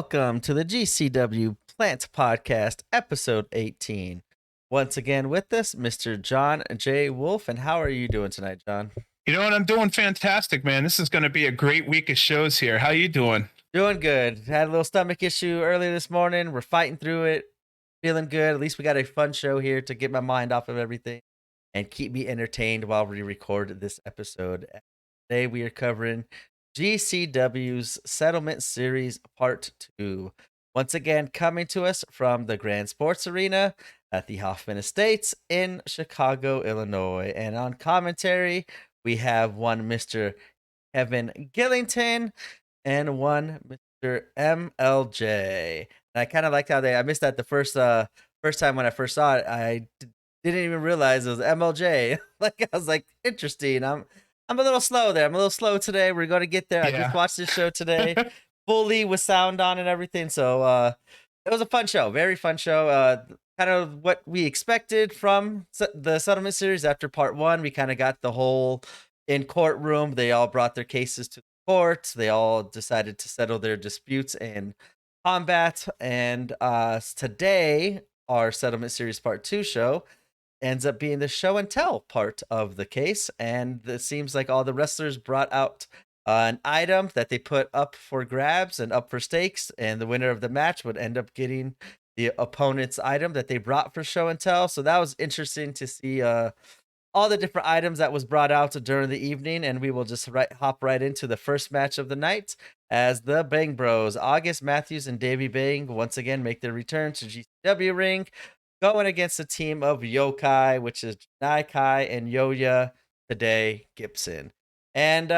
Welcome to the GCW Plant Podcast, episode 18. Once again with us, Mr. John J. Wolf. And how are you doing tonight, John? You know what? I'm doing fantastic, man. This is going to be a great week of shows here. How you doing? Doing good. Had a little stomach issue earlier this morning. We're fighting through it. Feeling good. At least we got a fun show here to get my mind off of everything and keep me entertained while we record this episode. Today we are covering GCW's Settlement Series Part 2. Once again, coming to us from the Grand Sports Arena at the Hoffman Estates in Chicago, Illinois. And on commentary, we have one Mr. Kevin Gillington and one Mr. MLJ. And I kind of liked how I missed that the first time when I first saw it. I didn't even realize it was MLJ. I was like, interesting. I'm a little slow there. I'm a little slow today. We're going to get there. Yeah. I just watched this show today, fully with sound on and everything. So it was a fun show. Very fun show. Kind of what we expected from the Settlement Series after part 1. We kind of got the whole in courtroom. They all brought their cases to the court. They all decided to settle their disputes and combat. And today, our Settlement Series Part 2 show ends up being the show and tell part of the case. And it seems like all the wrestlers brought out an item that they put up for grabs and up for stakes. And the winner of the match would end up getting the opponent's item that they brought for show and tell. So that was interesting to see all the different items that was brought out during the evening. And we will just hop right into the first match of the night as the Bang Bros, August Matthews and Davey Bang, once again make their return to GCW ring, going against a team of Yokai, which is Janai Kai and Yoya Today Gibson. And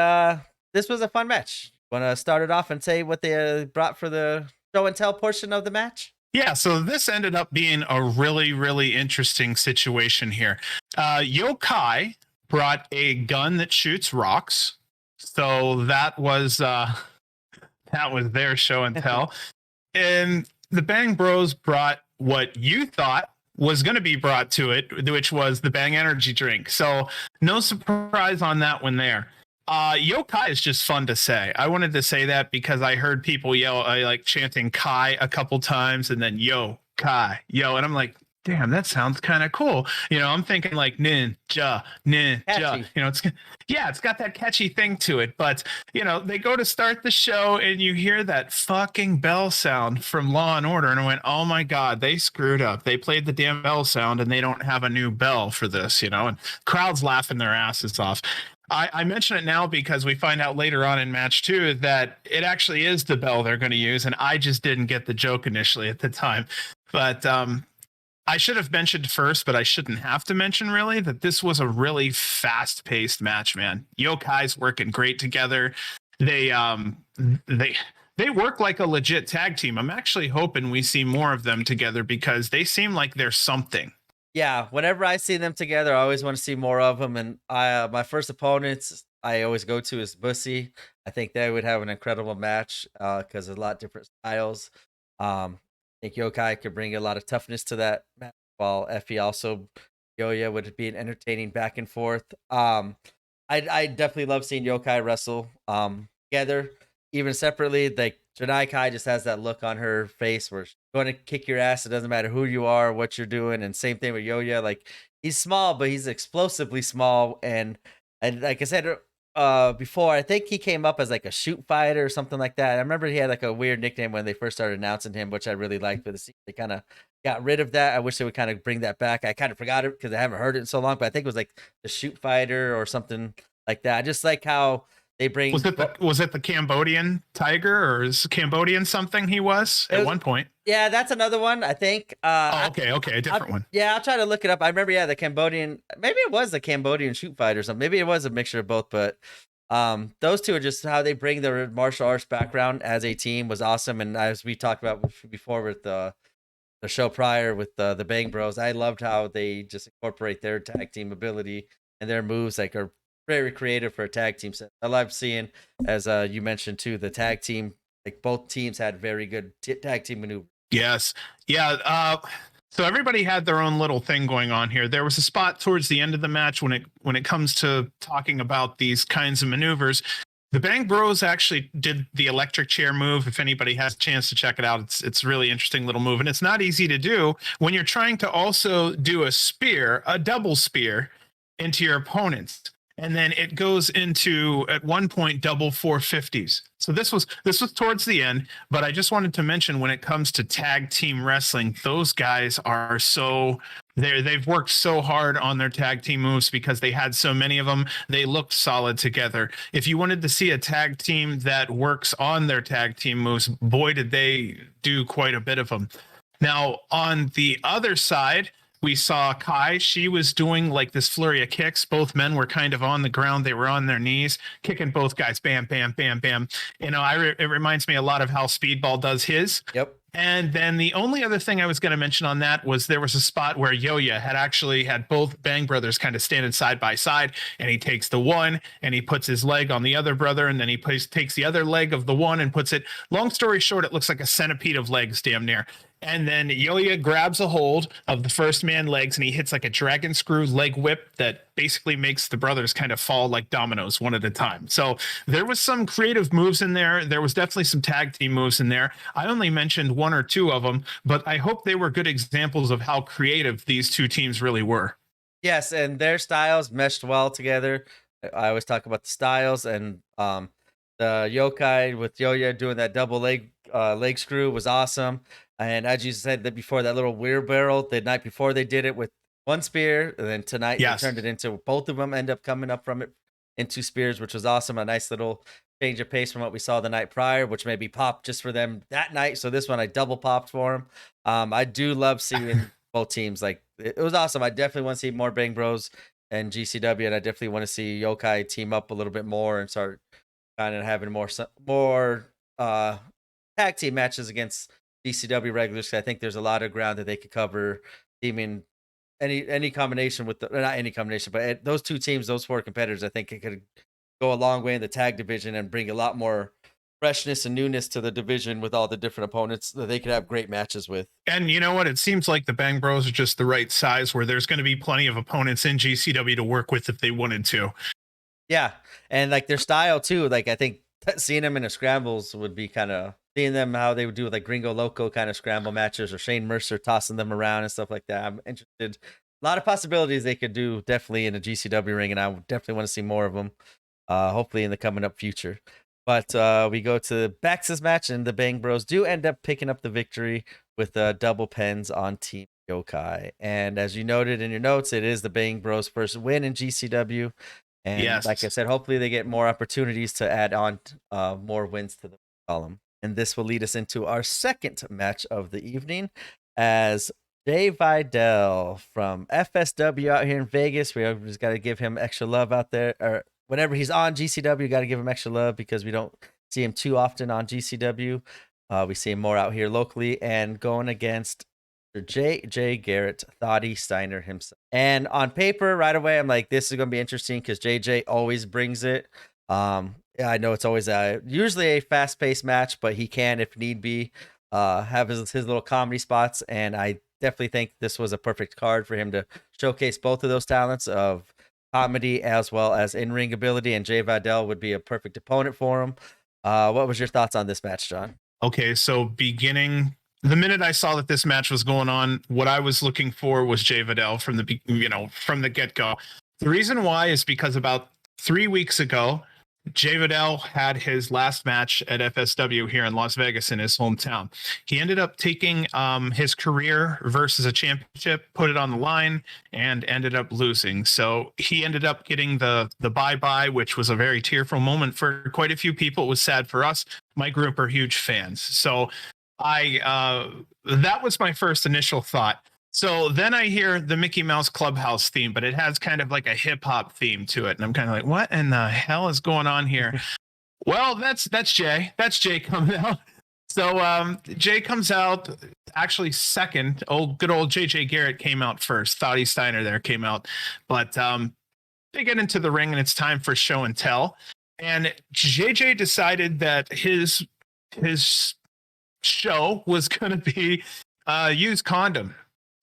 this was a fun match. Want to start it off and say what they brought for the show and tell portion of the match? Yeah, so this ended up being a really, really interesting situation here. Yokai brought a gun that shoots rocks. So that was their show and tell. And the Bang Bros brought what you thought was going to be brought to it, which was the Bang Energy drink. So no surprise on that one there. Yokai is just fun to say. I wanted to say that because I heard people yell, like chanting Kai a couple times and then yo, Kai, yo. And I'm like, damn, that sounds kind of cool. You know, I'm thinking like ninja. Catchy. You know, it's got that catchy thing to it. But, you know, they go to start the show and you hear that fucking bell sound from Law and Order. And I went, oh my God, they screwed up. They played the damn bell sound and they don't have a new bell for this, you know, and crowds laughing their asses off. I mention it now because we find out later on in match 2 that it actually is the bell they're going to use. And I just didn't get the joke initially at the time. But I should have mentioned first, but I shouldn't have to mention really that this was a really fast paced match, man. Yokai's working great together. They work like a legit tag team. I'm actually hoping we see more of them together because they seem like they're something. Yeah, whenever I see them together, I always want to see more of them. And my first opponents I always go to is Bussy. I think they would have an incredible match because there's a lot of different styles. I think Yokai could bring a lot of toughness to that match, while Effie also, Yoya would be an entertaining back and forth. I definitely love seeing Yokai wrestle together, even separately. Like Janai Kai just has that look on her face where she's going to kick your ass. It doesn't matter who you are, what you're doing. And same thing with Yoya. Like he's small, but he's explosively small. And like I said before, I think he came up as like a shoot fighter or something like that. I remember he had like a weird nickname when they first started announcing him, which I really liked. But they kind of got rid of that. I wish they would kind of bring that back. I kind of forgot it because I haven't heard it in so long. But I think it was like the shoot fighter or something like that. I just like how they bring. Was it the Cambodian tiger or is Cambodian something he was at one point? Yeah, that's another one, I think. Okay, a different one. Yeah, I'll try to look it up. I remember, the Cambodian, maybe it was the Cambodian shoot fight or something. Maybe it was a mixture of both, but those two are just how they bring their martial arts background as a team was awesome. And as we talked about before with the show prior with the Bang Bros, I loved how they just incorporate their tag team ability and their moves like are very creative for a tag team set. I love seeing, as you mentioned too, the tag team, like both teams had very good tag team maneuvers. Yes. Yeah. So everybody had their own little thing going on here. There was a spot towards the end of the match when it comes to talking about these kinds of maneuvers The Bang Bros actually did the electric chair move. If anybody has a chance to check it out, it's a really interesting little move, and it's not easy to do when you're trying to also do a spear, a double spear, into your opponents, and then it goes into at one point double 450s. So this was towards the end, but I just wanted to mention when it comes to tag team wrestling, those guys are so they've worked so hard on their tag team moves because they had so many of them. They looked solid together. If you wanted to see a tag team that works on their tag team moves, boy, did they do quite a bit of them. Now, on the other side, we saw Kai. She was doing like this flurry of kicks. Both men were kind of on the ground. They were on their knees, kicking both guys. Bam, bam, bam, bam. You know, it reminds me a lot of how Speedball does his. Yep. And then the only other thing I was going to mention on that was there was a spot where Yo-Yo had actually had both Bang brothers kind of standing side by side, and he takes the one and he puts his leg on the other brother, and then he takes the other leg of the one and puts it. Long story short, it looks like a centipede of legs, damn near. And then Yo-Yo grabs a hold of the first man legs and he hits like a dragon screw leg whip that basically makes the brothers kind of fall like dominoes one at a time. So there was some creative moves in there. There was definitely some tag team moves in there. I only mentioned one or two of them, but I hope they were good examples of how creative these two teams really were. Yes, and their styles meshed well together. I always talk about the styles, and the yokai with Yo-Yo doing that double leg screw was awesome. And as you said that before, that little wheelbarrow the night before they did it with one spear, and then tonight Yes. they turned it into both of them end up coming up from it into spears, which was awesome. A nice little change of pace from what we saw the night prior, which maybe popped just for them that night. So this one I double popped for them. I do love seeing both teams. Like it was awesome. I definitely want to see more Bang Bros and GCW, and I definitely want to see Yokai team up a little bit more and start kind of having more tag team matches against GCW regulars. 'Cause I think there's a lot of ground that they could cover. Teaming any combination with not any combination, but those two teams, those four competitors, I think it could go a long way in the tag division and bring a lot more freshness and newness to the division with all the different opponents that they could have great matches with. And you know what? It seems like the Bang Bros are just the right size where there's going to be plenty of opponents in GCW to work with if they wanted to. Yeah, and like their style too. Like I think seeing them in a scrambles would be kind of seeing them how they would do with like Gringo Loco kind of scramble matches, or Shane Mercer tossing them around and stuff like that. I'm interested. A lot of possibilities they could do definitely in a GCW ring, and I definitely want to see more of them. Hopefully in the coming up future. But we go to Bax's match, and the Bang Bros do end up picking up the victory with double pens on Team Yokai. And as you noted in your notes, it is the Bang Bros' first win in GCW. And Yes. like I said, hopefully they get more opportunities to add on more wins to the column. And this will lead us into our second match of the evening as Jay Vidal from FSW out here in Vegas. We just got to give him extra love out there. Or whenever he's on GCW, got to give him extra love because we don't see him too often on GCW. We see him more out here locally, and going against JJ Garrett, Thotty Steiner himself. And on paper, right away, I'm like, this is going to be interesting because JJ always brings it. Yeah, I know it's always usually a fast-paced match, but he can, if need be, have his little comedy spots. And I definitely think this was a perfect card for him to showcase both of those talents of comedy as well as in-ring ability. And Jay Vidal would be a perfect opponent for him. What was your thoughts on this match, John? Okay, so the minute I saw that this match was going on, what I was looking for was Jay Vidal from the get-go. The reason why is because about 3 weeks ago, Jay Vidal had his last match at FSW here in Las Vegas in his hometown. He ended up taking his career versus a championship, put it on the line, and ended up losing. So he ended up getting the bye-bye, which was a very tearful moment for quite a few people. It was sad for us. My group are huge fans. So that was my first initial thought. So then I hear the Mickey Mouse Clubhouse theme, but it has kind of like a hip hop theme to it. And I'm kind of like, what in the hell is going on here? Well, that's Jay. That's Jay coming out. So Jay comes out actually second. Good old JJ Garrett came out first. Thotty Steiner there came out. But they get into the ring and it's time for show and tell. And JJ decided that his show was going to be use condom.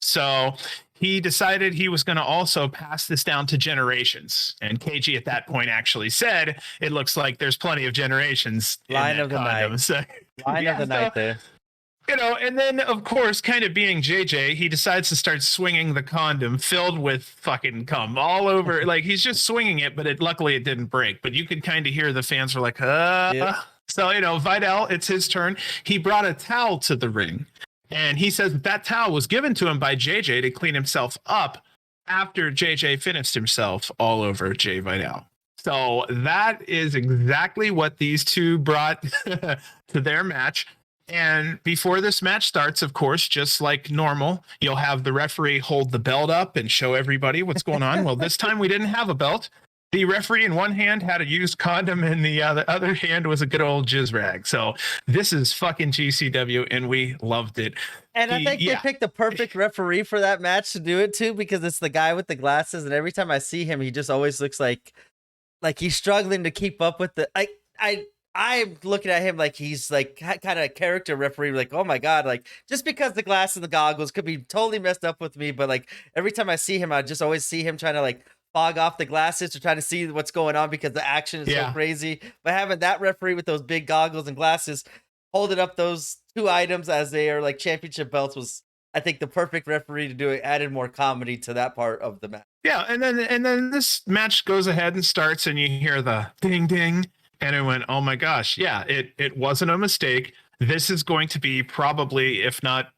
So he decided he was going to also pass this down to generations. And KG at that point actually said, it looks like there's plenty of generations Line in that of the condom. night. So, Line of yeah, the night there. and then of course, kind of being JJ, he decides to start swinging the condom filled with fucking cum all over. Like he's just swinging it, but luckily it didn't break. But you could kind of hear the fans were like, Yep. So, Vidal, it's his turn. He brought a towel to the ring. And he says that towel was given to him by JJ to clean himself up after JJ finished himself all over Jay Vidal. So that is exactly what these two brought to their match. And before this match starts, of course, just like normal, you'll have the referee hold the belt up and show everybody what's going on. Well, this time we didn't have a belt. The referee in one hand had a used condom, and the other hand was a good old jizz rag. So this is fucking GCW, and we loved it. And I think they picked the perfect referee for that match to do it too, because it's the guy with the glasses, and every time I see him, he just always looks like he's struggling to keep up with the. I'm looking at him like he's like kind of a character referee, like, oh my god, like just because the glasses and the goggles could be totally messed up with me, but like every time I see him, I just always see him trying to like fog off the glasses to try to see what's going on because the action is so crazy. But having that referee with those big goggles and glasses holding up those two items as they are like championship belts was, I think, the perfect referee to do it. Added more comedy to that part of the match. Yeah, and then this match goes ahead and starts, and you hear the ding ding. And I went, oh my gosh, yeah, it wasn't a mistake. This is going to be probably, if not,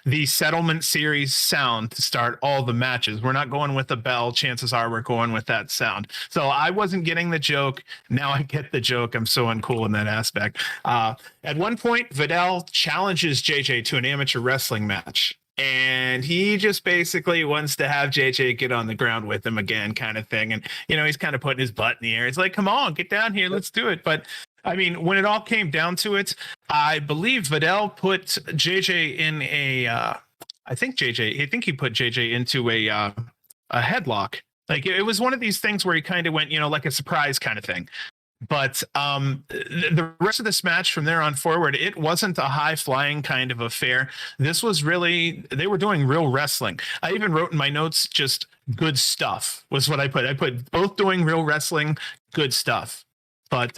the Settlement Series sound to start all the matches. We're not going with the bell. Chances are we're going with that sound. So I wasn't getting the joke. Now I get the joke. I'm so uncool in that aspect. At one point, Vidal challenges JJ to an amateur wrestling match. And he just basically wants to have JJ get on the ground with him again, kind of thing. And, he's kind of putting his butt in the air. It's like, come on, get down here. Let's do it. But I mean, when it all came down to it, I believe Vidal put JJ in I think he put JJ into a headlock. Like it was one of these things where he kind of went, like a surprise kind of thing. But the rest of this match from there on forward, it wasn't a high flying kind of affair. This was really, they were doing real wrestling. I even wrote in my notes, just good stuff was what I put. I put both doing real wrestling, good stuff. But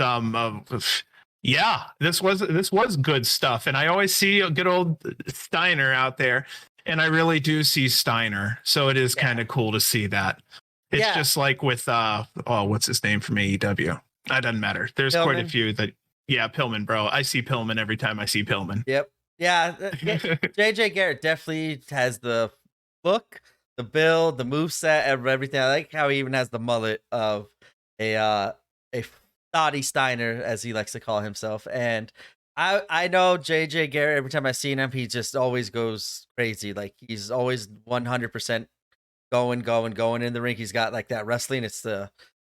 yeah, this was good stuff. And I always see a good old Steiner out there, and I really do see Steiner. So it is kind of cool to see that. It's just like with what's his name from AEW? That doesn't matter. There's Pillman. Quite a few that, Pillman, bro. I see Pillman every time I see Pillman. Yep. Yeah. JJ Garrett definitely has the look, the build, the moveset, everything. I like how he even has the mullet of a Thotty Steiner, as he likes to call himself. And I know JJ Garrett, every time I see him, he just always goes crazy. Like he's always 100% going in the ring. He's got like that wrestling. It's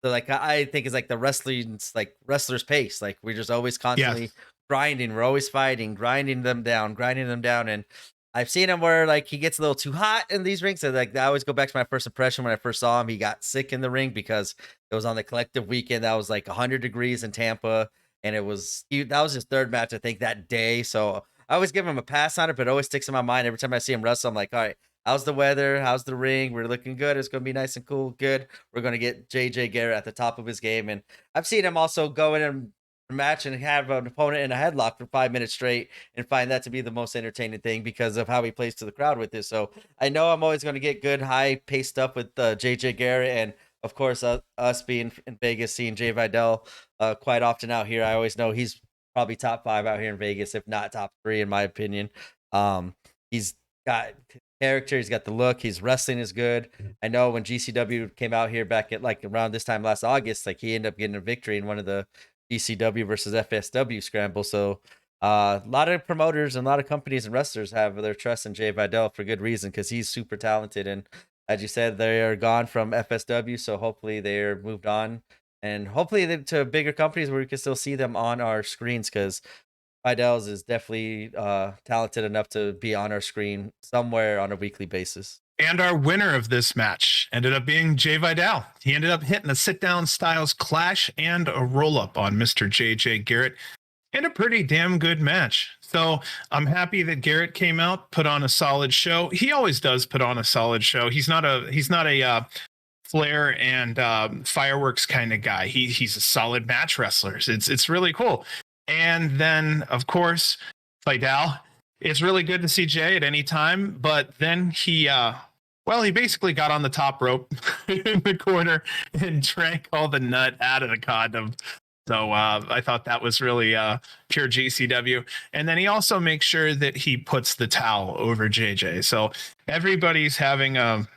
I think it's like the wrestling's like wrestler's pace. Like we're just always constantly grinding. We're always fighting, grinding them down. And I've seen him where like he gets a little too hot in these rings. So like I always go back to my first impression when I first saw him. He got sick in the ring because it was on the collective weekend that was like 100 degrees in Tampa, and that was his third match I think that day. So I always give him a pass on it, but it always sticks in my mind every time I see him wrestle. I'm like, all right, how's the weather? How's the ring? We're looking good. It's going to be nice and cool. Good. We're going to get JJ Garrett at the top of his game. And I've seen him also go in and match and have an opponent in a headlock for 5 minutes straight and find that to be the most entertaining thing because of how he plays to the crowd with this. So I know I'm always going to get good high paced stuff with JJ Garrett. And of course, us being in Vegas, seeing Jay Vidal quite often out here, I always know he's probably top 5 out here in Vegas, if not top 3, in my opinion. He's got character, he's got the look, his wrestling is good. I know when GCW came out here back at like around this time last August, like he ended up getting a victory in one of the GCW versus FSW scramble. So a lot of promoters and a lot of companies and wrestlers have their trust in Jay Vidal for good reason, because he's super talented. And as you said, they are gone from FSW, so hopefully they're moved on, and hopefully to bigger companies where we can still see them on our screens, because Vidal's is definitely talented enough to be on our screen somewhere on a weekly basis. And our winner of this match ended up being Jay Vidal. He ended up hitting a sit-down styles clash and a roll-up on Mr. JJ Garrett. and a pretty damn good match. So I'm happy that Garrett came out, put on a solid show. He always does put on a solid show. He's not a flair and fireworks kind of guy. He's a solid match wrestler. It's really cool. And then of course, Vidal. It's really good to see Jay at any time, but then he basically got on the top rope in the corner and drank all the nut out of the condom. So I thought that was really pure GCW. And then he also makes sure that he puts the towel over JJ. So everybody's having a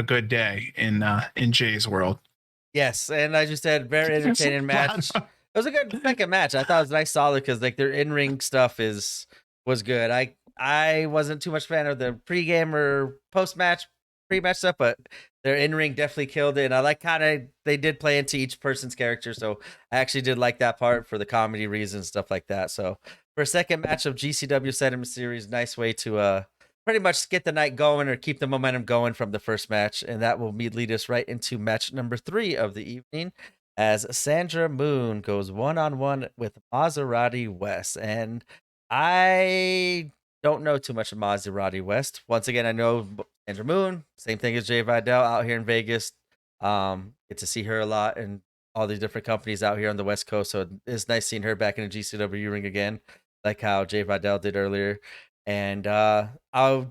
good day in Jay's world. Yes, and as you said, very entertaining match. It was a good second match. I thought it was nice, solid because like their in ring stuff was good. I wasn't too much fan of the pregame or post match pre-match stuff, but their in ring definitely killed it. And I like kind of they did play into each person's character, so I actually did like that part for the comedy reasons, stuff like that. So for a second match of GCW Settlement Series, nice way to pretty much get the night going or keep the momentum going from the first match, and that will lead us right into match number 3 of the evening, as Sandra Moon goes one-on-one with Maserati West. And I don't know too much of Maserati West. Once again, I know Sandra Moon, same thing as Jay Vidal out here in Vegas. Get to see her a lot and all these different companies out here on the West Coast. So it's nice seeing her back in a GCW ring again, like how Jay Vidal did earlier. And I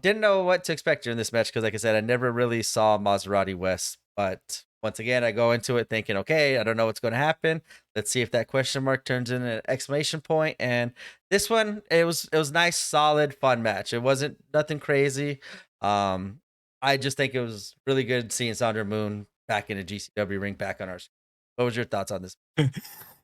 didn't know what to expect during this match because, like I said, I never really saw Maserati West. But once again, I go into it thinking, okay, I don't know what's going to happen. Let's see if that question mark turns into an exclamation point. And this one, it was nice, solid, fun match. It wasn't nothing crazy. I just think it was really good seeing Sandra Moon back in a GCW ring, back on our screen. What was your thoughts on this?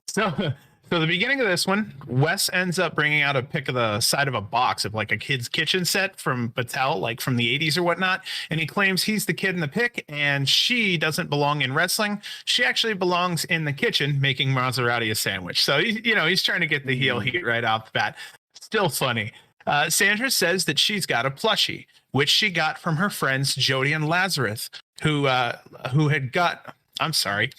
So, so the beginning of this one, Wes ends up bringing out a pic of the side of a box of like a kid's kitchen set from Battelle, like from the 80s or whatnot. And he claims he's the kid in the pic and she doesn't belong in wrestling. She actually belongs in the kitchen making Maserati a sandwich. So, he's trying to get the heel heat right off the bat. Still funny. Sandra says that she's got a plushie, which she got from her friends Jody and Lazarus, who had got, I'm sorry,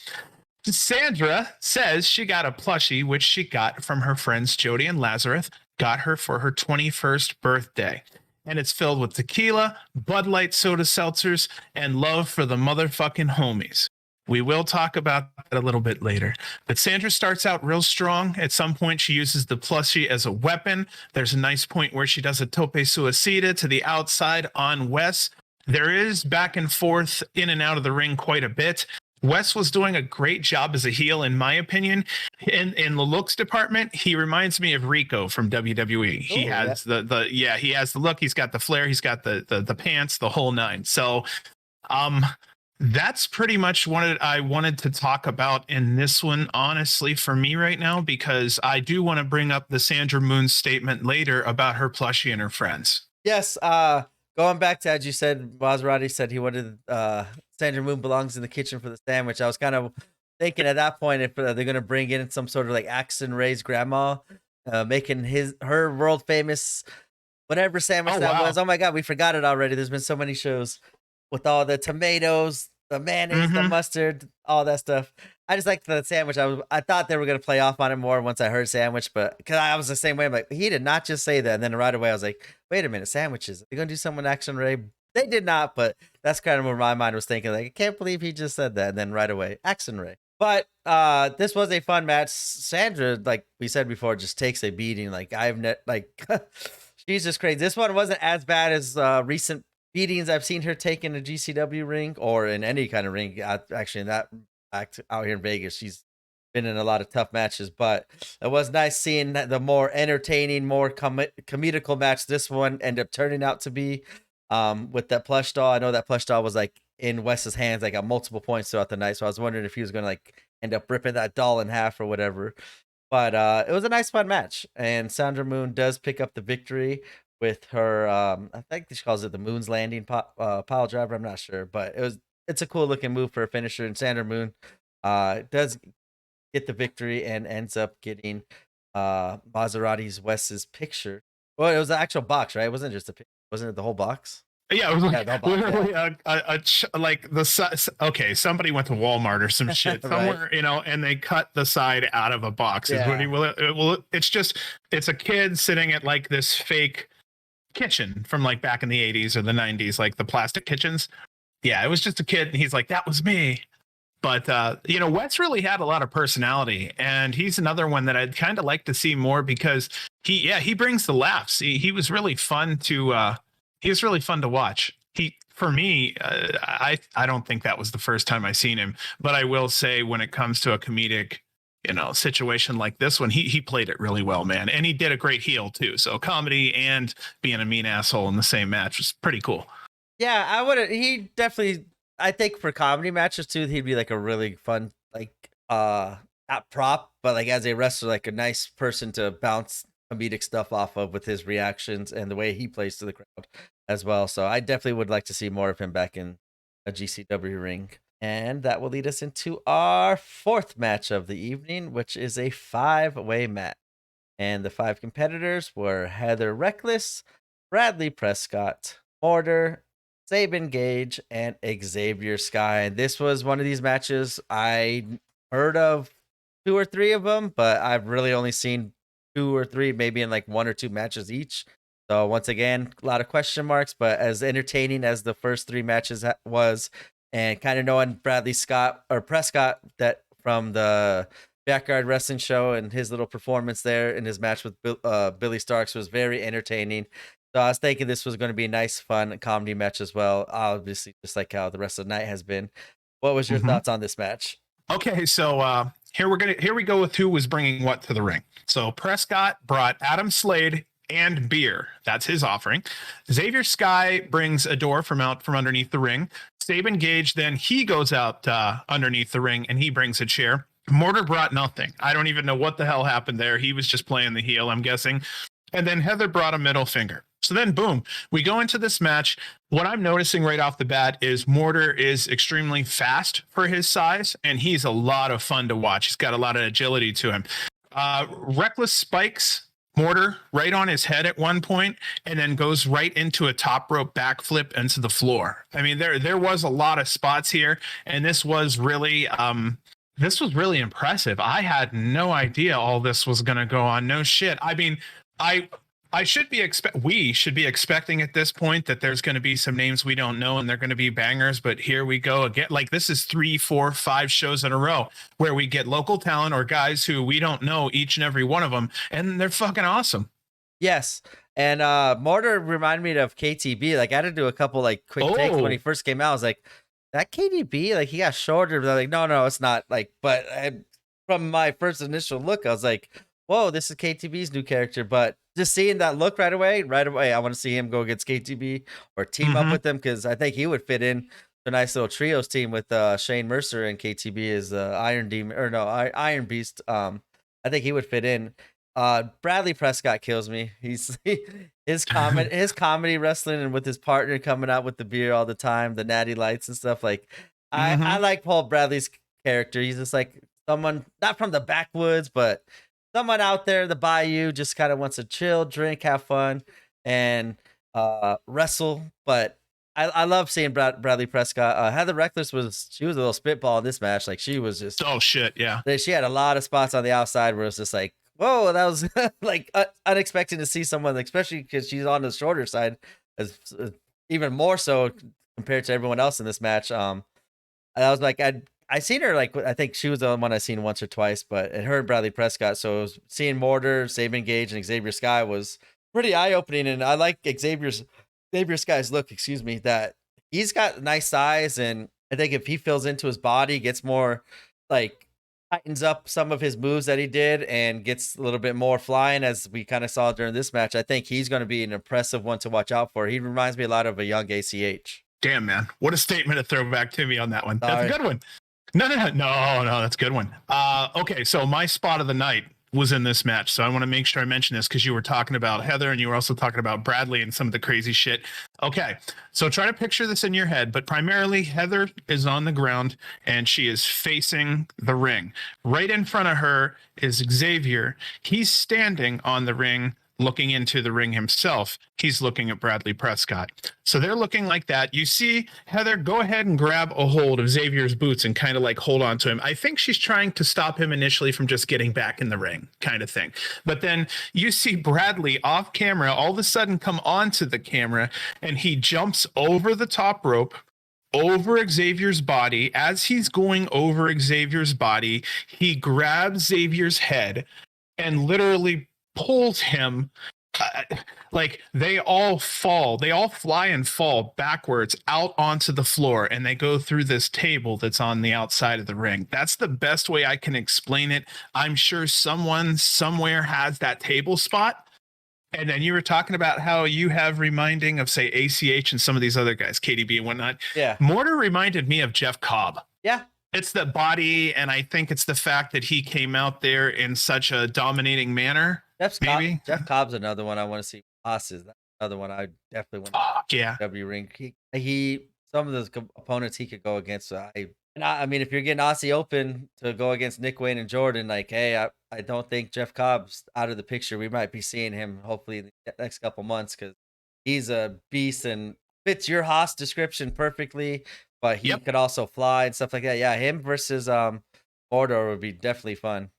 Sandra says she got a plushie, which she got from her friends Jody and Lazarus, got her for her 21st birthday. And it's filled with tequila, Bud Light soda seltzers, and love for the motherfucking homies. We will talk about that a little bit later. But Sandra starts out real strong. At some point, she uses the plushie as a weapon. There's a nice point where she does a tope suicida to the outside on Wes. There is back and forth in and out of the ring quite a bit. Wes was doing a great job as a heel, in my opinion. In the looks department, he reminds me of Rico from WWE. He has he has the look, he's got the flair, he's got the pants, the whole nine. So that's pretty much what I wanted to talk about in this one, honestly, for me right now, because I do want to bring up the Sandra Moon statement later about her plushie and her friends. Yes, going back to, as you said, Maserati said he wanted Sandra Moon belongs in the kitchen for the sandwich. I was kind of thinking at that point if they're going to bring in some sort of like Axton Ray's grandma, making her world famous whatever sandwich was. Oh my God, we forgot it already. There's been so many shows with all the tomatoes, the mayonnaise, the mustard, all that stuff. I just liked the sandwich. I thought they were going to play off on it more once I heard sandwich, but because I was the same way. I'm like, he did not just say that. And then right away I was like, wait a minute, sandwiches. They're going to do something with Action Ray? They did not, but that's kind of where my mind was thinking. Like, I can't believe he just said that. And then right away, Action Ray. But this was a fun match. Sandra, like we said before, just takes a beating. Like she's just crazy. This one wasn't as bad as recent beatings I've seen her take in a GCW ring or in any kind of ring. Actually, in that act out here in Vegas, she's been in a lot of tough matches, but it was nice seeing the more entertaining, more comedical match this one ended up turning out to be, with that plush doll. I know that plush doll was like in Wes's hands, like at multiple points throughout the night. So I was wondering if he was going to like end up ripping that doll in half or whatever. But it was a nice, fun match. And Sandra Moon does pick up the victory with her, I think she calls it the Moon's Landing pile driver. I'm not sure, but it's a cool looking move for a finisher. And Sandra Moon does get the victory and ends up getting Maserati's Wes's picture. Well, it was the actual box, right? It wasn't just a picture. Wasn't it the whole box? Yeah, it was Yeah, like no box. literally Yeah. like the size. Okay, somebody went to Walmart or some shit Right. somewhere, and they cut the side out of a box. Is what he Yeah. will. It's just it's a kid sitting at like this fake kitchen from like back in the 80s or the 90s, like the plastic kitchens. Yeah, it was just a kid, and he's like, that was me. But Wes really had a lot of personality, and he's another one that I'd kind of like to see more because he brings the laughs. He was really fun to watch. He for me, I don't think that was the first time I seen him, but I will say when it comes to a comedic situation like this one, he played it really well, man, and he did a great heel too. So comedy and being a mean asshole in the same match was pretty cool. Yeah, I would. He definitely. I think for comedy matches too, he'd be like a really fun, like not prop, but like as a wrestler, like a nice person to bounce comedic stuff off of with his reactions and the way he plays to the crowd as well. So I definitely would like to see more of him back in a GCW ring. And that will lead us into our fourth match of the evening, which is a 5-way match. And the 5 competitors were Heather Reckless, Bradley Prescott, Mortar, Sabin Gage, and Xavier Sky. And this was one of these matches I heard of 2 or 3 of them, but I've really only seen 2 or 3, maybe in like 1 or 2 matches each. So once again, a lot of question marks, but as entertaining as the first 3 matches was, and kind of knowing Bradley Scott or Prescott that from the Backyard Wrestling Show and his little performance there in his match with Billy Starks was very entertaining. So I was thinking this was going to be a nice, fun comedy match as well. Obviously, just like how the rest of the night has been. What was your Mm-hmm. thoughts on this match? Okay, so here we go with who was bringing what to the ring. So Prescott brought Adam Slade and beer. That's his offering. Xavier Sky brings a door from underneath the ring. Sabin Gage, then he goes out underneath the ring and he brings a chair. Mortar brought nothing. I don't even know what the hell happened there. He was just playing the heel, I'm guessing. And then Heather brought a middle finger. So then, boom, we go into this match. What I'm noticing right off the bat is Mortar is extremely fast for his size, and he's a lot of fun to watch. He's got a lot of agility to him. Reckless spikes Mortar right on his head at one point, and then goes right into a top rope backflip into the floor. I mean, there was a lot of spots here, and this was really impressive. I had no idea all this was going to go on. No shit. I mean, I should be we should be expecting at this point that there's going to be some names we don't know and they're going to be bangers, but here we go again. Like this is 3, 4, 5 shows in a row where we get local talent or guys who we don't know, each and every one of them, and they're fucking awesome. Yes. And Mortar reminded me of KTB. Like I had to do a couple like quick takes when he first came out. I was like, that KTB? Like he got shorter. But I'm like, no, it's not. Like, but from my first initial look, I was like, whoa, this is KTB's new character. But just seeing that look right away, I want to see him go against KTB or team up with them because I think he would fit in a nice little trios team with Shane Mercer and KTB as Iron Demon or no Iron Beast. I think he would fit in. Bradley Prescott kills me. His comedy wrestling and with his partner coming out with the beer all the time, the natty lights and stuff. Like I like Paul Bradley's character. He's just like someone not from the backwoods, but someone out there, the bayou, just kind of wants to chill, drink, have fun, and wrestle. But I love seeing Bradley Prescott. Heather Reckless was a little spitball in this match. Like she was just yeah. She had a lot of spots on the outside where it's just like, whoa, that was like unexpected to see someone, especially because she's on the shorter side, as even more so compared to everyone else in this match. I was like, I seen her like I think she was the only one I seen once or twice, but and her and Bradley Prescott. So seeing Mortar, Sabin Gage, and Xavier Sky was pretty eye opening, and I like Xavier Sky's look. Excuse me, that he's got nice size, and I think if he fills into his body, gets more like tightens up some of his moves that he did, and gets a little bit more flying as we kind of saw during this match. I think he's going to be an impressive one to watch out for. He reminds me a lot of a young ACH. Damn, man, what a statement to throw back to me on that one. Sorry. That's a good one. No, that's a good one. Okay, so my spot of the night was in this match, so I want to make sure I mention this because you were talking about Heather and you were also talking about Bradley and some of the crazy shit. Okay, so try to picture this in your head, but primarily Heather is on the ground and she is facing the ring. Right in front of her is Xavier. He's standing on the ring looking into the ring himself. He's looking at Bradley Prescott. So they're looking like that. You see Heather go ahead and grab a hold of Xavier's boots and kind of like hold on to him. I think she's trying to stop him initially from just getting back in the ring, kind of thing. But then you see Bradley off camera all of a sudden come onto the camera, and he jumps over the top rope, over Xavier's body. As he's going over Xavier's body, he grabs Xavier's head and literally pulls him, like they all fly and fall backwards out onto the floor, and they go through this table that's on the outside of the ring. That's the best way I can explain it. I'm sure someone somewhere has that table spot. And then you were talking about how you have reminding of, say, ACH and some of these other guys, KDB and whatnot. Yeah. Mortar reminded me of Jeff Cobb. Yeah. It's the body, and I think it's the fact that he came out there in such a dominating manner. Jeff Cobb's another one I want to see. Bosses, that's another one I definitely want to see. Yeah. W ring. He some of those opponents he could go against. I mean, if you're getting Aussie Open to go against Nick Wayne and Jordan, like, hey, I don't think Jeff Cobb's out of the picture. We might be seeing him hopefully in the next couple months because he's a beast and fits your Haas description perfectly. But he could also fly and stuff like that. Yeah, him versus Mordor would be definitely fun.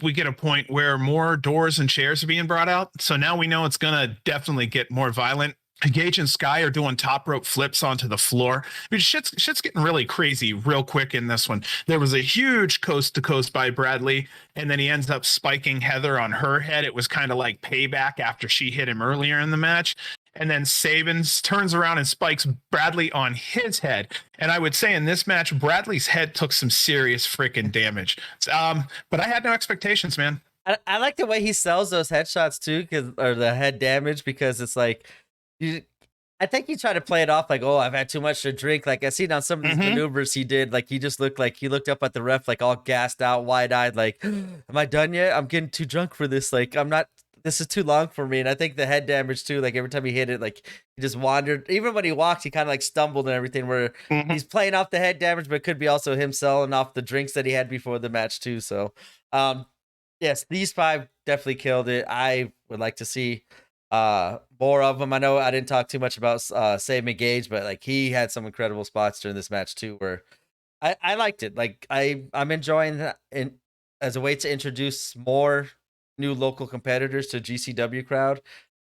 We get a point where more doors and chairs are being brought out. So now we know it's going to definitely get more violent. Gage and Sky are doing top rope flips onto the floor. I mean, shit's getting really crazy real quick in this one. There was a huge coast to coast by Bradley, and then he ends up spiking Heather on her head. It was kind of like payback after she hit him earlier in the match. And then Sabins turns around and spikes Bradley on his head. And I would say in this match, Bradley's head took some serious freaking damage. But I had no expectations, man. I like the way he sells those headshots too, or the head damage, because it's like, I think he tried to play it off like, oh, I've had too much to drink. Like I seen on some of these maneuvers he did, like he just looked like he looked up at the ref, like all gassed out, wide eyed, like, am I done yet? I'm getting too drunk for this. Like, I'm not. This is too long for me. And I think the head damage too, like every time he hit it, like he just wandered. Even when he walked, he kind of like stumbled and everything, where he's playing off the head damage, but it could be also him selling off the drinks that he had before the match too. So, yes, these 5 definitely killed it. I would like to see more of them. I know I didn't talk too much about Sam Gage, but like he had some incredible spots during this match too, where I liked it. Like I'm enjoying that as a way to introduce more new local competitors to GCW crowd.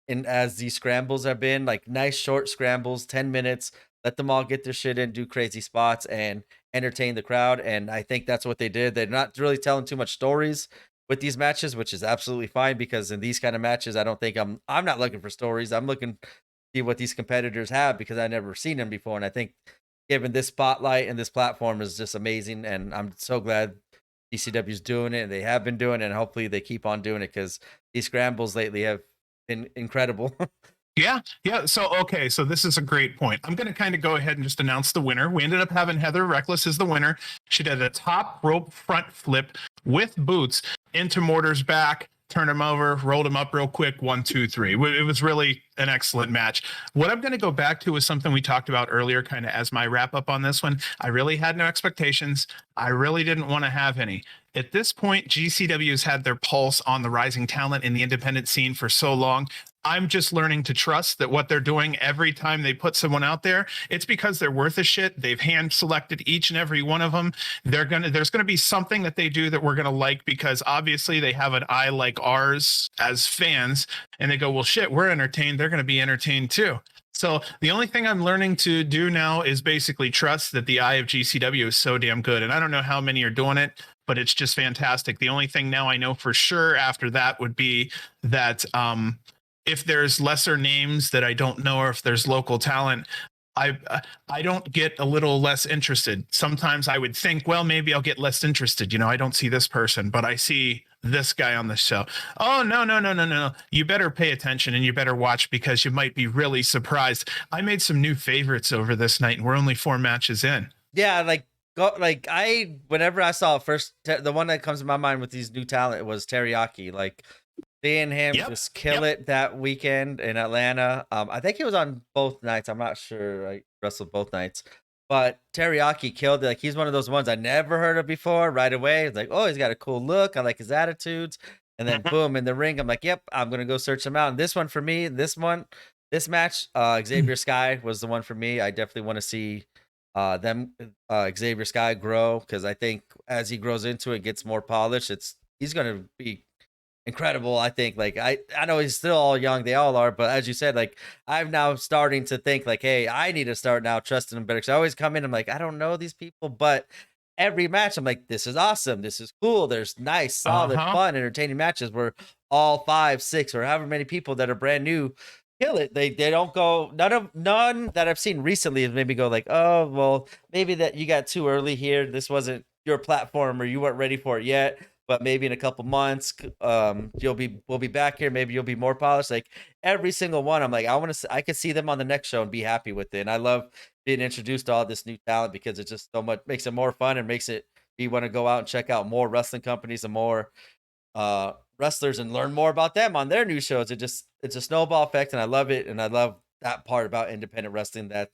And as these scrambles have been like nice short scrambles, 10 minutes, let them all get their shit in, do crazy spots and entertain the crowd. And I think that's what they did. They're not really telling too much stories with these matches, which is absolutely fine, because in these kind of matches, I don't think I'm not looking for stories. I'm looking to see what these competitors have, because I never seen them before. And I think given this spotlight and this platform is just amazing. And I'm so glad GCW's doing it, and they have been doing it, and hopefully they keep on doing it, because these scrambles lately have been incredible. Yeah. So this is a great point. I'm going to kind of go ahead and just announce the winner. We ended up having Heather Reckless as the winner. She did a top rope front flip with boots into Mortar's back, turned him over, rolled him up real quick, 1, 2, 3. It was really an excellent match. What I'm going to go back to is something we talked about earlier, kind of as my wrap up on this one. I really had no expectations. I really didn't want to have any. At this point, GCW has had their pulse on the rising talent in the independent scene for so long. I'm just learning to trust that what they're doing every time they put someone out there, it's because they're worth a shit. They've hand selected each and every one of them. There's going to be something that they do that we're going to like, because obviously they have an eye like ours as fans, and they go, well, shit, we're entertained. They're going to be entertained too. So the only thing I'm learning to do now is basically trust that the eye of GCW is so damn good. And I don't know how many are doing it, but it's just fantastic. The only thing now I know for sure after that would be that, if there's lesser names that I don't know, or if there's local talent, I don't get a little less interested. Sometimes I would think, well, maybe I'll get less interested. I don't see this person, but I see this guy on the show. Oh, no. You better pay attention and you better watch, because you might be really surprised. I made some new favorites over this night, and we're only 4 matches in. Yeah, whenever I saw it first, the one that comes to my mind with these new talent was Teriyaki. Like, seeing him just kill it that weekend in Atlanta. I think he was on both nights. I'm not sure. I wrestled both nights. But Teriyaki killed it. Like, he's one of those ones I never heard of before right away. It's like, oh, he's got a cool look. I like his attitudes. And then boom, in the ring, I'm like, yep, I'm gonna go search them out. And this one for me, this match, Xavier Sky was the one for me. I definitely want to see Xavier Sky grow, because I think as he grows into it, gets more polished, he's gonna be incredible. I think, like, I know he's still all young, they all are, but as you said, like, I'm now starting to think like, hey, I need to start now trusting him better, because I always come in, I'm like, I don't know these people, but every match I'm like, this is awesome, this is cool, there's nice, solid, Uh-huh. fun, entertaining matches where all 5, 6, or however many people that are brand new kill it. They don't go, none that I've seen recently has made me go like, oh well, maybe that you got too early here, this wasn't your platform, or you weren't ready for it yet, but maybe in a couple months, we'll be back here. Maybe you'll be more polished. Like, every single one, I'm like, I could see them on the next show and be happy with it. And I love being introduced to all this new talent, because it just so much makes it more fun, and makes it you want to go out and check out more wrestling companies and more wrestlers, and learn more about them on their new shows. It's a snowball effect, and I love it. And I love that part about independent wrestling, that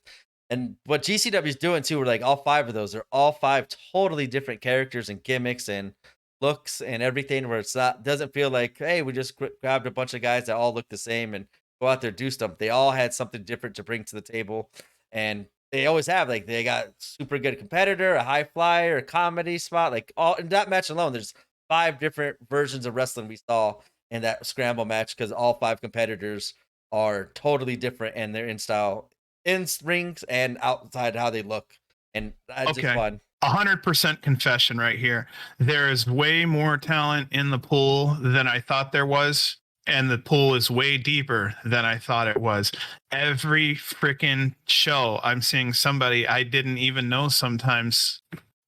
and what GCW is doing too. We're like, all 5 of those are all 5 totally different characters and gimmicks and looks and everything, where it's not doesn't feel like, hey, we just grabbed a bunch of guys that all look the same and go out there, do stuff. They all had something different to bring to the table, and they always have, like, they got super good competitor, a high flyer, a comedy spot, like, all in that match alone. There's 5 different versions of wrestling we saw in that scramble match, because all 5 competitors are totally different, and they're in style, in rings and outside how they look, and that's just Okay. fun. 100% confession right here. There is way more talent in the pool than I thought there was. And the pool is way deeper than I thought it was. Every freaking show, I'm seeing somebody I didn't even know sometimes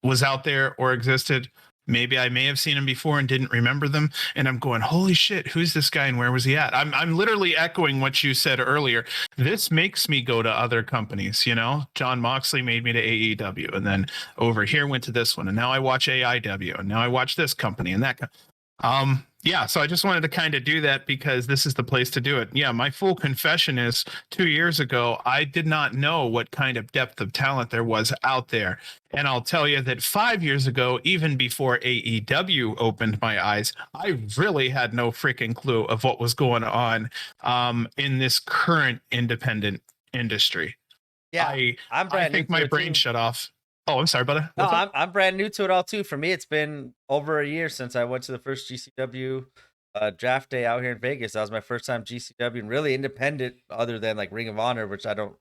was out there or existed. Maybe I may have seen him before and didn't remember them. And I'm going, holy shit, who's this guy and where was he at? I'm literally echoing what you said earlier. This makes me go to other companies. You know, John Moxley made me to AEW, and then over here went to this one, and now I watch AIW, and now I watch this company and that. Yeah, so I just wanted to kind of do that because this is the place to do it. Yeah, my full confession is 2 years ago, I did not know what kind of depth of talent there was out there. And I'll tell you that 5 years ago, even before AEW opened my eyes, I really had no freaking clue of what was going on in this current independent industry. Yeah, I I'm I brand new think to my it brain too. shut off. Oh, I'm sorry, brother. No, What's up? I'm brand new to it all too. For me, it's been over a year since I went to the first GCW draft day out here in Vegas. That was my first time GCW, and really independent, other than like Ring of Honor, which I don't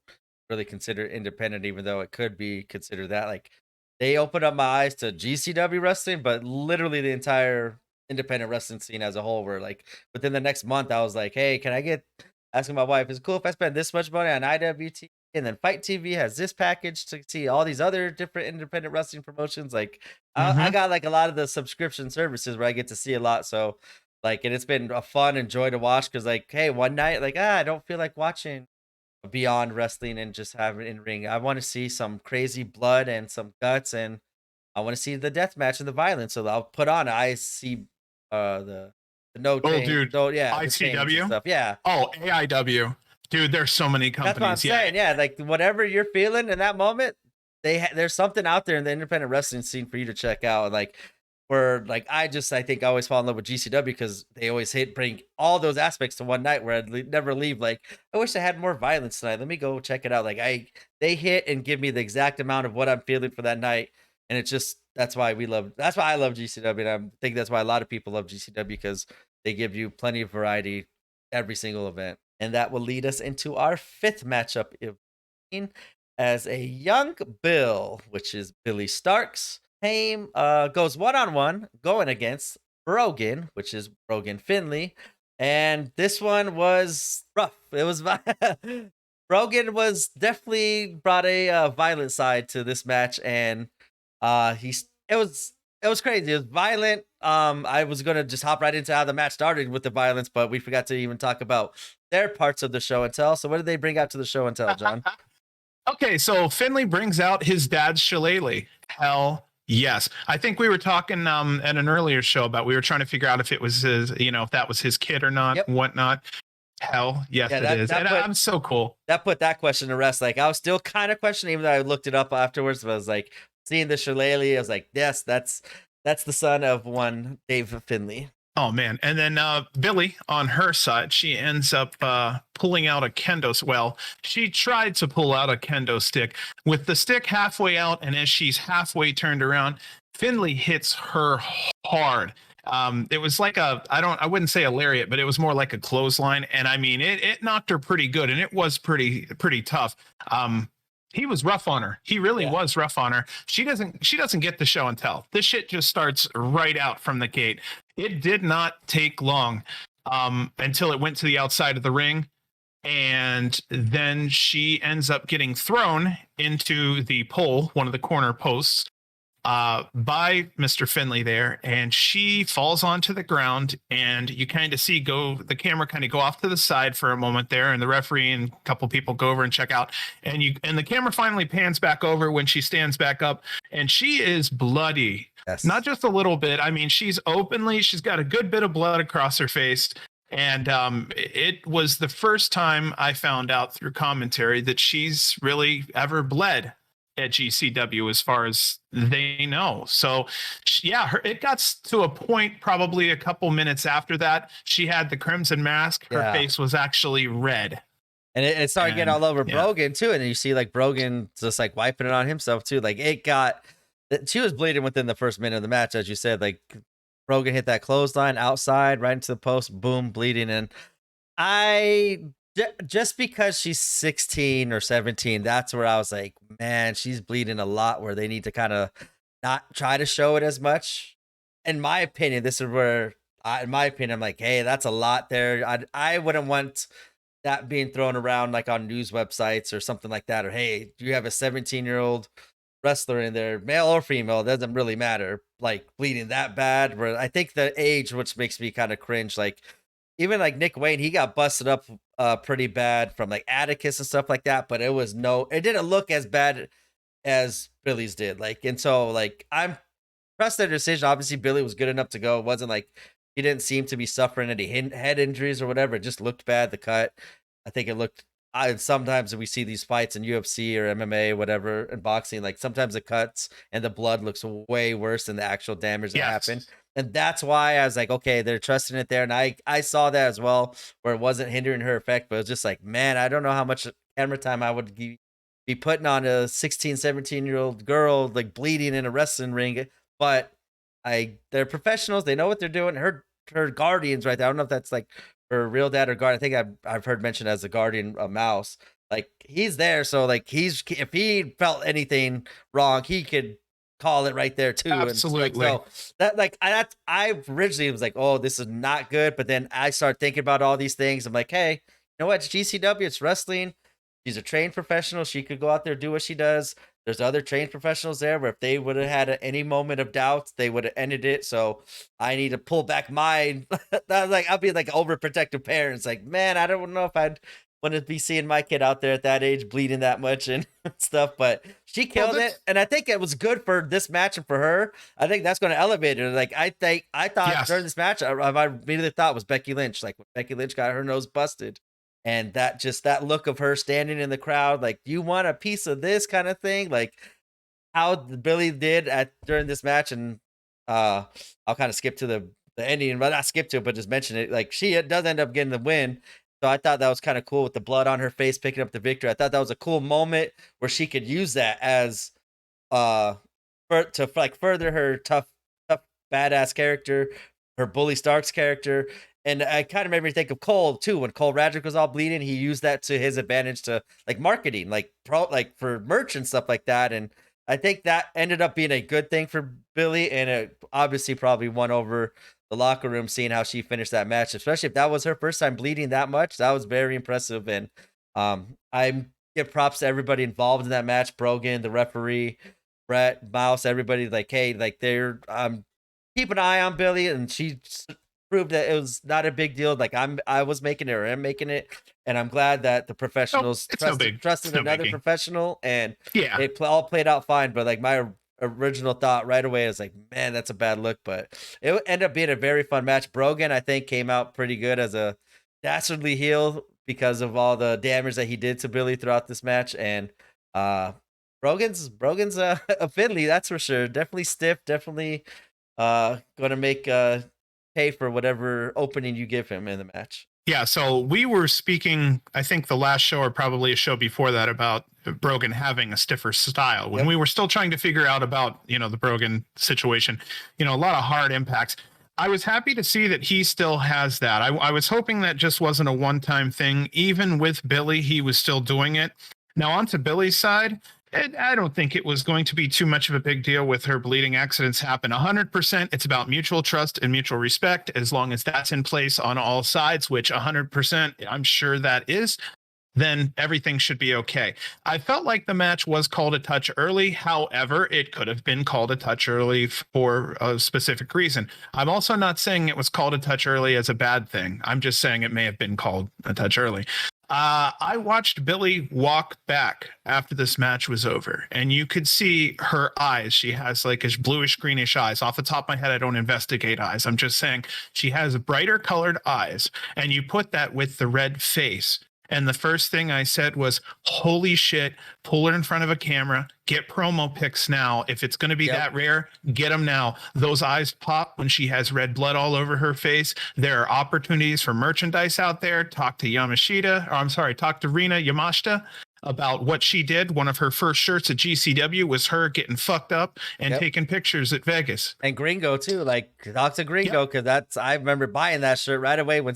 really consider independent, even though it could be considered that. Like, they opened up my eyes to GCW wrestling, but literally the entire independent wrestling scene as a whole. Where, like, within the next month, I was like, hey, can I get asking my wife, is it cool if I spend this much money on IWT? And then Fight TV has this package to see all these other different independent wrestling promotions. Like, I Mm-hmm. got like a lot of the subscription services where I get to see a lot. So, like, and it's been a fun and joy to watch, because, like, hey, one night, like, I don't feel like watching Beyond Wrestling and just have it in ring. I want to see some crazy blood and some guts, and I want to see the death match and the violence. So I'll put on, I see the no Oh, chain, dude, no, yeah, the chains and ICW. stuff. Yeah. Oh, AIW. Dude, there's so many That's what I'm companies. Yeah. saying. Yeah, like, whatever you're feeling in that moment, there's something out there in the independent wrestling scene for you to check out. And, like, where, like, I think I always fall in love with GCW, because they always bring all those aspects to one night, where I'd never leave. Like, I wish I had more violence tonight. Let me go check it out. Like, they hit and give me the exact amount of what I'm feeling for that night, and it's just that's why I love GCW, and I think that's why a lot of people love GCW, because they give you plenty of variety every single event. And that will lead us into our 5th matchup as a young Bill, which is Billy Starks, goes one-on-one going against Brogan, which is Brogan Finley. And this one was rough. It was Brogan was definitely brought a violent side to this match, and he's it was crazy. It was violent. I was gonna just hop right into how the match started with the violence, but we forgot to even talk about their parts of the show and tell. So what did they bring out to the show and tell, John? Okay, so Finley brings out his dad's shillelagh. Hell yes. I think we were talking at an earlier show about we were trying to figure out if it was his, if that was his kid or not, Yep. whatnot. Hell yes, Yeah, it is. And I'm so cool. that put that question to rest. Like, I was still kind of questioning, even though I looked it up afterwards. But I was like, seeing the shillelagh, I was like, yes, that's the son of one Dave Finley. Oh man. And then Billy on her side, she ends up pulling out a kendo. Well, she tried to pull out a kendo stick with the stick halfway out, and as she's halfway turned around, Finley hits her hard. It was like I wouldn't say a lariat, but it was more like a clothesline. And I mean, it knocked her pretty good, and it was pretty tough. He was rough on her. He really was rough on her. She doesn't get the show and tell. This shit just starts right out from the gate. It did not take long until it went to the outside of the ring. And then she ends up getting thrown into the pole, one of the corner posts, by Mr. Finley there, and she falls onto the ground, and you kind of see the camera kind of go off to the side for a moment there, and the referee and a couple people go over and check out, and the camera finally pans back over when she stands back up, and she is bloody. Yes. Not just a little bit. I mean, she's got a good bit of blood across her face. And it was the first time I found out through commentary that she's really ever bled at GCW as far as they know. So yeah, it got to a point probably a couple minutes after that. She had the crimson mask. Her face was actually red. And it started getting all over Brogan too. And then you see like Brogan just like wiping it on himself too. Like she was bleeding within the first minute of the match, as you said. Like Brogan hit that clothesline outside, right into the post, boom, bleeding. And just because she's 16 or 17, that's where I was like, man, she's bleeding a lot, where they need to kind of not try to show it as much. In my opinion, this is where, I'm like, hey, that's a lot there. I wouldn't want that being thrown around like on news websites or something like that. Or, hey, you have a 17-year-old wrestler in there, male or female, doesn't really matter, like bleeding that bad. Where I think the age, which makes me kind of cringe, like even like Nick Wayne, he got busted up pretty bad from like Atticus and stuff like that, but it didn't look as bad as Billy's did. Like, and so like I'm trust their decision. Obviously, Billy was good enough to go. It wasn't like he didn't seem to be suffering any head injuries or whatever. It just looked bad. The cut, I think it looked. Sometimes we see these fights in UFC or MMA, whatever, in boxing, like sometimes the cuts and the blood looks way worse than the actual damage that happened. And that's why I was like, okay, they're trusting it there. And I saw that as well, where it wasn't hindering her effect, but it was just like, man, I don't know how much camera time I would be putting on a 16, 17-year-old girl, like bleeding in a wrestling ring. But they're professionals. They know what they're doing. Her guardian's right there. I don't know if that's like her real dad or guardian. I think I've heard mentioned as a guardian, a mouse. Like he's there, so like if he felt anything wrong, he could call it right there too. Absolutely. And so that like I originally was like, oh, this is not good. But then I started thinking about all these things. I'm like, hey, you know what? It's GCW. It's wrestling. She's a trained professional. She could go out there, do what she does. There's other trained professionals there where if they would have had any moment of doubt, they would have ended it. So I need to pull back mine. I'll be like overprotective parents. Like, man, I don't know if I'd want to be seeing my kid out there at that age bleeding that much and stuff. But she killed it, and I think it was good for this match and for her. I think that's going to elevate her. Like I thought during this match, I immediately thought was Becky Lynch. Like when Becky Lynch got her nose busted. And that look of her standing in the crowd, like, you want a piece of this kind of thing, like how Billy did during this match. And I'll kind of skip to the ending, but not skip to it, but just mention it. Like she does end up getting the win. So I thought that was kind of cool with the blood on her face, picking up the victory. I thought that was a cool moment where she could use that as to like further her tough badass character, her Bully Starks character. And I kind of made me think of Cole too. When Cole Radrick was all bleeding, he used that to his advantage to like marketing, like for merch and stuff like that. And I think that ended up being a good thing for Billy, and it obviously probably won over the locker room, seeing how she finished that match, especially if that was her first time bleeding that much. That was very impressive. And I give props to everybody involved in that match: Brogan, the referee, Brett, Mouse, everybody. Like, hey, like they're keep an eye on Billy, and she proved that it was not a big deal. Like I was making it, or am making it, and I'm glad that the professionals trusted another professional, and it all played out fine. But like my original thought right away is like, man, that's a bad look. But it ended up being a very fun match. Brogan, I think, came out pretty good as a dastardly heel because of all the damage that he did to Billy throughout this match. And Brogan's a fiddly, that's for sure. Definitely stiff, definitely gonna make pay for whatever opening you give him in the match. Yeah, so we were speaking, I think the last show or probably a show before that, about Brogan having a stiffer style. When we were still trying to figure out about, the Brogan situation, a lot of hard impacts. I was happy to see that he still has that. I was hoping that just wasn't a one-time thing. Even with Billy, he was still doing it. Now, onto Billy's side, I don't think it was going to be too much of a big deal with her bleeding. Accidents happen 100%. It's about mutual trust and mutual respect. As long as that's in place on all sides, which 100% I'm sure that is, then everything should be okay. I felt like the match was called a touch early. However, it could have been called a touch early for a specific reason. I'm also not saying it was called a touch early as a bad thing. I'm just saying it may have been called a touch early. I watched Billy walk back after this match was over, and you could see her eyes. She has like a bluish greenish eyes. Off the top of my head, I don't investigate eyes. I'm just saying she has brighter colored eyes, and you put that with the red face. And the first thing I said was, holy shit, pull her in front of a camera, get promo pics now. If it's going to be that rare, get them now. Those eyes pop when she has red blood all over her face. There are opportunities for merchandise out there. Talk to talk to Rina Yamashita about what she did. One of her first shirts at GCW was her getting fucked up and taking pictures at Vegas. And Gringo too, like talk to Gringo, because I remember buying that shirt right away when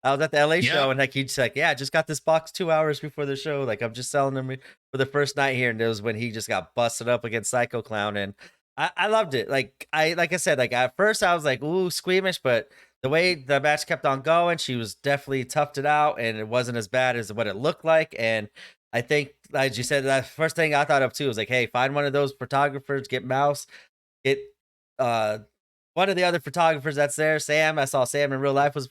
I was at the LA show, and like he's like, I just got this box 2 hours before the show, like I'm just selling them for the first night here, and it was when he just got busted up against Psycho Clown, and I loved it. Like I said, like at first I was like, ooh, squeamish, but the way the match kept on going, she was definitely toughed it out, and it wasn't as bad as what it looked like. And I think, as you said, that first thing I thought of too was like, hey, find one of those photographers, get Mouse, get one of the other photographers that's there, Sam. I saw Sam in real life was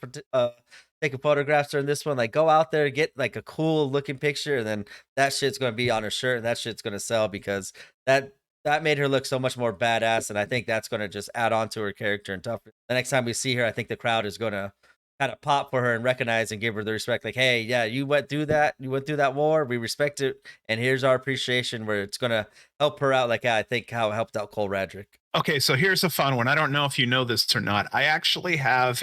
taking photographs during this one. Like, go out there, get like a cool looking picture, and then that shit's gonna be on her shirt, and that shit's gonna sell, because that made her look so much more badass, and I think that's gonna just add on to her character and toughness. The next time we see her, I think the crowd is gonna kind of pop for her and recognize and give her the respect. Like, hey, yeah, you went through that war. We respect it, and here's our appreciation, where it's gonna help her out. Like, I think how it helped out Cole Radrick. Okay, so here's a fun one. I don't know if you know this or not. I actually have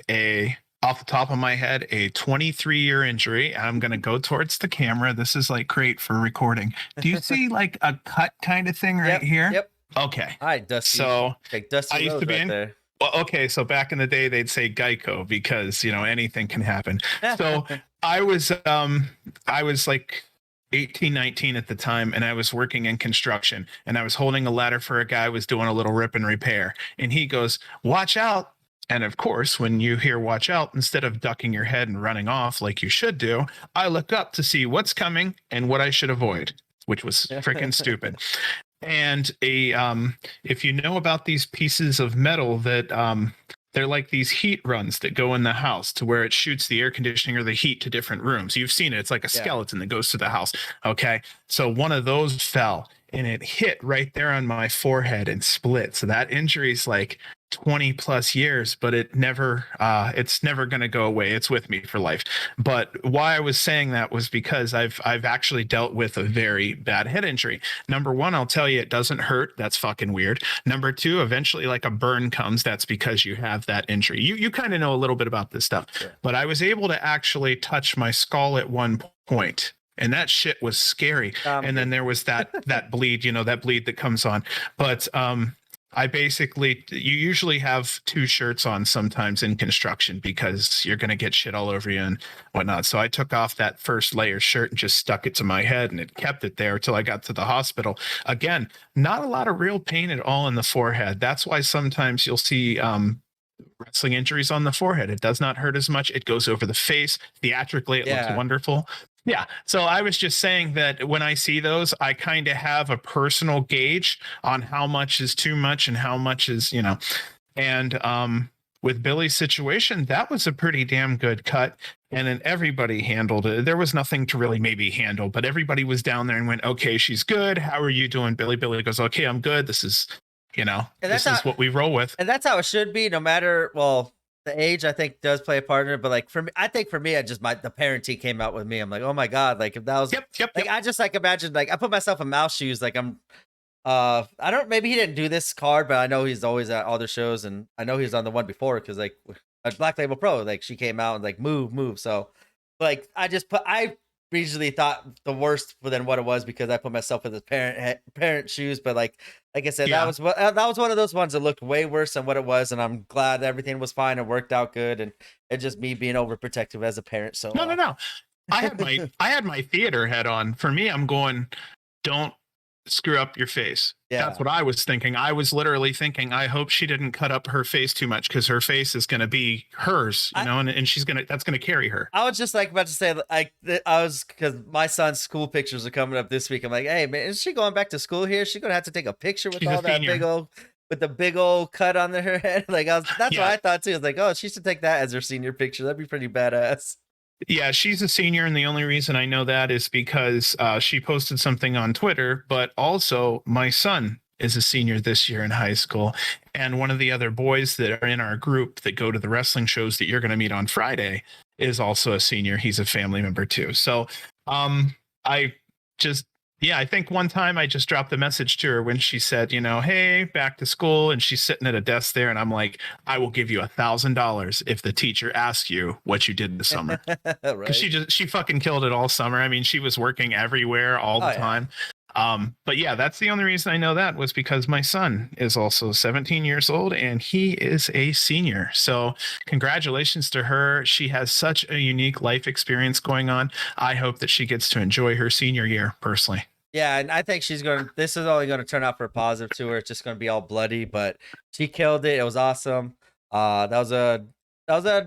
off the top of my head, a 23-year injury. I'm going to go towards the camera. This is like great for recording. Do you see like a cut kind of thing right here? Yep. Okay. All right, Dusty. So like Dusty I used to be in there. Well, okay, so back in the day, they'd say Geico because, anything can happen. So I was like 18, 19 at the time, and I was working in construction, and I was holding a ladder for a guy who was doing a little rip and repair. And he goes, watch out. And of course, when you hear watch out, instead of ducking your head and running off like you should do, I look up to see what's coming and what I should avoid, which was freaking stupid. And if you know about these pieces of metal that they're like these heat runs that go in the house to where it shoots the air conditioning or the heat to different rooms. You've seen it. It's like a skeleton that goes to the house. Okay. So one of those fell and it hit right there on my forehead and split. So that injury is like 20 plus years, but it's never going to go away. It's with me for life. But why I was saying that was because I've actually dealt with a very bad head injury. Number one, I'll tell you, it doesn't hurt. That's fucking weird. Number two, eventually like a burn comes. That's because you have that injury. You kind of know a little bit about this stuff, but I was able to actually touch my skull at one point. And that shit was scary. And then there was that bleed, that bleed that comes on. But you usually have two shirts on sometimes in construction because you're going to get shit all over you and whatnot. So I took off that first layer shirt and just stuck it to my head, and it kept it there till I got to the hospital. Again, not a lot of real pain at all in the forehead. That's why sometimes you'll see wrestling injuries on the forehead. It does not hurt as much. It goes over the face. Theatrically, it looks wonderful. Yeah. So I was just saying that when I see those, I kind of have a personal gauge on how much is too much and how much is, and with Billy's situation, that was a pretty damn good cut. And then everybody handled it. There was nothing to really maybe handle, but everybody was down there and went, okay, she's good. How are you doing, Billy? Billy goes, okay, I'm good. This is, this is what we roll with. And that's how it should be, no matter, the age, I think, does play a part in it. But like for me, I think for me, the parenting came out with me. I'm like, oh my God, like if that was I just like imagine, like I put myself in Mouse shoes. Like maybe he didn't do this card, but I know he's always at all the shows, and I know he was on the one before because like a Black Label Pro. Like she came out and like move. So like I usually thought the worst for than what it was because I put myself in the parent shoes. But like I said, Yeah. that was one of those ones that looked way worse than what it was, and I'm glad everything was fine and worked out good. And it's just me being overprotective as a parent. So No. I had my theater head on. For me, I'm going, don't screw up your face. Yeah. That's what I was thinking. I was literally thinking, I hope she didn't cut up her face too much because her face is going to be hers, and that's going to carry her. I was just like about to say, like, I was because my son's school pictures are coming up this week. I'm like, hey man, is she going back to school here? Is she gonna have to take a picture with She's all a that senior. with the big old cut on her head? Like, that's what Yeah. I thought too. I was like, oh, she should take that as her senior picture. That'd be pretty badass. Yeah, she's a senior, and the only reason I know that is because she posted something on Twitter. But also, my son is a senior this year in high school, and one of the other boys that are in our group that go to the wrestling shows that you're going to meet on Friday is also a senior. He's a family member too. So, I just yeah, I think one time I just dropped a message to her when she said, hey, back to school. And she's sitting at a desk there. And I'm like, I will give you $1,000 if the teacher asks you what you did this summer. Because Right. she fucking killed it all summer. I mean, she was working everywhere all the Oh yeah. time. But yeah, that's the only reason I know that was because my son is also 17 years old and he is a senior. So congratulations to her. She has such a unique life experience going on. I hope that she gets to enjoy her senior year personally. Yeah, and I think this is only gonna turn out for a positive to her. It's just gonna be all bloody, but she killed it. It was awesome. That was a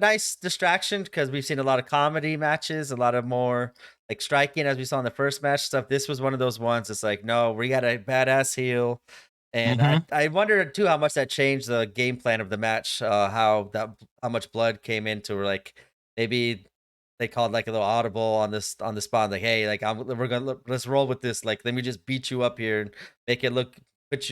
nice distraction because we've seen a lot of comedy matches, a lot of more like striking as we saw in the first match stuff. This was one of those ones. It's like, no, we got a badass heel. And Mm-hmm. I wonder too how much that changed the game plan of the match, how much blood came into her, like maybe they called like a little audible on the spot, like, hey, like we're gonna let's roll with this. Like, let me just beat you up here and make it look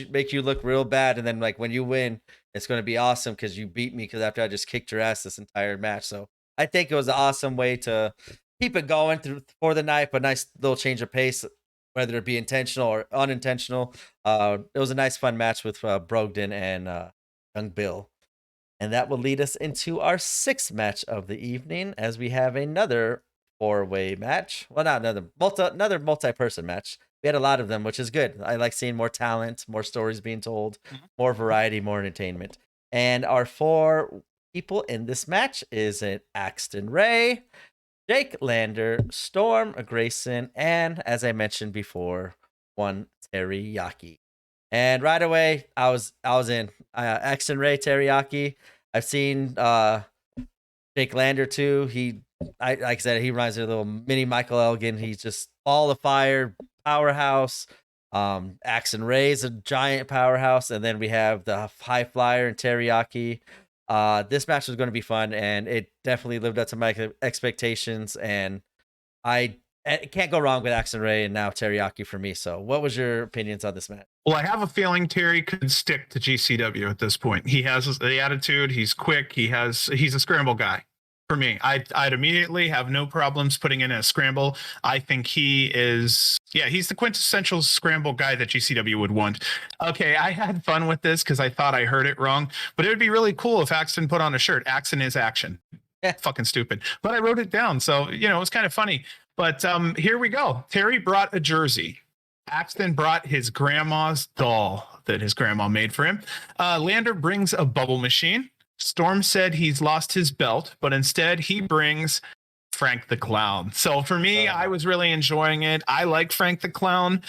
make you look real bad. And then like when you win, it's gonna be awesome because you beat me because after I just kicked your ass this entire match. So I think it was an awesome way to keep it going through for the night, but nice little change of pace, whether it be intentional or unintentional. It was a nice fun match with Brogdon and Young Bill. And that will lead us into our sixth match of the evening as we have another four-way match. Well, not another multi-person match. We had a lot of them, which is good. I like seeing more talent, more stories being told, more variety, more entertainment. And our four people in this match is an Axton Ray, Jake Lander, Storm Grayson, and as I mentioned before, one Teriyaki. And right away, I was in X and Ray Teriyaki. I've seen Jake Lander too. Like I said, he reminds me of a little mini Michael Elgin. He's just all of fire, powerhouse. Axe and Ray's a giant powerhouse, and then we have the high flyer and Teriyaki. This match was going to be fun, and it definitely lived up to my expectations. And I can't go wrong with Axe and Ray and now Teriyaki for me. So, what was your opinions on this match? Well, I have a feeling Terry could stick to GCW at this point. He has the attitude. He's quick. He's a scramble guy. For me, I'd immediately have no problems putting in a scramble. I think he's the quintessential scramble guy that GCW would want. Okay, I had fun with this because I thought I heard it wrong, but it would be really cool if Axton put on a shirt. Axton is action. Fucking stupid. But I wrote it down, so it was kind of funny. But here we go. Terry brought a jersey. Axton brought his grandma's doll that his grandma made for him. Lander brings a bubble machine. Storm said he's lost his belt, but instead he brings Frank the Clown. So for me, I was really enjoying it. I like Frank the Clown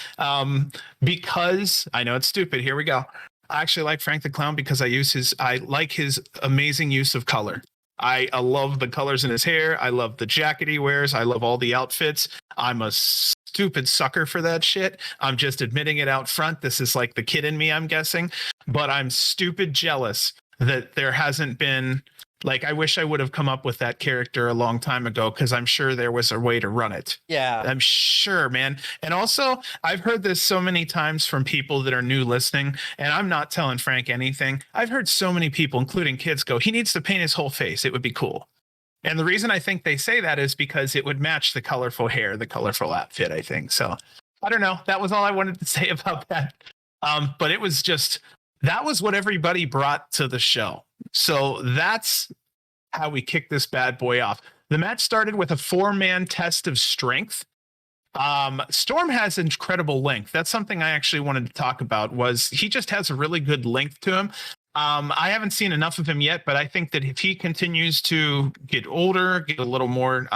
because I know it's stupid. Here we go. I actually like Frank the Clown because I like his amazing use of color. I love the colors in his hair. I love the jacket he wears. I love all the outfits. I'm a stupid sucker for that shit. I'm just admitting it out front. This is like the kid in me, I'm guessing. But I'm stupid jealous that there hasn't been, like, I wish I would have come up with that character a long time ago because I'm sure there was a way to run it. Yeah. I'm sure, man. And also, I've heard this so many times from people that are new listening, and I'm not telling Frank anything. I've heard so many people, including kids, go, he needs to paint his whole face. It would be cool. And the reason I think they say that is because it would match the colorful hair, the colorful outfit, I think. So I don't know. That was all I wanted to say about that. But it was just, that was what everybody brought to the show. So that's how we kick this bad boy off. The match started with a 4-man test of strength. Storm has incredible length. That's something I actually wanted to talk about. Was he just has a really good length to him. I haven't seen enough of him yet, but I think that if he continues to get older, get a little more,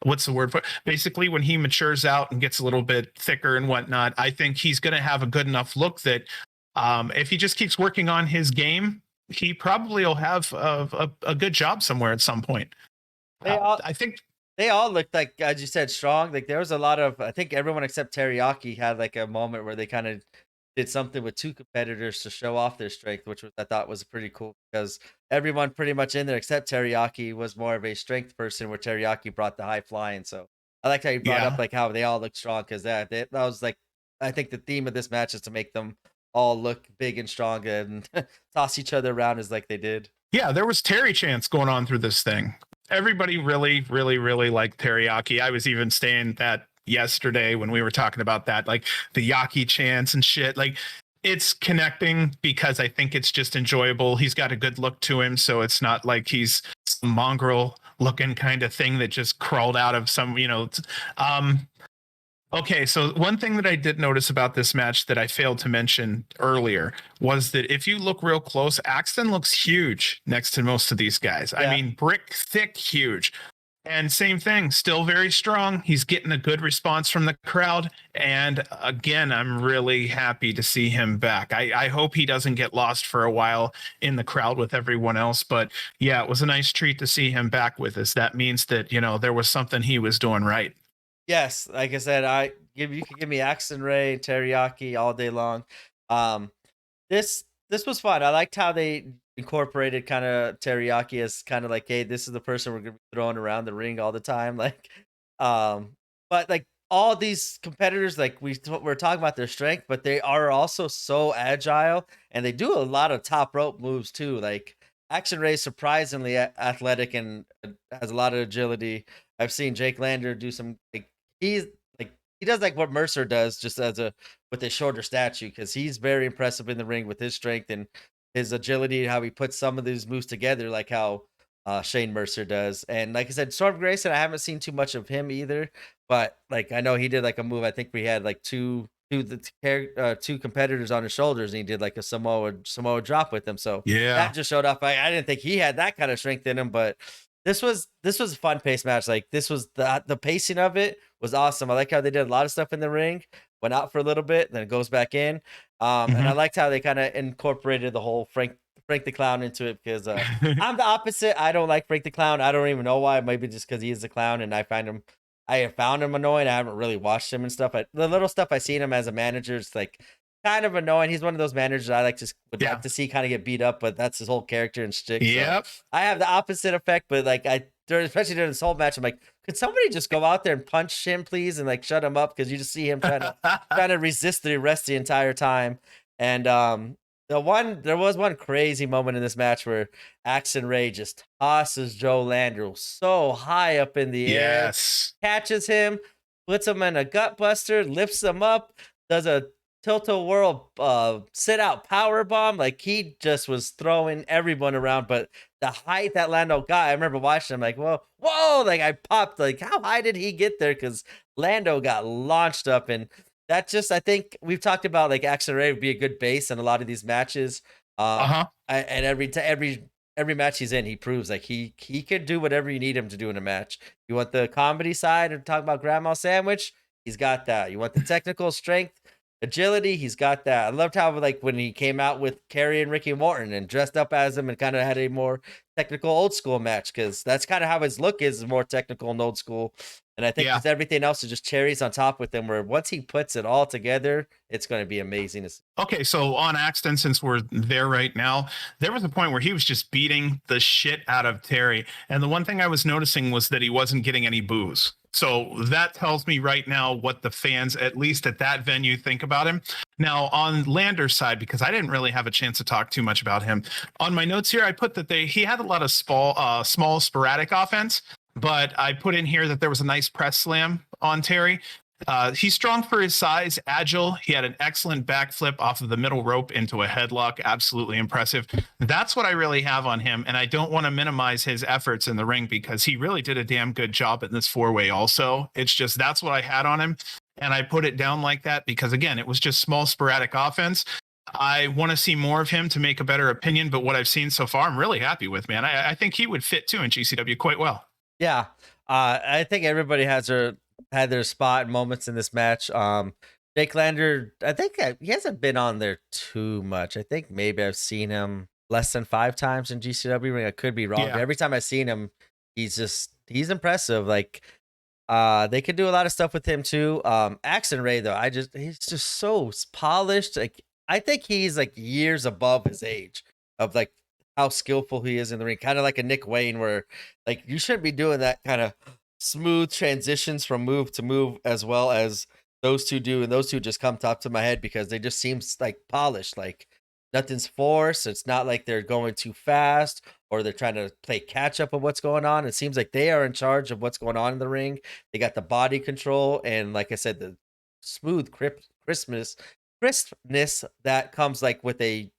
what's the word for it? Basically, when he matures out and gets a little bit thicker and whatnot, I think he's going to have a good enough look that if he just keeps working on his game, he probably will have a good job somewhere at some point. I think they all looked like, as you said, strong. Like there was a lot of, I think everyone except Teriyaki had like a moment where they kind of did something with two competitors to show off their strength, which was I thought was pretty cool because everyone pretty much in there except Teriyaki was more of a strength person, where Teriyaki brought the high flying. So I liked how you brought up yeah. like how they all look strong because that was like I think the theme of this match is to make them all look big and strong and toss each other around as like they did. Yeah, there was Terry chants going on through this thing. Everybody really, really, really liked teriyaki. I was even saying that yesterday when we were talking about that, like the yaki chants and shit. Like it's connecting because I think it's just enjoyable. He's got a good look to him, so it's not like he's some mongrel looking kind of thing that just crawled out of some, Okay, so one thing that I did notice about this match that I failed to mention earlier was that if you look real close, Axton looks huge next to most of these guys. Yeah. I mean, brick thick, huge. And same thing, still very strong. He's getting a good response from the crowd. And again, I'm really happy to see him back. I hope he doesn't get lost for a while in the crowd with everyone else. But yeah, it was a nice treat to see him back with us. That means that, there was something he was doing right. Yes, like I said, you could give me Axton Ray, Teriyaki all day long. Um, this was fun. I liked how they incorporated kind of Teriyaki as kind of like, hey, this is the person we're gonna be throwing around the ring all the time. Like, but like all these competitors, like we're talking about their strength, but they are also so agile and they do a lot of top rope moves too. Like Action Ray is surprisingly athletic and has a lot of agility. I've seen Jake Lander do some like he's like he does like what Mercer does just as a with a shorter statue because he's very impressive in the ring with his strength and his agility, how he puts some of these moves together, like how Shane Mercer does. And like I said, Storm Grayson, I haven't seen too much of him either, but like I know he did like a move. I think we had like two competitors on his shoulders, and he did like a Samoa drop with them. So Yeah. that just showed off. I didn't think he had that kind of strength in him, but this was a fun pace match. Like this was the pacing of it was awesome. I like how they did a lot of stuff in the ring, went out for a little bit, then it goes back in. And I liked how they kind of incorporated the whole Frank the Clown into it because I'm the opposite. I don't like Frank the Clown. I don't even know why. Maybe just because he is a clown, and I have found him annoying. I haven't really watched him and stuff. But the little stuff I seen him as a manager, it's like kind of annoying. He's one of those managers I would like to see kind of get beat up, but that's his whole character and shtick. Yep. So I have the opposite effect, but like especially during this whole match, I'm like, could somebody just go out there and punch him, please, and like shut him up because you just see him trying to resist the arrest the entire time. And there was one crazy moment in this match where Axton Ray just tosses Joe Landry so high up in the air, catches him, puts him in a gut buster, lifts him up, does a tilt-a-whirl sit out power bomb. Like he just was throwing everyone around, but the height that Lando got, I remember watching him like, whoa, like I popped, like how high did he get there? Because Lando got launched up, and that just, I think we've talked about like Axton Ray would be a good base in a lot of these matches. And every match he's in, he proves like he can do whatever you need him to do in a match. You want the comedy side and talk about Grandma Sandwich? He's got that. You want the technical strength, agility? He's got that. I loved how like when he came out with Kerry and Ricky Morton and dressed up as him and kind of had a more technical old school match because that's kind of how his look is more technical and old school. And I think everything else is just cherries on top with him, where once he puts it all together, it's going to be amazing. Okay, so on Axton, since we're there right now, there was a point where he was just beating the shit out of Terry. And the one thing I was noticing was that he wasn't getting any boos. So that tells me right now what the fans, at least at that venue, think about him. Now, on Lander's side, because I didn't really have a chance to talk too much about him, on my notes here, I put that he had a lot of small sporadic offense. But I put in here that there was a nice press slam on Terry. He's strong for his size, agile. He had an excellent backflip off of the middle rope into a headlock. Absolutely impressive. That's what I really have on him. And I don't want to minimize his efforts in the ring because he really did a damn good job in this 4-way also. It's just that's what I had on him. And I put it down like that because, again, it was just small, sporadic offense. I want to see more of him to make a better opinion. But what I've seen so far, I'm really happy with, man. I think he would fit too in GCW quite well. Yeah. I think everybody had their spot and moments in this match. Jake Lander, I think he hasn't been on there too much. I think maybe I've seen him less than 5 times in GCW ring. I could be wrong. Yeah. But every time I've seen him, he's impressive. Like they could do a lot of stuff with him too. Axon Ray though, he's just so polished. Like I think he's like years above his age of like how skillful he is in the ring. Kind of like a Nick Wayne where like you shouldn't be doing that kind of smooth transitions from move to move as well as those two do, and those two just come top to my head because they just seem like polished, like nothing's forced. It's not like they're going too fast or they're trying to play catch up of what's going on. It seems like they are in charge of what's going on in the ring. They got the body control and, like I said, the smooth crispness that comes like with a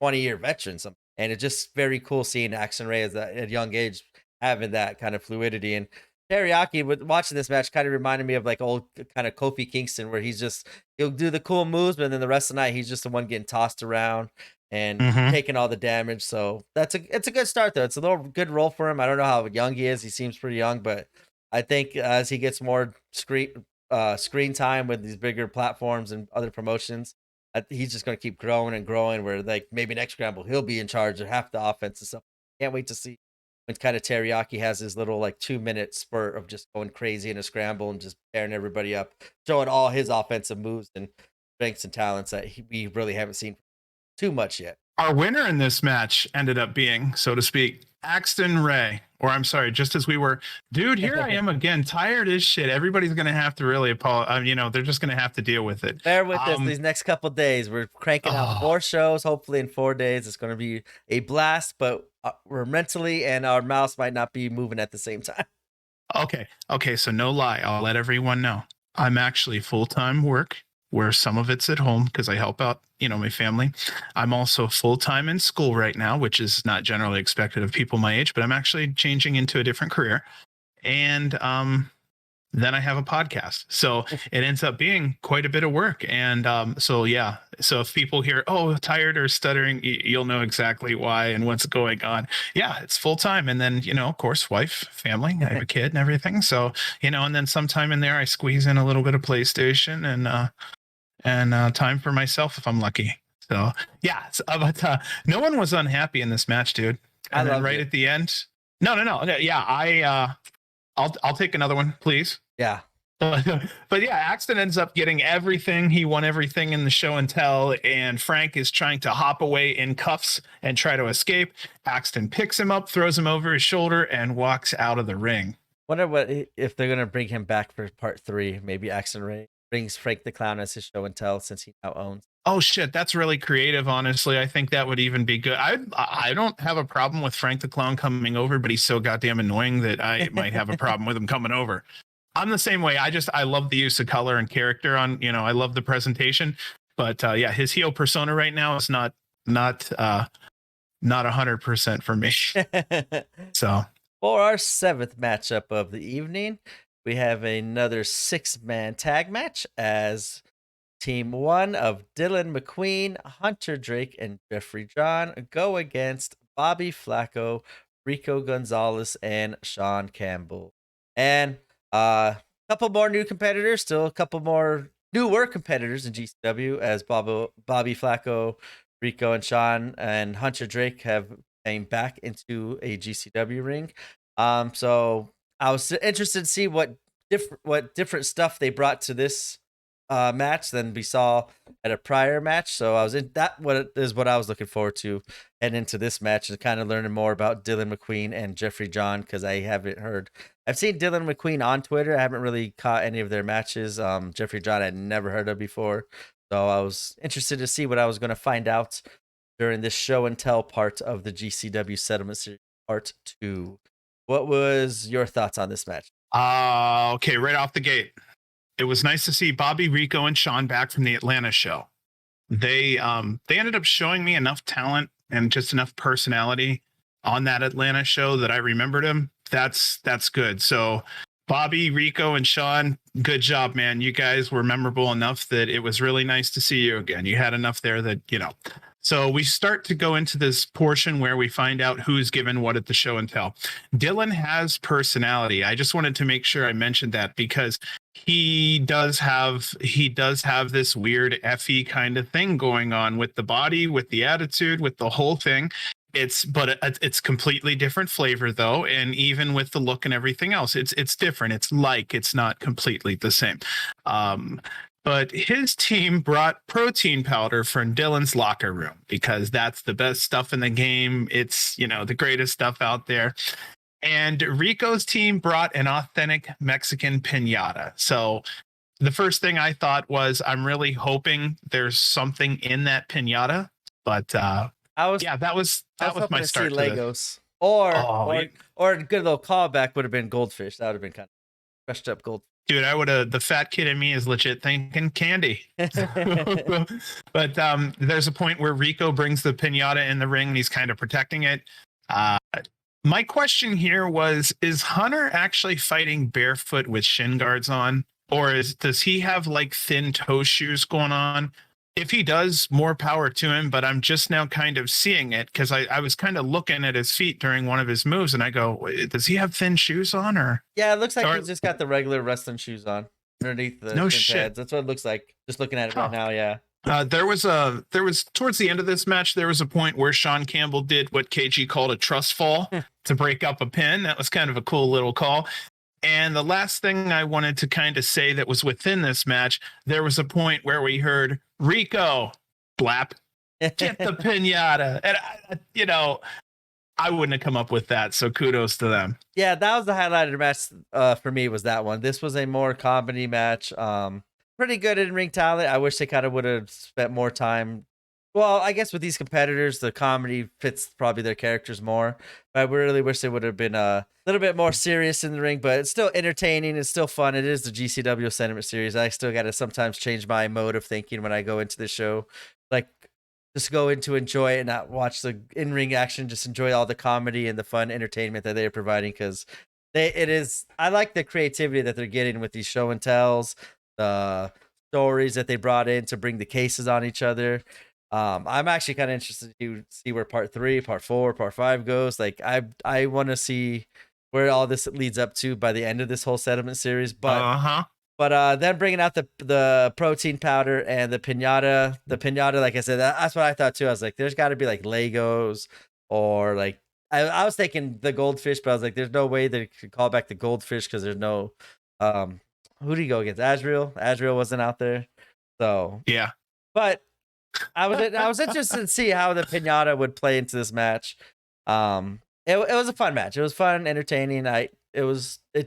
20-year veteran. And it's just very cool seeing Axon Ray at a young age having that kind of fluidity. And Teriyaki, with watching this match, kind of reminded me of like old kind of Kofi Kingston, where he'll do the cool moves, but then the rest of the night he's just the one getting tossed around and taking all the damage. So it's a good start though. It's a little good role for him. I don't know how young he is. He seems pretty young, but I think as he gets more screen time with these bigger platforms and other promotions, he's just going to keep growing and growing. Where like maybe next scramble he'll be in charge of half the offense and stuff. Can't wait to see when kind of Teriyaki has his little like 2-minute spurt of just going crazy in a scramble and just tearing everybody up, showing all his offensive moves and strengths and talents that we really haven't seen too much yet. Our winner in this match ended up being, so to speak, Axton Ray. Or I'm sorry, just as we were, dude, here I am again, tired as shit. Everybody's going to have to really apologize. They're just going to have to deal with it. Bear with us these next couple days. We're cranking out 4 shows, hopefully in 4 days. It's going to be a blast, but we're mentally and our mouths might not be moving at the same time. Okay. So no lie. I'll let everyone know. I'm actually full-time work where some of it's at home because I help out, my family. I'm also full-time in school right now, which is not generally expected of people my age, but I'm actually changing into a different career. And then I have a podcast. So it ends up being quite a bit of work. And so if people hear, oh, tired or stuttering, you'll know exactly why and what's going on. Yeah, it's full time. And then, of course, wife, family, I have a kid and everything. So, and then sometime in there, I squeeze in a little bit of PlayStation and time for myself if I'm lucky. So, yeah, but no one was unhappy in this match, dude. And then right at the end, no. Yeah, I'll take another one, please. Yeah. But yeah, Axton ends up getting everything. He won everything in the show and tell, and Frank is trying to hop away in cuffs and try to escape. Axton picks him up, throws him over his shoulder, and walks out of the ring. Wonder if they're gonna bring him back for part 3. Maybe Axton Ray brings Frank the Clown as his show and tell since he now owns. Oh shit, that's really creative. Honestly, I think that would even be good. I don't have a problem with Frank the Clown coming over, but he's so goddamn annoying that I might have a problem with him coming over. I'm the same way. I love the use of color and character on. I love the presentation, but yeah, his heel persona right now is not 100% for me. So for our 7th matchup of the evening, we have another 6-man tag match as Team 1 of Dylan McQueen, Hunter Drake, and Jeffrey John go against Bobby Flacco, Rico Gonzalez, and Sean Campbell. And a couple more new competitors, still a couple more newer competitors in GCW as Bobby Flacco, Rico, and Sean and Hunter Drake have came back into a GCW ring. So I was interested to see what different stuff they brought to this match than we saw at a prior match. So I was in that. What I was looking forward to heading into this match and kind of learning more about Dylan McQueen and Jeffrey John because I haven't heard. I've seen Dylan McQueen on Twitter. I haven't really caught any of their matches. Jeffrey John I'd never heard of before, so I was interested to see what I was going to find out during this show and tell part of the GCW Settlement Series Part 2. What was your thoughts on this match? Okay, right off the gate, it was nice to see Bobby, Rico, and Sean back from the Atlanta show. They ended up showing me enough talent and just enough personality on that Atlanta show that I remembered him. That's good. So Bobby, Rico, and Sean, good job, man. You guys were memorable enough that it was really nice to see you again. You had enough there that, you know. So we start to go into this portion where we find out who's given what at the show and tell. Dylan has personality. I just wanted to make sure I mentioned that because he does have this weird effy kind of thing going on with the body, with the attitude, with the whole thing. It's completely different flavor though, and even with the look and everything else, it's different. It's not completely the same. But his team brought protein powder from Dylan's locker room because that's the best stuff in the game. It's, you know, the greatest stuff out there. And Rico's team brought an authentic Mexican piñata. So the first thing I thought was, I'm really hoping there's something in that piñata. But that was my start to Legos. Or a good little callback would have been goldfish. That would have been kind of crushed up gold. Dude, the fat kid in me is legit thinking candy. But there's a point where Rico brings the piñata in the ring and he's kind of protecting it. My question here was, is Hunter actually fighting barefoot with shin guards on? Or does he have like thin toe shoes going on? If he does, more power to him, but I'm just now kind of seeing it because I was kind of looking at his feet during one of his moves and I go, does he have thin shoes on? Or yeah, it looks like he's just got the regular wrestling shoes on underneath the no shit pads. That's what it looks like just looking at it right now. Yeah. There was towards the end of this match, there was a point where Sean Campbell did what KG called a trust fall to break up a pin. That was kind of a cool little call. And the last thing I wanted to kind of say that was within this match, there was a point where we heard Rico blap, get the piñata. And, I wouldn't have come up with that. So kudos to them. Yeah, that was the highlight of the match for me, was that one. This was a more comedy match. Pretty good in ring talent. I wish they kind of would have spent more time. Well, I guess with these competitors, the comedy fits probably their characters more. But I really wish they would have been a little bit more serious in the ring, but it's still entertaining. It's still fun. It is the GCW Settlement Series. I still got to sometimes change my mode of thinking when I go into the show. Like, just go in to enjoy it and not watch the in-ring action. Just enjoy all the comedy and the fun entertainment that they are providing, because I like the creativity that they're getting with these show and tells, the stories that they brought in to bring the cases on each other. I'm actually kind of interested to see where part 3, part 4, part 5 goes. Like, I want to see where all this leads up to by the end of this whole Settlement Series. But then bringing out the protein powder and the piñata. The piñata, like I said, that's what I thought too. I was like, there's got to be like Legos, or like I was thinking the goldfish, but I was like, there's no way they could call back the goldfish because there's no who do you go against? Azrael. Azrael wasn't out there, so yeah. But I was interested to see how the piñata would play into this match. It was a fun match. It was fun, entertaining. It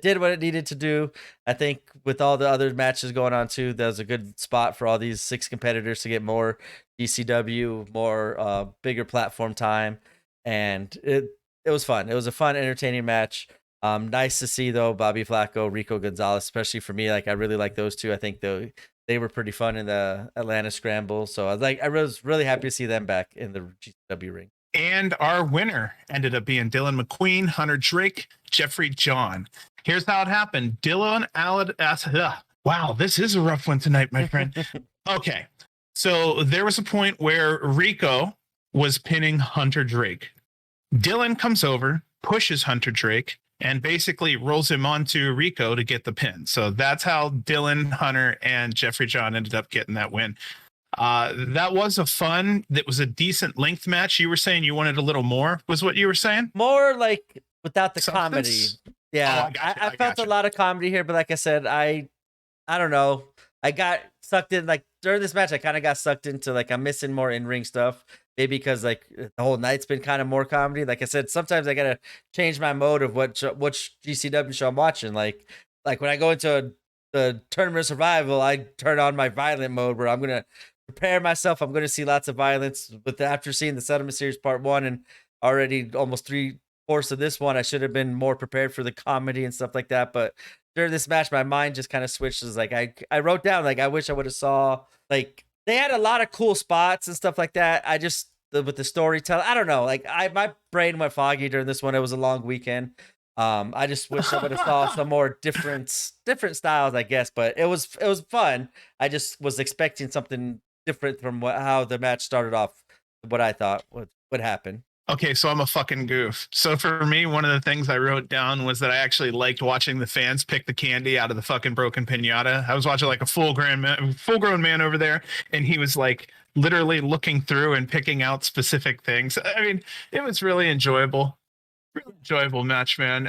did what it needed to do. I think with all the other matches going on too, that was a good spot for all these 6 competitors to get more GCW, more bigger platform time, and it was fun. It was a fun, entertaining match. Nice to see though Bobby Flacco, Rico Gonzalez, especially for me. Like, I really like those two. I think they were pretty fun in the Atlanta Scramble. So I was really happy to see them back in the GCW ring. And our winner ended up being Dylan McQueen, Hunter Drake, Jeffrey John. Here's how it happened. Wow, this is a rough one tonight, my friend. Okay, so there was a point where Rico was pinning Hunter Drake. Dylan comes over, pushes Hunter Drake, and basically rolls him onto Rico to get the pin. So that's how Dylan, Hunter, and Jeffrey John ended up getting that win. That was a decent length match. You were saying you wanted a little more, was what you were saying? More like without the comedy. Yeah, I felt a lot of comedy here, but like I said, I don't know. I got sucked in, like during this match, I kind of got sucked into, like, I'm missing more in-ring stuff. Maybe because like the whole night's been kind of more comedy. Like I said, sometimes I gotta change my mode of which GCW show I'm watching. Like when I go into the Tournament of Survival, I turn on my violent mode where I'm gonna prepare myself. I'm gonna see lots of violence. But after seeing the Settlement Series Part 1 and already almost 3/4 of this one, I should have been more prepared for the comedy and stuff like that. But during this match, my mind just kind of switched. It was like I wrote down like I wish I would have saw like they had a lot of cool spots and stuff like that. I just with the storytelling, I don't know. Like my brain went foggy during this one. It was a long weekend. I just wish I would have saw some more different styles, I guess. But it was fun. I just was expecting something different from how the match started off. What I thought would happen. Okay, so I'm a fucking goof. So for me, one of the things I wrote down was that I actually liked watching the fans pick the candy out of the fucking broken pinata. I was watching like a full grown man over there, and he was like literally looking through and picking out specific things. I mean, it was really enjoyable. Really enjoyable match, man.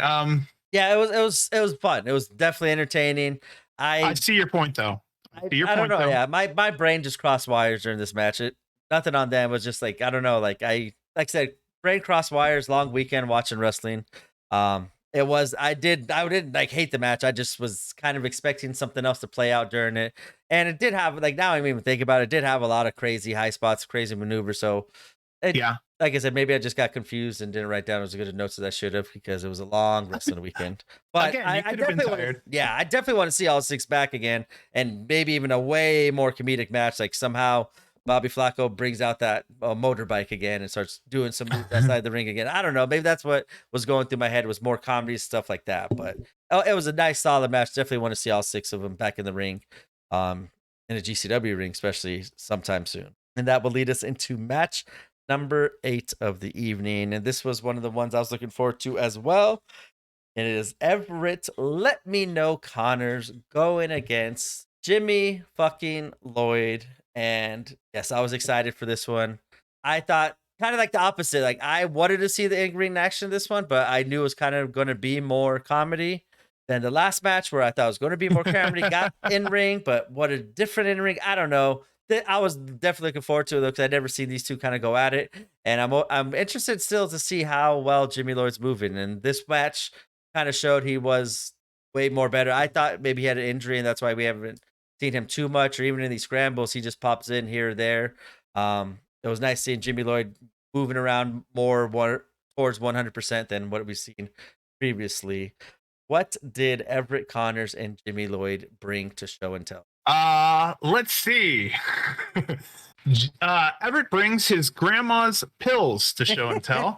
Yeah, it was fun. It was definitely entertaining. I I see your point though. I see your I don't point know. though. Yeah, my brain just crossed wires during this match. Nothing on them. It was just like I don't know. Like I said, brain crossed wires. Long weekend watching wrestling. It was. I didn't like hate the match. I just was kind of expecting something else to play out during it, and it did have like now I'm even thinking about it. It did have a lot of crazy high spots, crazy maneuvers. So it, Yeah. like I said, maybe I just got confused and didn't write down as good notes as I should have because it was a long wrestling weekend. But Again, I, you I could have been definitely want to, tired. yeah, I definitely want to see all six back again, and maybe even a way more comedic match. Like somehow Bobby Flacco brings out that motorbike again and starts doing some moves outside the ring again. I don't know. Maybe that's what was going through my head was more comedy stuff like that. But it was a nice, solid match. Definitely want to see all six of them back in the ring, um, in a GCW ring, especially sometime soon. And that will lead us into match number 8 of the evening. And this was one of the ones I was looking forward to as well. And it is Everett Let Me Know Connors going against Jimmy fucking Lloyd. And yes, I was excited for this one. I thought kind of like the opposite. Like I wanted to see the in-ring action this one, but I knew it was kind of going to be more comedy than the last match where I thought it was going to be more comedy. Got in-ring, but what a different in-ring. I don't know. I was definitely looking forward to it though because I'd never seen these two kind of go at it, and I'm interested still to see how well Jimmy Lloyd's moving. And this match kind of showed he was way more better. I thought maybe he had an injury, and that's why we haven't seen him too much, or even in these scrambles, he just pops in here or there. It was nice seeing Jimmy Lloyd moving around towards 100% than what we've seen previously. What did Everett Connors and Jimmy Lloyd bring to show and tell? Let's see. Everett brings his grandma's pills to show and tell.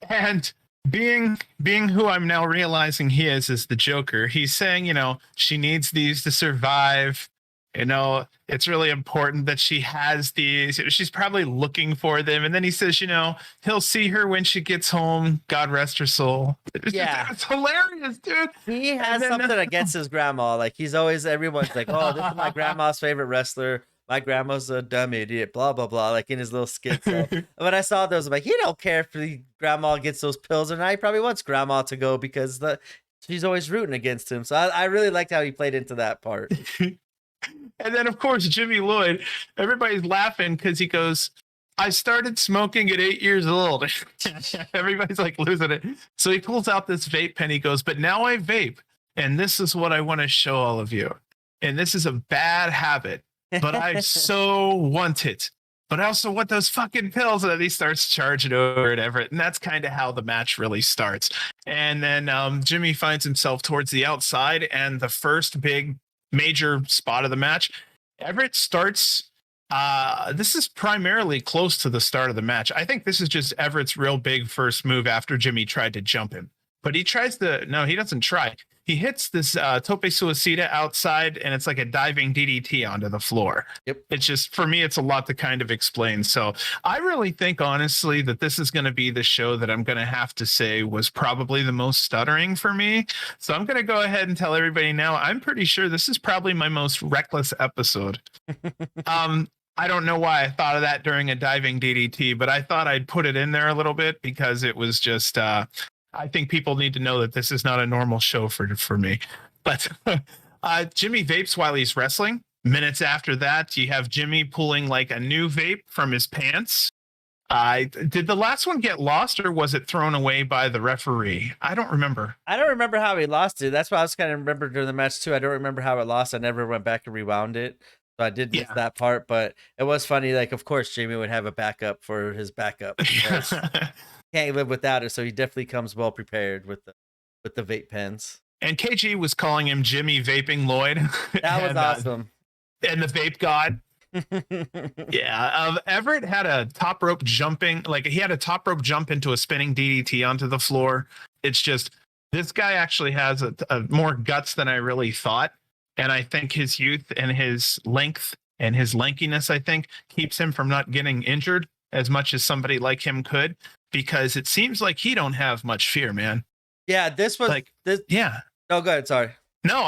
And being who I'm now realizing he is the Joker, he's saying, she needs these to survive. It's really important that she has these. She's probably looking for them. And then he says, he'll see her when she gets home. God rest her soul. Yeah. It's hilarious, dude. He has something against his grandma. Like everyone's like, oh, this is my grandma's favorite wrestler. My grandma's a dumb idiot, blah, blah, blah, like in his little skit. So when I saw those, I'm like, he don't care if the grandma gets those pills or not. He probably wants grandma to go because she's always rooting against him. So I really liked how he played into that part. And then, of course, Jimmy Lloyd, everybody's laughing because he goes, I started smoking at 8 years old. Everybody's like losing it. So he pulls out this vape pen. He goes, but now I vape. And this is what I want to show all of you. And this is a bad habit, but I so want it. But I also want those fucking pills. And then he starts charging over at Everett. And that's kind of how the match really starts. And then Jimmy finds himself towards the outside. And the first big major spot of the match, Everett starts. This is primarily close to the start of the match. I think this is just Everett's real big first move after Jimmy tried to jump him. But he doesn't try. He hits this tope suicida outside, and it's like a diving DDT onto the floor. Yep. It's just, for me, it's a lot to kind of explain. So I really think, honestly, that this is going to be the show that I'm going to have to say was probably the most stuttering for me. So I'm going to go ahead and tell everybody now, I'm pretty sure this is probably my most reckless episode. I don't know why I thought of that during a diving DDT, but I thought I'd put it in there a little bit because it was just, I think people need to know that this is not a normal show for me. But Jimmy vapes while he's wrestling. Minutes after that, you have Jimmy pulling like a new vape from his pants. Did the last one get lost or was it thrown away by the referee? I don't remember. I don't remember how he lost it. That's why I was kind of remember during the match too. I don't remember how it lost. I never went back and rewound it. So I did miss that part, but it was funny. Like, of course, Jamie would have a backup for his backup. Can't live without it. So he definitely comes well prepared with the vape pens. And KG was calling him Jimmy Vaping Lloyd. That was and, awesome. And the Vape God. Yeah, Everett had a top rope jumping, like he had a top rope jump into a spinning DDT onto the floor. It's just, this guy actually has a more guts than I really thought. And I think his youth and his length and his lankiness, I think, keeps him from not getting injured as much as somebody like him could, because it seems like he don't have much fear, man. Yeah, this was Like, this. yeah. Oh, go ahead. Sorry. No,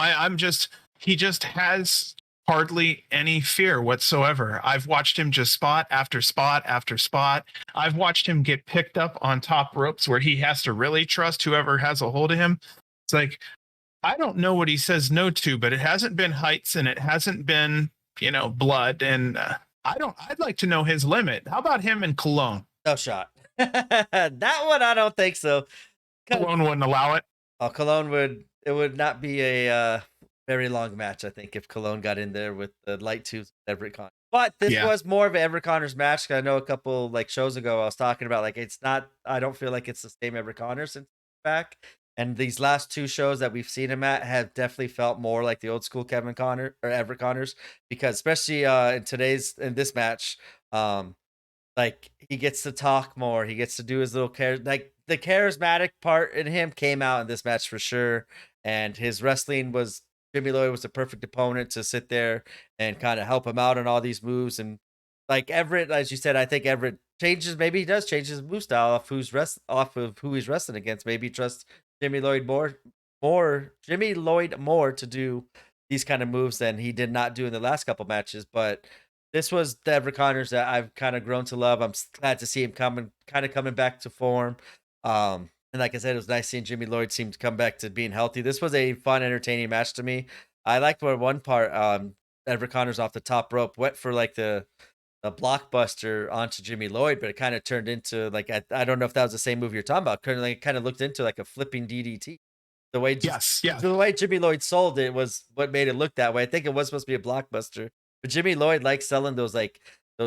he just has hardly any fear whatsoever. I've watched him just spot after spot after spot. I've watched him get picked up on top ropes where he has to really trust whoever has a hold of him. It's like, I don't know what he says no to, but it hasn't been heights and it hasn't been, blood. And I'd like to know his limit. How about him and Cologne? No shot. That one, I don't think so. Cologne wouldn't allow it. Oh, it would not be a very long match, I think, if Cologne got in there with the light tubes with Everett Connors. But this was more of an Everett Connors match. I know a couple shows ago I was talking about it's not. I don't feel like it's the same Everett Connors since back. And these last two shows that we've seen him at have definitely felt more like the old school Kevin Connor or Everett Connors, because especially in this match, he gets to talk more. He gets to do his little the charismatic part in him came out in this match for sure. And his wrestling was, Jimmy Lloyd was the perfect opponent to sit there and kind of help him out on all these moves. And Everett, as you said, I think Everett maybe he does change his move style off of who he's wrestling against. Maybe he trusts Jimmy Lloyd more to do these kind of moves than he did not do in the last couple matches. But this was the Everett Connors that I've kind of grown to love. I'm glad to see him coming back to form. And like I said, it was nice seeing Jimmy Lloyd seem to come back to being healthy. This was a fun, entertaining match to me. I liked where one part, Everett Connors off the top rope went for the blockbuster onto Jimmy Lloyd, but it kind of turned into I don't know if that was the same move you're talking about. Kind of looked into a flipping DDT. The way Jimmy Lloyd sold it was what made it look that way. I think it was supposed to be a blockbuster, but Jimmy Lloyd likes selling those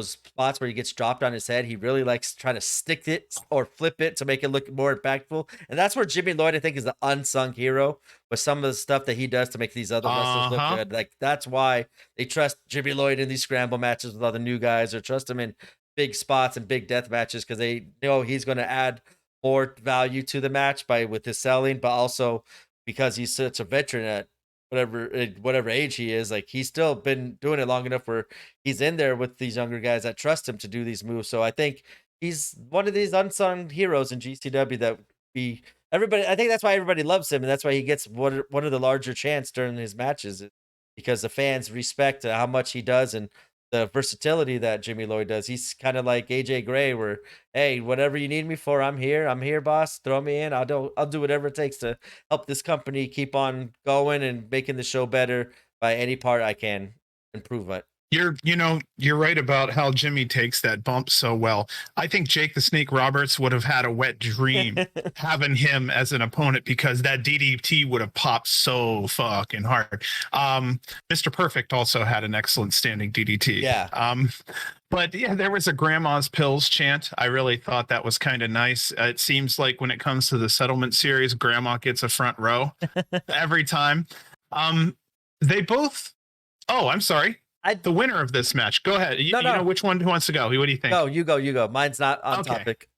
spots where he gets dropped on his head. He really likes trying to stick it or flip it to make it look more impactful. And that's where Jimmy Lloyd, I think, is the unsung hero with some of the stuff that he does to make these other wrestlers look good. That's why they trust Jimmy Lloyd in these scramble matches with all the new guys, or trust him in big spots and big death matches, because they know he's going to add more value to the match with his selling, but also because he's such a veteran at whatever age he is. He's still been doing it long enough where he's in there with these younger guys that trust him to do these moves. So I think he's one of these unsung heroes in GCW that I think that's why everybody loves him, and that's why he gets one of the larger chants during his matches, because the fans respect how much he does and the versatility that Jimmy Lloyd does. He's kind of like AJ Gray, where, hey, whatever you need me for, I'm here. I'm here, boss. Throw me in. I'll do whatever it takes to help this company keep on going and making the show better by any part I can improve it. You're right about how Jimmy takes that bump so well. I think Jake the Snake Roberts would have had a wet dream having him as an opponent, because that DDT would have popped so fucking hard. Mr. Perfect also had an excellent standing DDT. Yeah. But yeah, there was a grandma's pills chant. I really thought that was kind of nice. It seems like when it comes to the Settlement Series, grandma gets a front row every time. They both. Oh, I'm sorry. The winner of this match. Go ahead. You know which one wants to go? What do you think? No, you go. Mine's not on topic.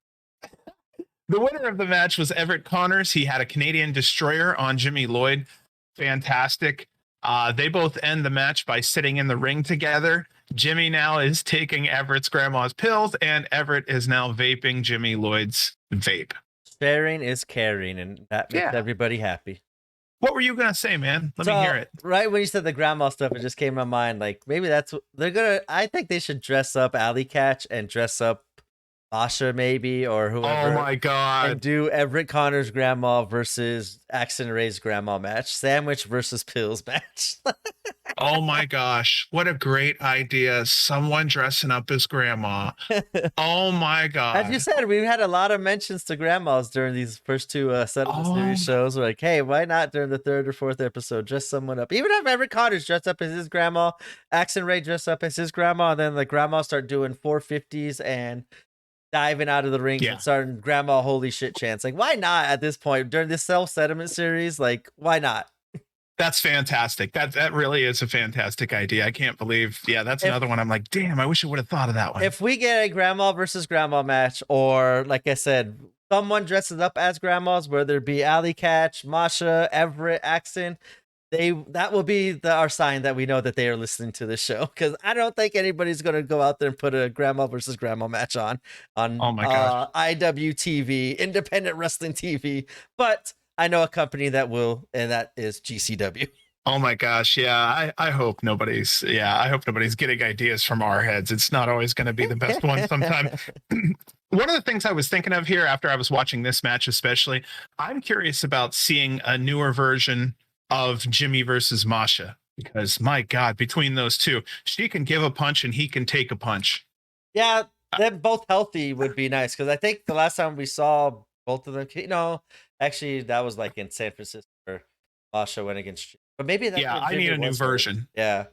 The winner of the match was Everett Connors. He had a Canadian Destroyer on Jimmy Lloyd. Fantastic. They both end the match by sitting in the ring together. Jimmy now is taking Everett's grandma's pills, and Everett is now vaping Jimmy Lloyd's vape. Sharing is caring, and that makes everybody happy. What were you going to say, man? Let me hear it. Right when you said the grandma stuff, it just came to my mind. Maybe that's what they're going to... I think they should dress up Alley Catch and dress up Asha, maybe, or whoever. Oh, my God. And do Everett Connors' grandma versus Axon Ray's grandma match. Sandwich versus Pills match. Oh, my gosh. What a great idea. Someone dressing up as grandma. Oh, my God. As you said, we've had a lot of mentions to grandmas during these first two Settlement Series shows. We're like, hey, why not during the third or fourth episode dress someone up? Even if Everett Connors dressed up as his grandma, Axon Ray dressed up as his grandma, and then the grandma start doing 450s and diving out of the rings Yeah. and starting grandma holy shit chants. Like, why not at this point during this Settlement Series? Like, why not? That's fantastic. That really is a fantastic idea. I can't believe. Yeah, that's If another one. I'm like, damn, I wish I would have thought of that one. if we get a grandma versus grandma match, or like I said, someone dresses up as grandmas, whether it be Alley Catch, Masha, Everett, Axton, that will be our sign that we know that they are listening to this show. Because I don't think anybody's gonna go out there and put a grandma versus grandma match on Oh my gosh. IWTV, Independent Wrestling TV. But I know a company that will, and that is GCW. Oh my gosh. Yeah. I hope nobody's. Yeah. I hope nobody's getting ideas from our heads. It's not always going to be the best one sometimes. One of the things I was thinking of here after I was watching this match, especially, I'm curious about seeing a newer version of Jimmy versus Masha, because my God, between those two, she can give a punch and he can take a punch. Yeah, them both healthy would be nice, because I think the last time we saw both of them, actually that was like in San Francisco where Masha went against. But maybe that's Yeah, when I Jimmy need a new was hurt. version. Yeah,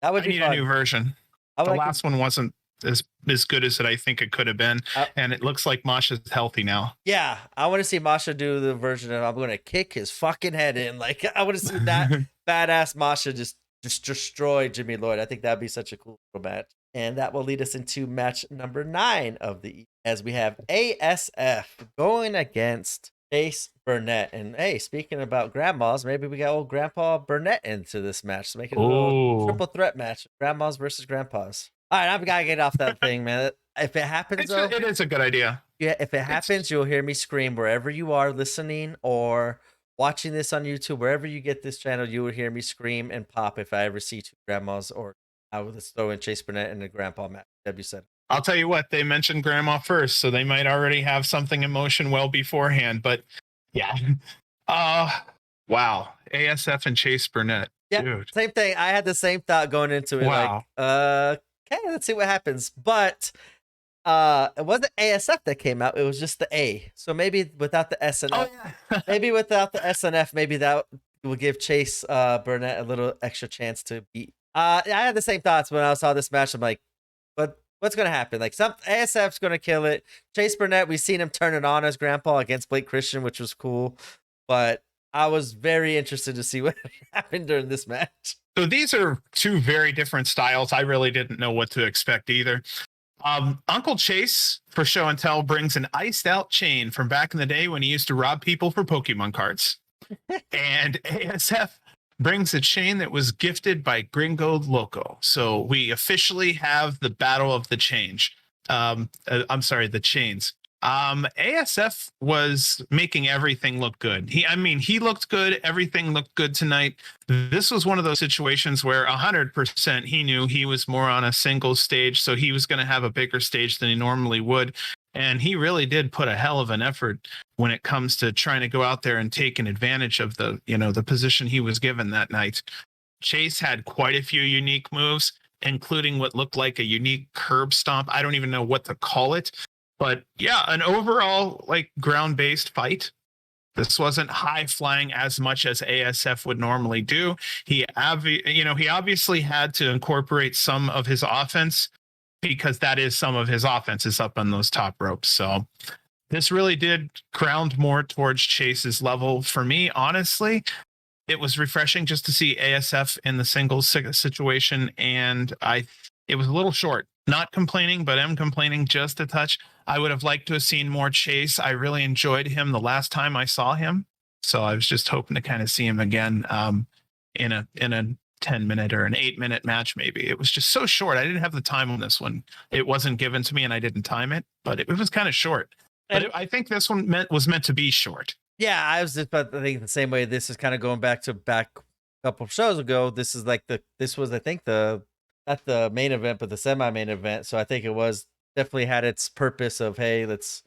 that would I be need fun. a new version. I would The like last one wasn't as good as I think it could have been, and it looks like Masha's healthy now. Yeah, I want to see Masha do the version of I'm going to kick his fucking head in. Like, I want to see that badass Masha just destroy Jimmy Lloyd. I think that'd be such a cool match. And that will lead us into match number 9 of the, as we have ASF going against Chase Burnett. And hey, speaking about grandmas, maybe we got old Grandpa Burnett into this match. So make it a little triple threat match. Grandmas versus grandpas. All right, I've got to get off that thing, man. If it happens, it is a good idea. Yeah, if it happens, you'll hear me scream wherever you are listening or watching this on YouTube. Wherever you get this channel, you will hear me scream and pop if I ever see two grandmas, or I would just throw in Chase Burnett and a grandpa match. W said. I'll tell you what, they mentioned grandma first, so they might already have something in motion well beforehand. But yeah, wow, ASF and Chase Burnett, Yeah, dude. same thing. I had the same thought going into it. Wow. Like, okay, let's see what happens. But it wasn't ASF that came out, it was just the A. So maybe without the SNF, maybe without the SNF, maybe that will give Chase Burnett a little extra chance to beat. I had the same thoughts when I saw this match. I'm like, what's gonna happen? Like, some ASF's gonna kill it. Chase Burnett, we've seen him turn it on as grandpa against Blake Christian, which was cool. But I was very interested to see what happened during this match. So these are two very different styles. I really didn't know what to expect either. Uncle Chase, for show and tell, brings an iced out chain from back in the day when he used to rob people for Pokemon cards. And ASF brings a chain that was gifted by Gringo Loco. So we officially have the battle of the change. The chains. ASF was making everything look good. He looked good. Everything looked good tonight. This was one of those situations where 100% he knew he was more on a single stage, so he was going to have a bigger stage than he normally would. And he really did put a hell of an effort when it comes to trying to go out there and take an advantage of the position he was given that night. Chase had quite a few unique moves, including what looked like a unique curb stomp. I don't even know what to call it. But yeah, an overall like ground-based fight. This wasn't high flying as much as ASF would normally do. He obviously had to incorporate some of his offense, because that is some of his offenses up on those top ropes. So this really did ground more towards Chase's level for me. Honestly, it was refreshing just to see ASF in the singles situation, and it was a little short. Not complaining, but am complaining just a touch. I would have liked to have seen more Chase. I really enjoyed him the last time I saw him, so I was just hoping to kind of see him again in a 10-minute or an 8-minute match. Maybe it was just so short. I didn't have the time on this one. It wasn't given to me, and I didn't time it. But it was kind of short. But I think this one was meant to be short. Yeah, I was just about to think the same way. This is kind of going back a couple of shows ago. This is like this was, I think, not the main event, but the semi-main event. So I think it was definitely had its purpose of, hey, let's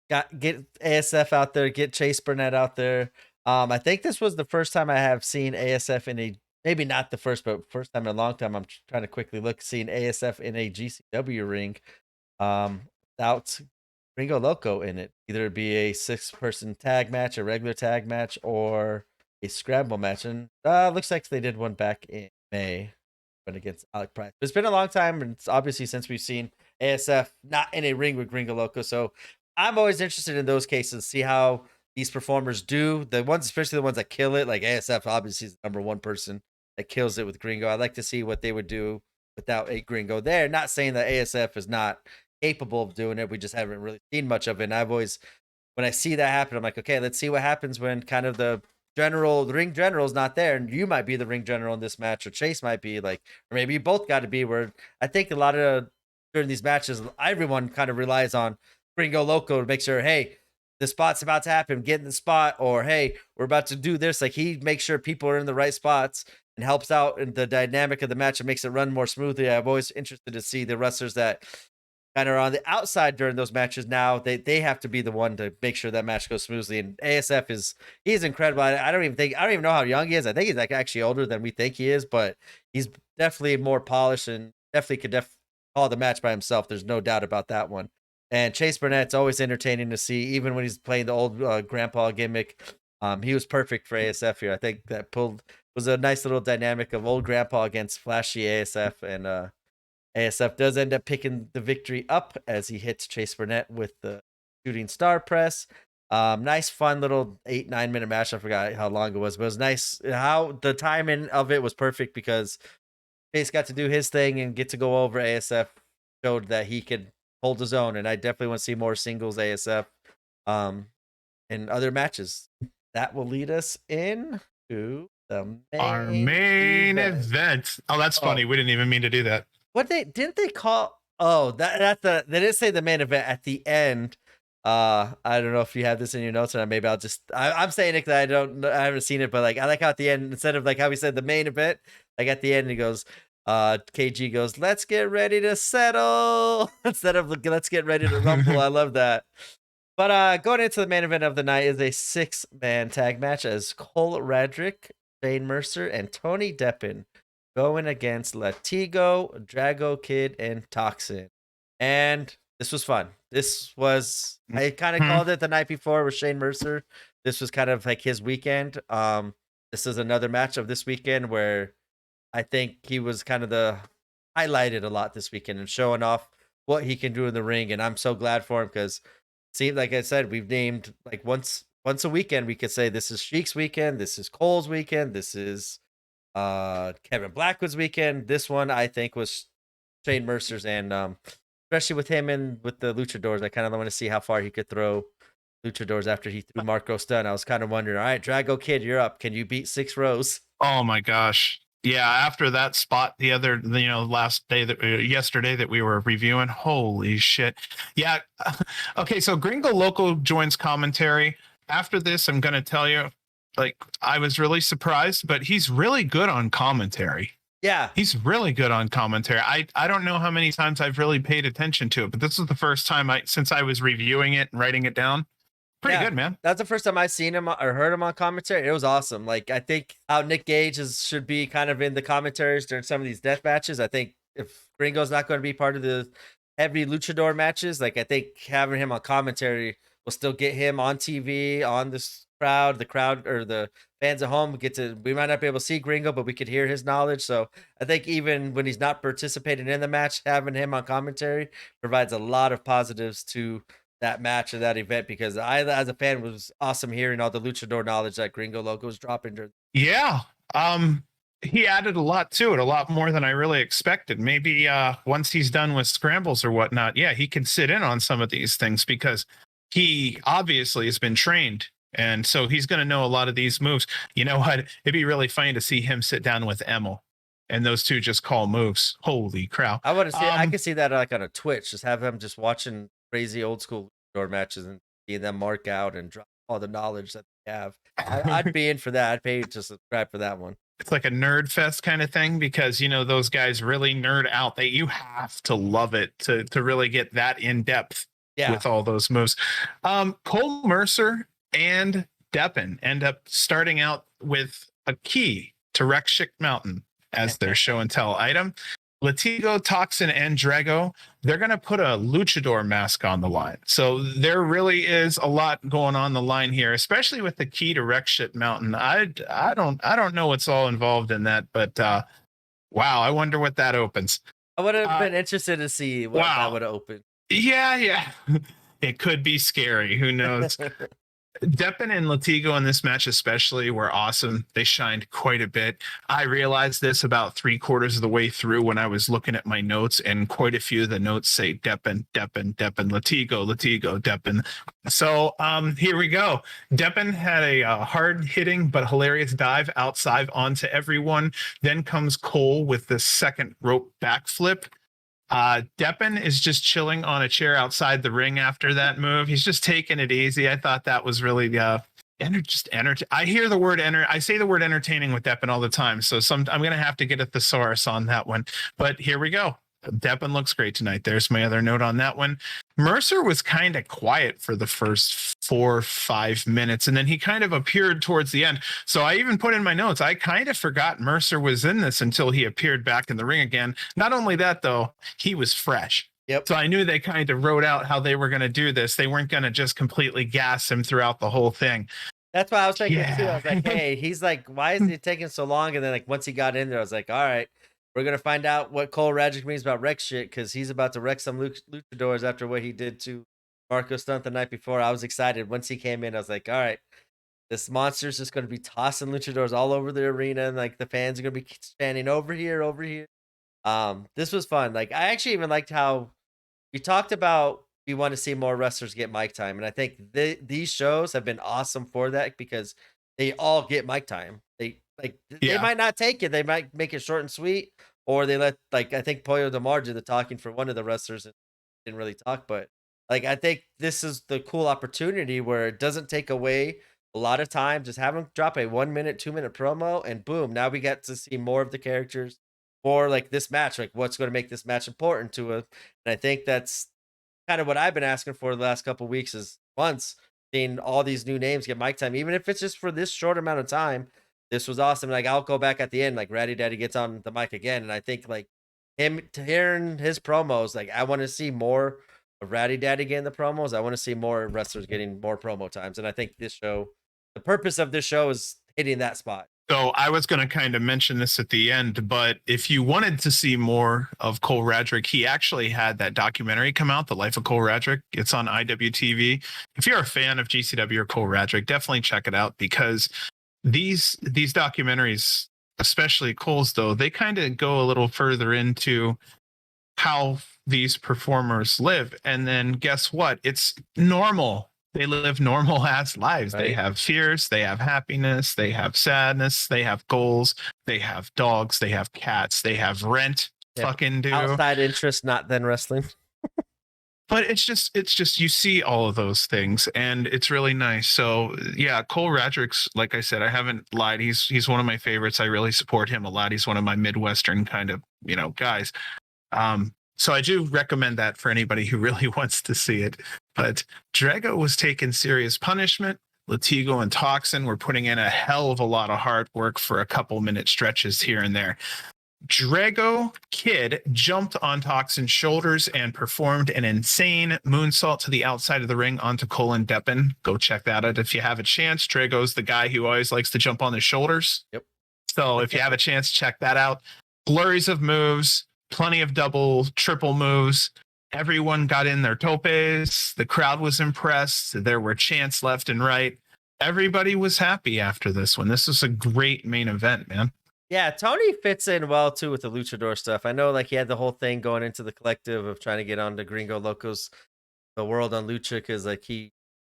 get ASF out there, get Chase Burnett out there. I think this was the first time I have seen ASF in a, maybe not the first, but first time in a long time. I'm trying to quickly look, seeing ASF in a GCW ring, without Ringo Loco in it. Either it be a 6-person tag match, a regular tag match, or a scramble match. And looks like they did one back in May, but against Alec Price. But it's been a long time, and it's obviously since we've seen ASF not in a ring with Gringo Loco. So I'm always interested in those cases, see how these performers do. The ones, especially the ones that kill it, like ASF obviously is the number one person that kills it with Gringo. I'd like to see what they would do without a Gringo there. Not saying that ASF is not capable of doing it. We just haven't really seen much of it. And I've always, when I see that happen, I'm like, okay, let's see what happens when kind of the ring general's not there, and you might be the ring general in this match, or Chase might be like, or maybe you both got to be. Where I think a lot of during these matches, everyone kind of relies on Gringo Loco to make sure, hey, the spot's about to happen, get in the spot, or hey, we're about to do this. Like he makes sure people are in the right spots and helps out in the dynamic of the match and makes it run more smoothly. I'm always interested to see the wrestlers that kind of are on the outside during those matches. Now they have to be the one to make sure that match goes smoothly. And ASF he's incredible. I don't even know how young he is. I think he's like actually older than we think he is, but he's definitely more polished and definitely could call the match by himself. There's no doubt about that one. And Chase Burnett's always entertaining to see, even when he's playing the old grandpa gimmick. He was perfect for ASF here. I think that was a nice little dynamic of old grandpa against flashy ASF, and ASF does end up picking the victory up as he hits Chase Burnett with the shooting star press. Nice, fun little 8-9 minute match. I forgot how long it was, but it was nice. How the timing of it was perfect because Chase got to do his thing and get to go over. ASF showed that he could hold his own, and I definitely want to see more singles ASF in other matches. That will lead us in to the Our main event. Oh, that's funny. We didn't even mean to do that. What didn't they call? Oh, that's they didn't say the main event at the end. I don't know if you have this in your notes, or maybe I'm saying it because I haven't seen it, but like I like how at the end, instead of like how we said the main event, like at the end he goes, KG goes, let's get ready to settle instead of let's get ready to rumble. I love that. But going into the main event of the night is a 6-man tag match as Cole Radrick, Shane Mercer, and Tony Deppen going against Latigo, Drago Kid, and Toxin. And this was fun. I kind of called it the night before with Shane Mercer. This was kind of like his weekend. This is another match of this weekend where I think he was kind of highlighted a lot this weekend and showing off what he can do in the ring. And I'm so glad for him because, see, like I said, we've named like once a weekend, we could say this is Sheik's weekend, this is Cole's weekend, this is Kevin Blackwood's weekend. This one I think was Shane Mercer's, and especially with him and with the luchadors, I kind of want to see how far he could throw luchadors after he threw Marco Stunt. I was kind of wondering, all right, Drago Kid, you're up. Can you beat 6 rows? Oh my gosh. Yeah, after that spot yesterday that we were reviewing, holy shit. Yeah. Okay, so Gringo Loco joins commentary. After this, I'm going to tell you, like, I was really surprised, but he's really good on commentary. Yeah. He's really good on commentary. I don't know how many times I've really paid attention to it, but this is the first time since I was reviewing it and writing it down. Pretty good, man. That's the first time I've seen him or heard him on commentary. It was awesome. Like, I think how Nick Gage should be kind of in the commentaries during some of these death matches. I think if Gringo's not going to be part of the heavy luchador matches, like I think having him on commentary will still get him on TV, on this crowd, or the fans at home we might not be able to see Gringo, but we could hear his knowledge. So I think even when he's not participating in the match, having him on commentary provides a lot of positives to that match or that event, because I, as a fan, was awesome hearing all the luchador knowledge that Gringo Loco was dropping. Yeah. He added a lot to it, a lot more than I really expected. Maybe once he's done with scrambles or whatnot, yeah, he can sit in on some of these things because he obviously has been trained. And so he's going to know a lot of these moves. You know what? It'd be really funny to see him sit down with Emil and those two just call moves. Holy crap. I want to see, I could see that like on a Twitch, just have them just watching crazy old school door matches and seeing them mark out and drop all the knowledge that they have. I'd be in for that. I'd pay to subscribe for that one. It's like a nerd fest kind of thing because, you know, those guys really nerd out. You have to love it to really get that in depth with all those moves. Cole Mercer and Deppen end up starting out with a key to Rekshick Mountain as their show and tell item. Latigo, Toxin, and Drago, they're going to put a luchador mask on the line. So there really is a lot going on the line here, especially with the key to Rekshick Mountain. I don't know what's all involved in that, but wow, I wonder what that opens. I would have Uh, been interested to see what that wow. would have opened. Yeah, yeah. It could be scary. Who knows? Deppen and Latigo in this match especially were awesome. They shined quite a bit. I realized this about 3/4 of the way through when I was looking at my notes, and quite a few of the notes say Deppen, Deppen, Deppen, Latigo, Latigo, Deppen. So here we go. Deppen had a hard hitting but hilarious dive outside onto everyone. Then comes Cole with the second rope backflip. Deppen is just chilling on a chair outside the ring after that move. He's just taking it easy. I thought that was really just I hear the word I say the word entertaining with Deppen all the time. So I'm gonna have to get a thesaurus on that one. But here we go. Deppen looks great tonight. There's my other note on that one. Mercer was kind of quiet for the first 4 or 5 minutes, and then he kind of appeared towards the end. So I even put in my notes, I kind of forgot Mercer was in this until he appeared back in the ring again. Not only that, though, he was fresh. Yep. So I knew they kind of wrote out how they were going to do this. They weren't going to just completely gas him throughout the whole thing. That's what I was thinking too. I Yeah. was like, hey, he's like, why is he taking so long? And then like once he got in there, I was like, all right, we're gonna find out what Cole Radrick means about wreck shit because he's about to wreck some luchadors after what he did to Marco Stunt the night before. I was excited once he came in. I was like, all right, this monster's just gonna be tossing luchadors all over the arena, and like the fans are gonna be standing over here, over here. This was fun. Like I actually even liked how we talked about we want to see more wrestlers get mic time, and I think these shows have been awesome for that because they all get mic time. They Yeah. might not take it, they might make it short and sweet, or they let like I think Pollo Demar did the talking for one of the wrestlers and didn't really talk, but like I think this is the cool opportunity where it doesn't take away a lot of time. Just have them drop a 1 minute, 2 minute promo, and boom, now we get to see more of the characters, more like this match, like what's going to make this match important to us. And I think that's kind of what I've been asking for the last couple weeks is months, seeing all these new names get mic time, even if it's just for this short amount of time. This was awesome. Like I'll go back at the end, like Ratty Daddy gets on the mic again, and I think like him to hearing his promos, like I want to see more of Ratty Daddy getting the promos. I want to see more wrestlers getting more promo times, and I think this show, the purpose of this show is hitting that spot. So I was going to kind of mention this at the end, but if you wanted to see more of Cole Radrick, he actually had that documentary come out, The Life of Cole Radrick. It's on IWTV. If you're a fan of GCW or Cole Radrick, definitely check it out because these documentaries, especially Cole's though, they kind of go a little further into how these performers live. And then guess what? It's normal. They live normal ass lives. They Right. have fears, they have happiness, they have sadness, they have goals, they have dogs, they have cats, they have rent. Yeah. Fucking do. Outside interest, not then wrestling. But it's just you see all of those things and it's really nice. So yeah, Cole Radrick's, like I said, I haven't lied. He's one of my favorites. I really support him a lot. He's one of my Midwestern kind of, guys. So I do recommend that for anybody who really wants to see it. But Drago was taking serious punishment. Latigo and Toxin were putting in a hell of a lot of hard work for a couple minute stretches here and there. Drago Kid jumped on Toxin's shoulders and performed an insane moonsault to the outside of the ring onto Colin Deppen. Go check that out if you have a chance. Drago's the guy who always likes to jump on his shoulders. Yep. So if you have a chance, check that out. Flurries of moves, plenty of double, triple moves. Everyone got in their topes. The crowd was impressed. There were chants left and right. Everybody was happy after this one. This was a great main event, man. Yeah, Tony fits in well too with the luchador stuff. I know like he had the whole thing going into the collective of trying to get on to Gringo Locos, the world on lucha, because like he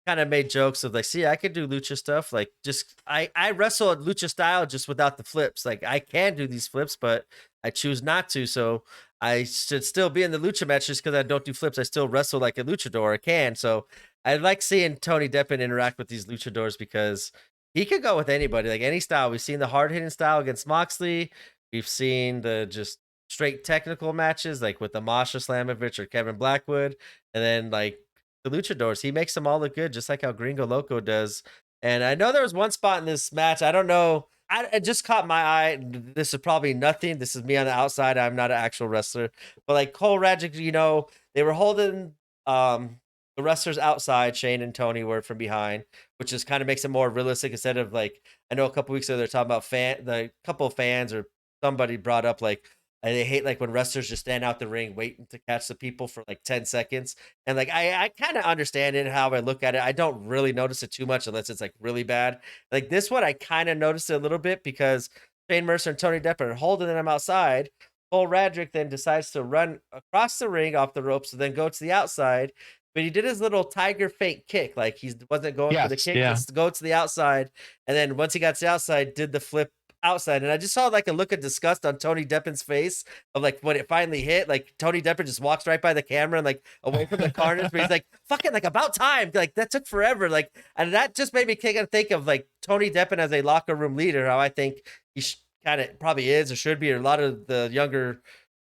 kind of made jokes of like, see, I could do lucha stuff. Like just I wrestle at lucha style just without the flips. Like I can do these flips, but I choose not to. So I should still be in the lucha match just because I don't do flips. I still wrestle like a luchador. I can. So I like seeing Tony Deppen interact with these luchadors because he could go with anybody, like any style. We've seen the hard hitting style against Moxley. We've seen the just straight technical matches, like with the Masha Slamovich or Kevin Blackwood. And then like the luchadors, he makes them all look good, just like how Gringo Loco does. And I know there was one spot in this match. I don't know. It just caught my eye. This is probably nothing. This is me on the outside. I'm not an actual wrestler. But like Cole Radrick, they were holding the wrestlers outside. Shane and Tony were from behind, which just kind of makes it more realistic instead of like, I know a couple weeks ago they're talking about the couple of fans or somebody brought up like, I hate like when wrestlers just stand out the ring waiting to catch the people for like 10 seconds. And like I kind of understand it how I look at it. I don't really notice it too much unless it's like really bad. Like this one, I kind of noticed it a little bit because Shane Mercer and Tony Deppen are holding them outside. Cole Radrick then decides to run across the ring off the ropes and then go to the outside. But he did his little tiger fake kick, like he wasn't going for the Yes, kick, yeah. just to go to the outside. And then once he got to the outside, did the flip outside. And I just saw like a look of disgust on Tony Deppen's face of like when it finally hit, like Tony Deppen just walks right by the camera and like away from the carnage, but he's like, fucking like about time. Like that took forever. Like, and that just made me think of like Tony Deppen as a locker room leader, how I think he kind of probably is or should be, or a lot of the younger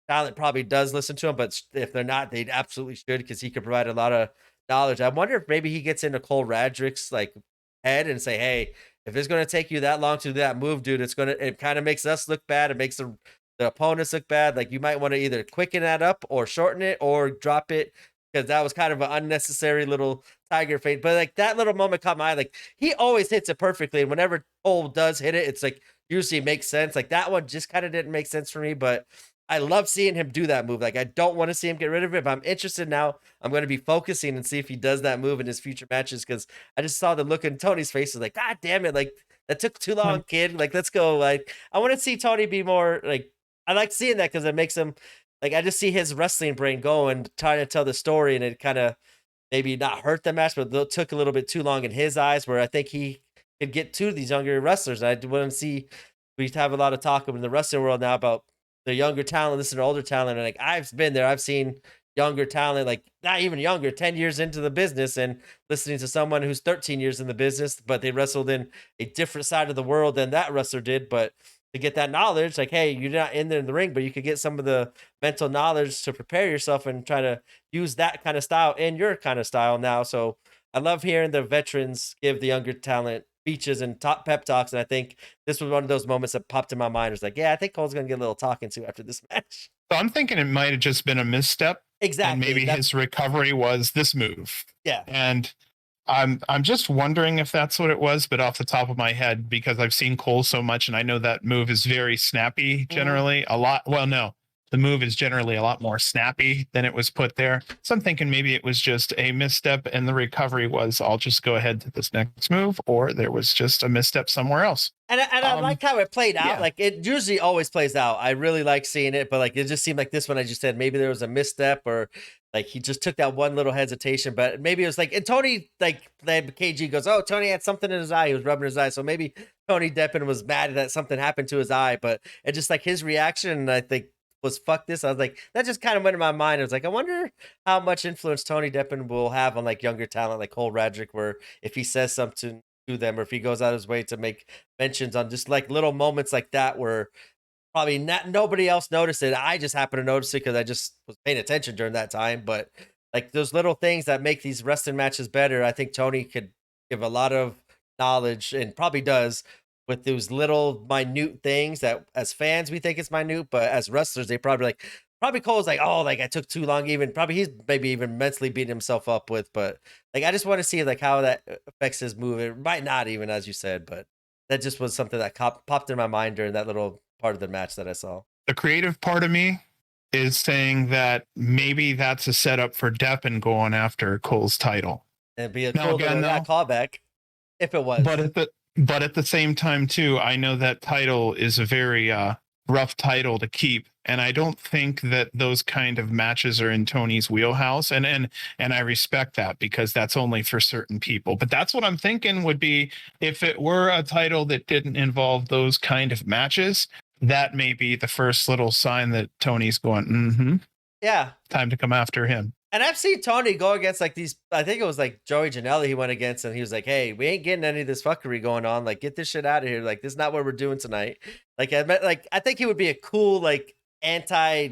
talent probably does listen to him, but if they're not, they absolutely should because he could provide a lot of knowledge. I wonder if maybe he gets into Cole Radrick's like head and say, "Hey, if it's going to take you that long to do that move, dude, it kind of makes us look bad. It makes the opponents look bad. Like you might want to either quicken that up or shorten it or drop it." Because that was kind of an unnecessary little tiger fade. But like that little moment caught my eye. Like he always hits it perfectly. And whenever Cole does hit it, it's like usually makes sense. Like that one just kind of didn't make sense for me. But I love seeing him do that move. Like I don't want to see him get rid of it, but I'm interested now. I'm going to be focusing and see if he does that move in his future matches because I just saw the look in Tony's face. Was like, God damn it! Like that took too long, kid. Like let's go. Like I want to see Tony be more like. I like seeing that because it makes him like I just see his wrestling brain go and trying to tell the story, and it kind of maybe not hurt the match, but it took a little bit too long in his eyes. Where I think he could get to these younger wrestlers. I want to see. We have a lot of talk in the wrestling world now about the younger talent, listen to older talent. And like I've been there, I've seen younger talent, like not even younger, 10 years into the business, and listening to someone who's 13 years in the business, but they wrestled in a different side of the world than that wrestler did. But to get that knowledge, like, hey, you're not in there in the ring, but you could get some of the mental knowledge to prepare yourself and try to use that kind of style in your kind of style now. So I love hearing the veterans give the younger talent speeches and top pep talks. And I think this was one of those moments that popped in my mind. It was like, yeah, I think Cole's gonna get a little talking to after this match. So I'm thinking it might have just been a misstep, and Exactly. maybe his recovery was this move. Yeah. And I'm just wondering if that's what it was, but off the top of my head, because I've seen Cole so much, and I know that move is very snappy. Generally, a lot. Well, no, the move is generally a lot more snappy than it was put there. So I'm thinking maybe it was just a misstep, and the recovery was I'll just go ahead to this next move, or there was just a misstep somewhere else. And I like how it played out. Yeah. Like it usually always plays out. I really like seeing it, but like it just seemed like this one I just said maybe there was a misstep or like he just took that one little hesitation. But maybe it was like and Tony like KG goes, oh Tony had something in his eye. He was rubbing his eye, so maybe Tony Deppen was mad that something happened to his eye. But it just like his reaction, I think was fuck this. I was like that just kind of went in my mind. I was like I wonder how much influence Tony Deppen will have on like younger talent like Cole Radrick, where if he says something to them or if he goes out of his way to make mentions on just like little moments like that where probably not nobody else noticed it. I just happened to notice it because I just was paying attention during that time. But like those little things that make these wrestling matches better, I think Tony could give a lot of knowledge and probably does with those little minute things that as fans we think it's minute, but as wrestlers they probably like probably Cole's like, oh, like I took too long, even probably he's maybe even mentally beating himself up with, but like I just want to see like how that affects his move. It might not even as you said, but that just was something that popped in my mind during that little part of the match that I saw. The creative part of me is saying that maybe that's a setup for Deppen going after Cole's title. And it'd be a Now, cool again, little though, callback if it was. but at the same time too, I know that title is a very rough title to keep, and I don't think that those kind of matches are in Tony's wheelhouse, and I respect that because that's only for certain people. But that's what I'm thinking would be if it were a title that didn't involve those kind of matches, that may be the first little sign that Tony's going, Yeah. time to come after him. And I've seen Tony go against like these. I think it was like Joey Janela he went against, and he was like, "Hey, we ain't getting any of this fuckery going on. Like, get this shit out of here. Like, this is not what we're doing tonight." Like, I think he would be a cool like anti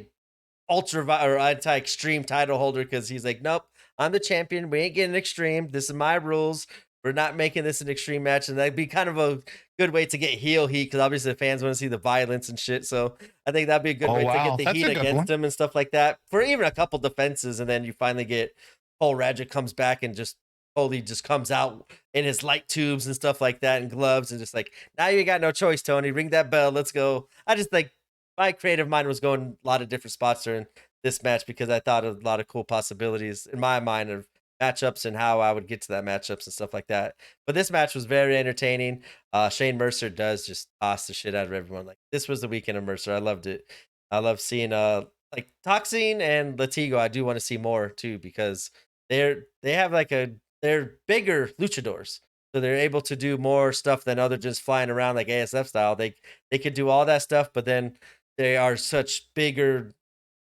ultra or anti extreme title holder because he's like, "Nope, I'm the champion. We ain't getting extreme. This is my rules. We're not making this an extreme match." And that'd be kind of a good way to get heel heat because obviously the fans want to see the violence and shit. So I think that'd be a good way to get the That's heat a good against one. him and stuff like that for even a couple defenses. And then you finally get Cole Radrick comes back and just totally just comes out in his light tubes and stuff like that and gloves and just like, now you got no choice, Tony. Ring that bell. Let's go. I just like my creative mind was going a lot of different spots during this match because I thought of a lot of cool possibilities in my mind of matchups and how I would get to that matchups and stuff like that. But this match was very entertaining. Shane Mercer does just toss the shit out of everyone. Like this was the weekend of Mercer. I loved it. I love seeing like Toxine and Latigo. I do want to see more too because they have like they're bigger luchadors. So they're able to do more stuff than other just flying around like ASF style. They could do all that stuff, but then they are such bigger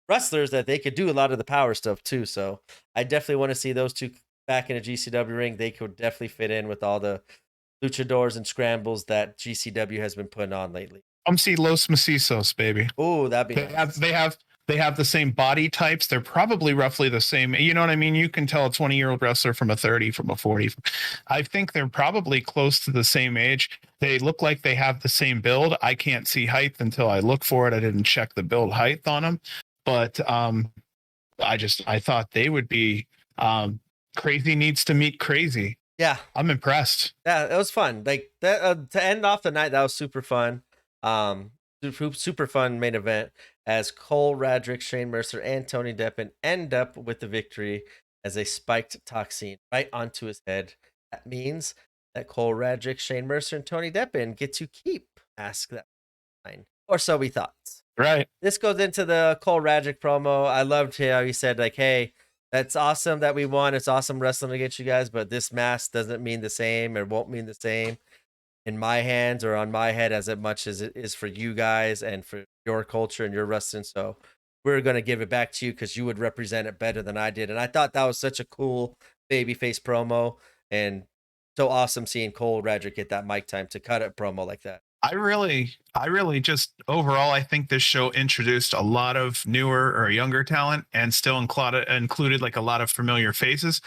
wrestlers that they could do a lot of the power stuff too. So I definitely want to see those two back in a GCW ring. They could definitely fit in with all the luchadors and scrambles that GCW has been putting on lately. Come see Los Macizos, baby. Oh, that'd be They nice. they have the same body types. They're probably roughly the same. You know what I mean? You can tell a 20-year-old wrestler from a 30, from a 40. I think they're probably close to the same age. They look like they have the same build. I can't see height until I look for it. I didn't check the build height on them, but I thought they would be crazy needs to meet crazy. Yeah, I'm impressed. yeah, it was fun. Like that to end off the night, that was super fun. Super fun main event as Cole Radrick, Shane Mercer, and Tony Deppen end up with the victory as they spiked Toxine right onto his head. That means that Cole Radrick, Shane Mercer, and Tony Deppen get to keep Ask That Line, or so we thought. Right. This goes into the Cole Radrick promo. I loved how he said, like, hey, that's awesome that we won. It's awesome wrestling against you guys, but this mask doesn't mean the same or won't mean the same in my hands or on my head as much as it is for you guys and for your culture and your wrestling. So we're going to give it back to you because you would represent it better than I did. And I thought that was such a cool babyface promo and so awesome seeing Cole Radrick get that mic time to cut a promo like that. I really just overall, I think this show introduced a lot of newer or younger talent and still included like a lot of familiar faces.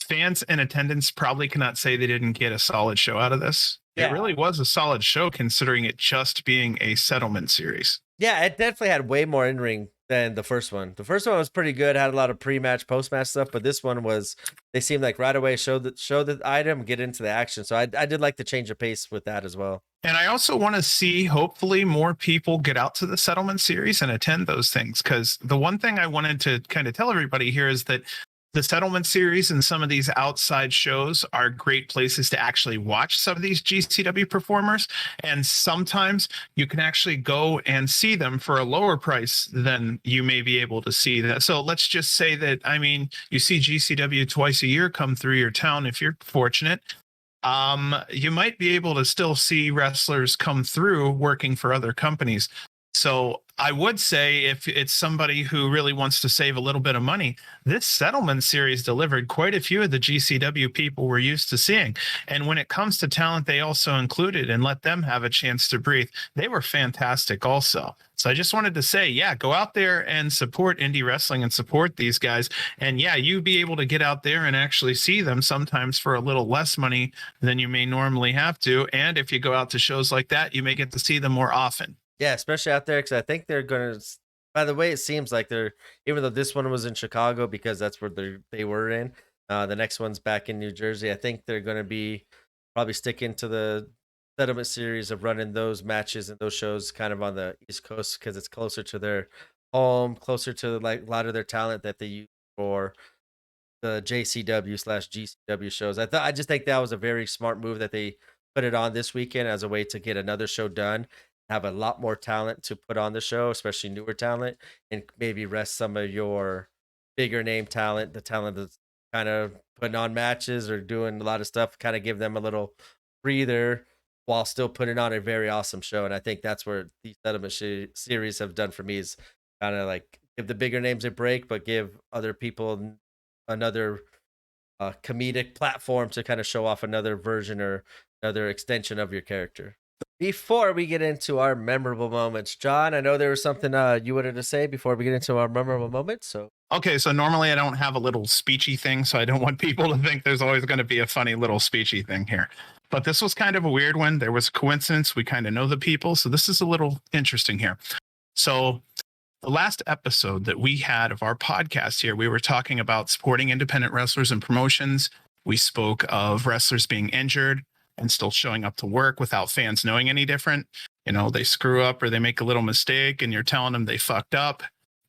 Fans in attendance probably cannot say they didn't get a solid show out of this. Yeah. It really was a solid show considering it just being a settlement series. Yeah, it definitely had way more in ring than the first one. The first one was pretty good, had a lot of pre-match, post-match stuff, but this one was they seemed like right away show the item, get into the action. So I did like the change of pace with that as well. And I also want to see, hopefully, more people get out to the settlement series and attend those things. Because the one thing I wanted to kind of tell everybody here is that the settlement series and some of these outside shows are great places to actually watch some of these GCW performers. And sometimes you can actually go and see them for a lower price than you may be able to see that. So let's just say that, I mean, you see GCW twice a year come through your town if you're fortunate. You might be able to still see wrestlers come through working for other companies. So I would say if it's somebody who really wants to save a little bit of money, this settlement series delivered quite a few of the GCW people we're used to seeing. And when it comes to talent, they also included and let them have a chance to breathe. They were fantastic also. So I just wanted to say, yeah, go out there and support indie wrestling and support these guys. And yeah, you be able to get out there and actually see them sometimes for a little less money than you may normally have to. And if you go out to shows like that, you may get to see them more often. Yeah, especially out there because I think they're gonna. By the way, it seems like they're even though this one was in Chicago because that's where they were in. The next one's back in New Jersey. I think they're gonna be probably sticking to the settlement series of running those matches and those shows kind of on the East Coast because it's closer to their home, closer to like a lot of their talent that they use for the JCW/GCW shows. I just think that was a very smart move that they put it on this weekend as a way to get another show done, have a lot more talent to put on the show, especially newer talent, and maybe rest some of your bigger name talent, the talent that's kind of putting on matches or doing a lot of stuff, kind of give them a little breather while still putting on a very awesome show. And I think that's where these settlement series have done for me is kind of like give the bigger names a break, but give other people another comedic platform to kind of show off another version or another extension of your character. Before we get into our memorable moments, John, I know there was something you wanted to say before we get into our memorable moments. So okay, so normally I don't have a little speechy thing, so I don't want people to think there's always going to be a funny little speechy thing here. But this was kind of a weird one. There was a coincidence. We kind of know the people, so this is a little interesting here. So the last episode that we had of our podcast here, we were talking about supporting independent wrestlers and promotions. We spoke of wrestlers being injured and still showing up to work without fans knowing any different. They screw up or they make a little mistake and you're telling them they fucked up,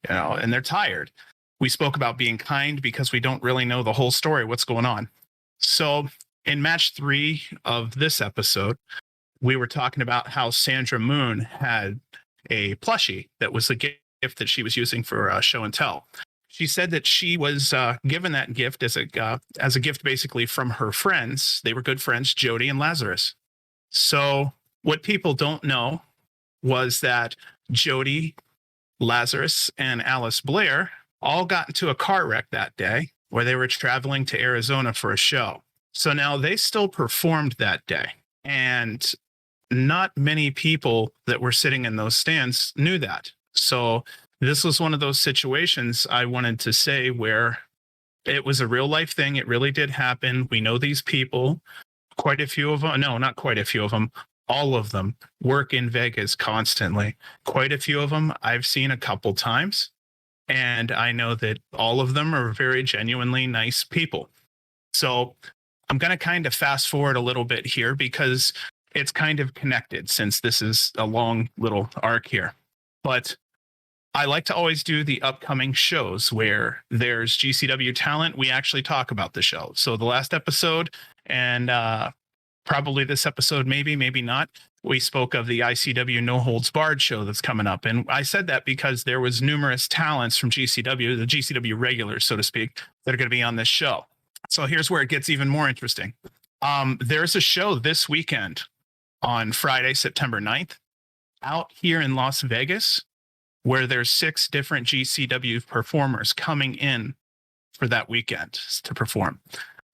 and they're tired. We spoke about being kind because we don't really know the whole story, what's going on. So in match 3 of this episode, we were talking about how Sandra Moon had a plushie that was a gift that she was using for show and tell. She said that she was given that gift as a gift basically from her friends. They were good friends, Jody and Lazarus. So what people don't know was that Jody, Lazarus, and Alice Blair all got into a car wreck that day where they were traveling to Arizona for a show. So now they still performed that day. And not many people that were sitting in those stands knew that. So this was one of those situations I wanted to say where it was a real life thing. It really did happen. We know these people. Quite a few of them. No, not quite a few of them. All of them work in Vegas constantly. Quite a few of them I've seen a couple times. And I know that all of them are very genuinely nice people. So I'm going to kind of fast forward a little bit here because it's kind of connected since this is a long little arc here. But I like to always do the upcoming shows where there's GCW talent. We actually talk about the show. So the last episode and probably this episode, maybe not, we spoke of the ICW No Holds Barred show that's coming up. And I said that because there was numerous talents from GCW, the GCW regulars, so to speak, that are going to be on this show. So here's where it gets even more interesting. There's a show this weekend on Friday, September 9th, out here in Las Vegas, where there's 6 different GCW performers coming in for that weekend to perform.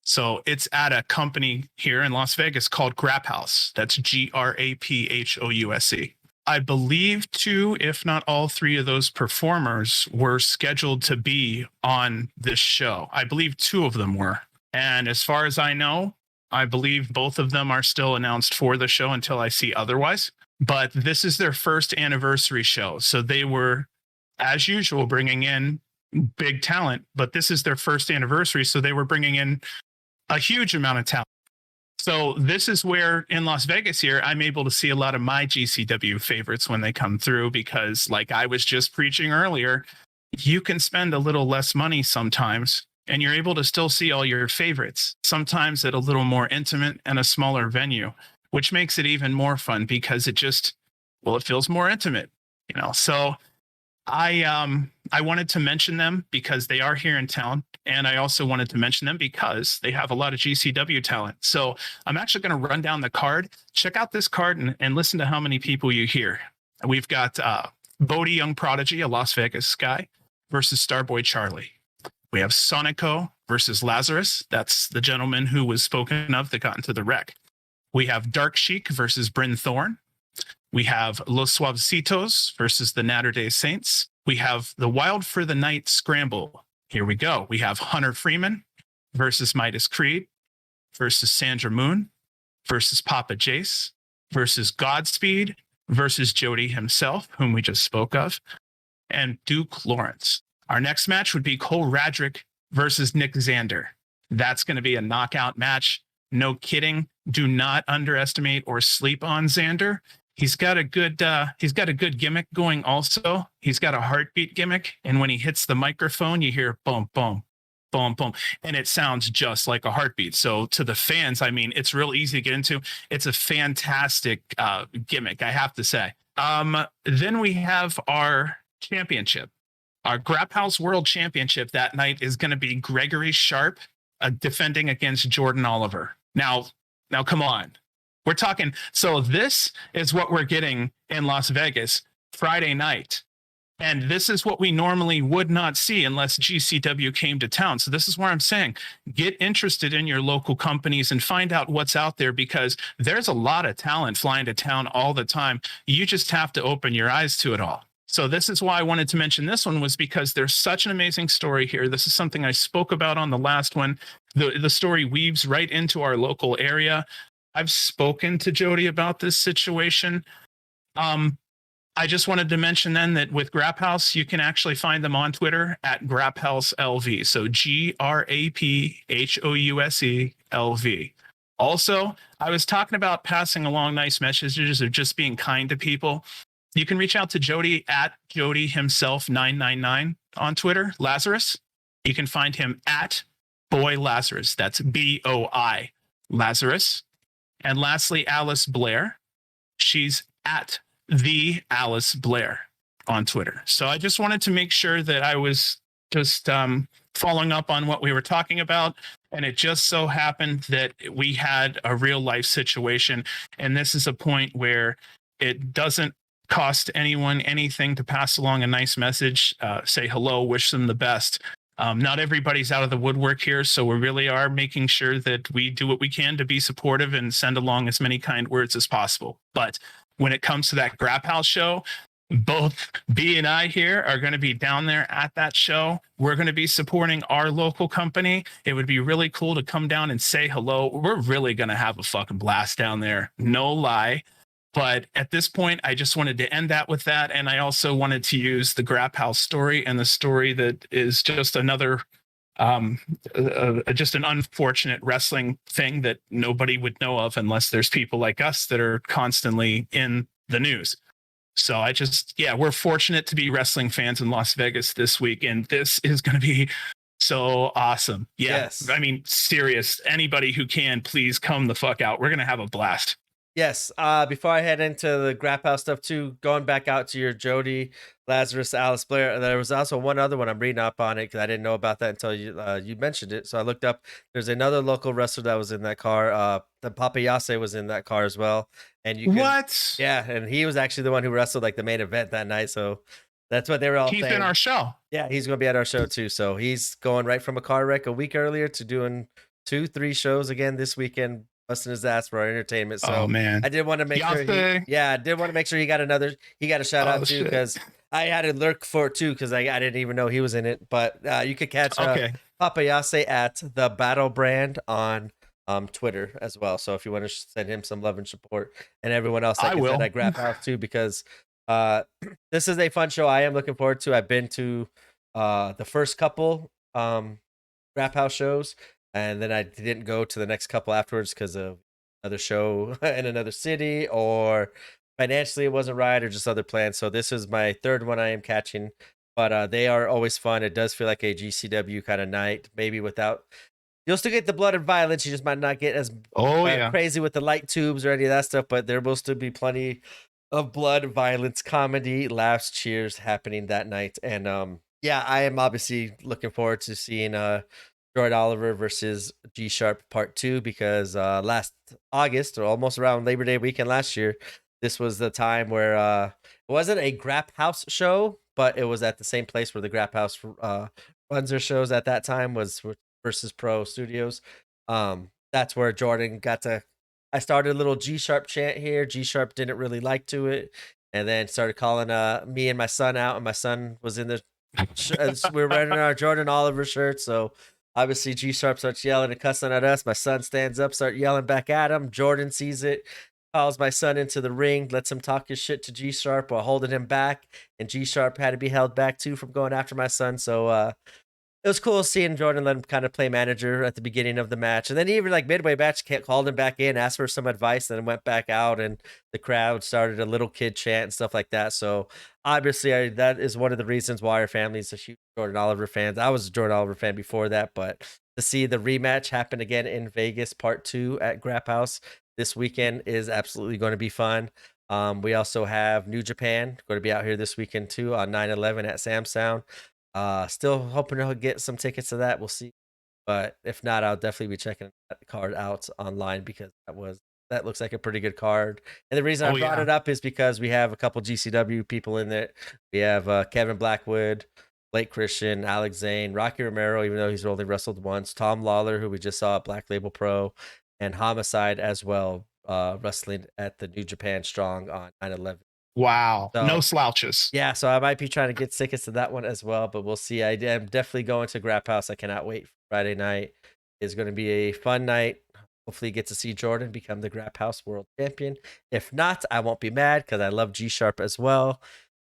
So it's at a company here in Las Vegas called Grap House. That's GRAPHOUSE. I believe 2, if not all 3 of those performers were scheduled to be on this show. I believe 2 of them were. And as far as I know, I believe both of them are still announced for the show until I see otherwise. But this is their first anniversary show. So they were, as usual, bringing in big talent, but this is their first anniversary. So they were bringing in a huge amount of talent. So this is where in Las Vegas here, I'm able to see a lot of my GCW favorites when they come through, because like I was just preaching earlier, you can spend a little less money sometimes and you're able to still see all your favorites, sometimes at a little more intimate and a smaller venue, which makes it even more fun because it just, well, it feels more intimate, So I wanted to mention them because they are here in town. And I also wanted to mention them because they have a lot of GCW talent. So I'm actually going to run down the card. Check out this card and listen to how many people you hear. We've got Bodie Young Prodigy, a Las Vegas guy, versus Starboy Charlie. We have Sonico versus Lazarus. That's the gentleman who was spoken of that got into the wreck. We have Dark Sheik versus Bryn Thorne. We have Los Suavecitos versus the Natter Day Saints. We have the Wild for the Night Scramble. Here we go. We have Hunter Freeman versus Midas Creed versus Sandra Moon versus Papa Jace versus Godspeed versus Jody himself, whom we just spoke of, and Duke Lawrence. Our next match would be Cole Radrick versus Nick Xander. That's going to be a knockout match. No kidding. Do not underestimate or sleep on Xander. He's got a good gimmick going also. He's got a heartbeat gimmick. And when he hits the microphone, you hear boom, boom, boom, boom. And it sounds just like a heartbeat. So to the fans, I mean, it's real easy to get into. It's a fantastic gimmick, I have to say. Then we have our championship. Our Grap House World Championship that night is going to be Gregory Sharp defending against Jordan Oliver. Now, come on. We're talking, so this is what we're getting in Las Vegas Friday night. And this is what we normally would not see unless GCW came to town. So this is where I'm saying, get interested in your local companies and find out what's out there, because there's a lot of talent flying to town all the time. You just have to open your eyes to it all. So this is why I wanted to mention this one, was because there's such an amazing story here. This is something I spoke about on the last one. The story weaves right into our local area. I've spoken to Jody about this situation. I just wanted to mention then that with Grap House, you can actually find them on Twitter at Grap House LV. So GRAPHOUSE LV. Also, I was talking about passing along nice messages of just being kind to people. You can reach out to Jody at Jody himself 999 on Twitter, Lazarus. You can find him at Boy Lazarus. That's BOI Lazarus. And lastly, Alice Blair. She's at the Alice Blair on Twitter. So I just wanted to make sure that I was just following up on what we were talking about. And it just so happened that we had a real life situation. And this is a point where it doesn't cost anyone anything to pass along a nice message, say hello, wish them the best. Not everybody's out of the woodwork here, so we really are making sure that we do what we can to be supportive and send along as many kind words as possible. But when it comes to that Grap House show, both B and I here are going to be down there at that show. We're going to be supporting our local company. It would be really cool to come down and say hello. We're really going to have a fucking blast down there. No lie. But at this point, I just wanted to end that with that. And I also wanted to use the Grap House story and the story that is just another, just an unfortunate wrestling thing that nobody would know of unless there's people like us that are constantly in the news. So I just, yeah, we're fortunate to be wrestling fans in Las Vegas this week. And this is going to be so awesome. Yeah. Yes. I mean, serious. Anybody who can, please come the fuck out. We're going to have a blast. Yes. Before I head into the Grap House stuff too, going back out to your Jody, Lazarus, Alice Blair, there was also one other one. I'm reading up on it because I didn't know about that until you mentioned it. So I looked up. There's another local wrestler that was in that car. The Papa Yase was in that car as well. And you can, What? Yeah, and he was actually the one who wrestled like the main event that night. So that's what they were all He's saying. in our show. Yeah, he's going to be at our show too. So he's going right from a car wreck a week earlier to doing 2-3 shows again this weekend, busting his ass for our entertainment. So Oh man, I did want to make sure. I did want to make sure he got a shout out too, because I had to lurk for it too because I didn't even know he was in it. But you could catch Papa Yase at the Battle Brand on Twitter as well. So if you want to send him some love and support, and everyone else, like I said, I Grap House too, because this is a fun show. I am looking forward to. I've been to the first couple Grap House shows, and then I didn't go to the next couple afterwards because of another show in another city, or financially it wasn't right, or just other plans. So this is my third one I am catching, but they are always fun. It does feel like a GCW kind of night, maybe without. You'll still get the blood and violence. You just might not get as crazy with the light tubes or any of that stuff, but there will still be plenty of blood, violence, comedy, laughs, cheers happening that night. And yeah, I am obviously looking forward to seeing Jordan Oliver versus G Sharp Part 2, because last August, or almost around Labor Day weekend last year, this was the time where it wasn't a Grap House show, but it was at the same place where the Grap House runs their shows at that time, was versus Pro Studios. That's where Jordan got to. I started a little G Sharp chant here. G Sharp didn't really like to it, and then started calling me and my son out, and my son was in the. We were wearing our Jordan Oliver shirts, so obviously G Sharp starts yelling and cussing at us. My son stands up, start yelling back at him. Jordan sees it, calls my son into the ring, lets him talk his shit to G Sharp while holding him back, and G Sharp had to be held back too from going after my son. So it was cool seeing Jordan let him kind of play manager at the beginning of the match. And then even like midway match, called him back in, asked for some advice, then went back out, and the crowd started a little kid chant and stuff like that. So obviously that is one of the reasons why our family is a huge Jordan Oliver fans. I was a Jordan Oliver fan before that, but to see the rematch happen again in Vegas, Part 2 at Grap House this weekend is absolutely going to be fun. We also have New Japan going to be out here this weekend too on 9/11 at Sam Sound. Still hoping to get some tickets to that. We'll see. But if not, I'll definitely be checking that card out online, because that looks like a pretty good card. And the reason I brought it up is because we have a couple GCW people in there. We have Kevin Blackwood, Blake Christian, Alex Zane, Rocky Romero, even though he's only wrestled once, Tom Lawler, who we just saw at Black Label Pro, and Homicide as well, wrestling at the New Japan Strong on 9/11. Wow. So, no slouches. Yeah, so I might be trying to get tickets to that one as well, but we'll see. I am definitely going to Grap House. I cannot wait. Friday night is going to be a fun night. Hopefully get to see Jordan become the Grap House World Champion. If not, I won't be mad, because I love G Sharp as well.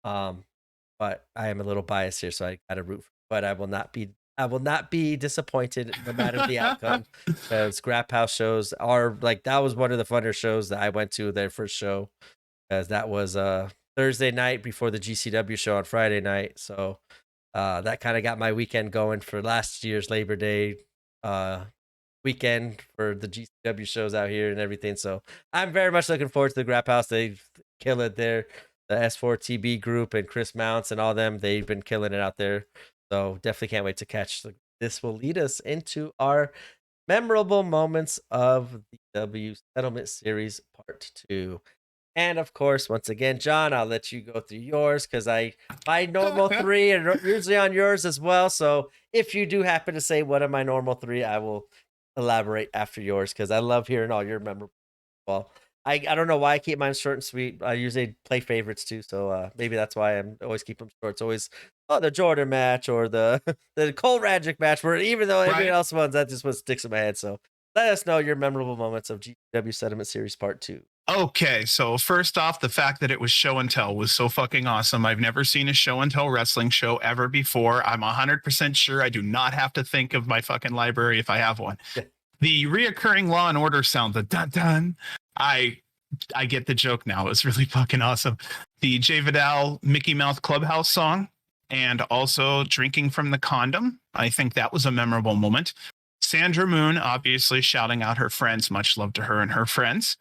But I am a little biased here, so I got to root for him. But I will not be I will not be disappointed no matter the outcome, because Scrap House shows are like that was one of the funner shows that I went to their first show, as that was Thursday night before the GCW show on Friday night. So that kind of got my weekend going for last year's Labor Day uh, weekend for the GCW shows out here and everything. So I'm very much looking forward to the Grap House. They kill it there. The S4TB group and Chris Mounts and all them, they've been killing it out there. So definitely can't wait to catch. This will lead us into our memorable moments of the W Settlement Series Part 2. And of course, once again, John, I'll let you go through yours because my normal three are usually on yours as well. So if you do happen to say one of my normal three, I will elaborate after yours because I love hearing all your memorable. Well, I don't know why I keep mine short and sweet. I usually play favorites too, so maybe that's why I'm always keep them short. It's always the Jordan match or the the Cole Radrick match. Where even though everyone Right. else wins, that just what sticks in my head. So let us know your memorable moments of GW Settlement Series Part 2. Okay, so first off, the fact that it was show and tell was so fucking awesome. I've never seen a show and tell wrestling show ever before. I'm 100% sure I do not have to think of my fucking library if I have one. The reoccurring Law and Order sound, the dun dun, I I get the joke now. It was really fucking awesome. The J Vidal Mickey Mouse Clubhouse song, and also Drinking from the Condom. I think that was a memorable moment. Sandra Moon obviously shouting out her friends, much love to her and her friends.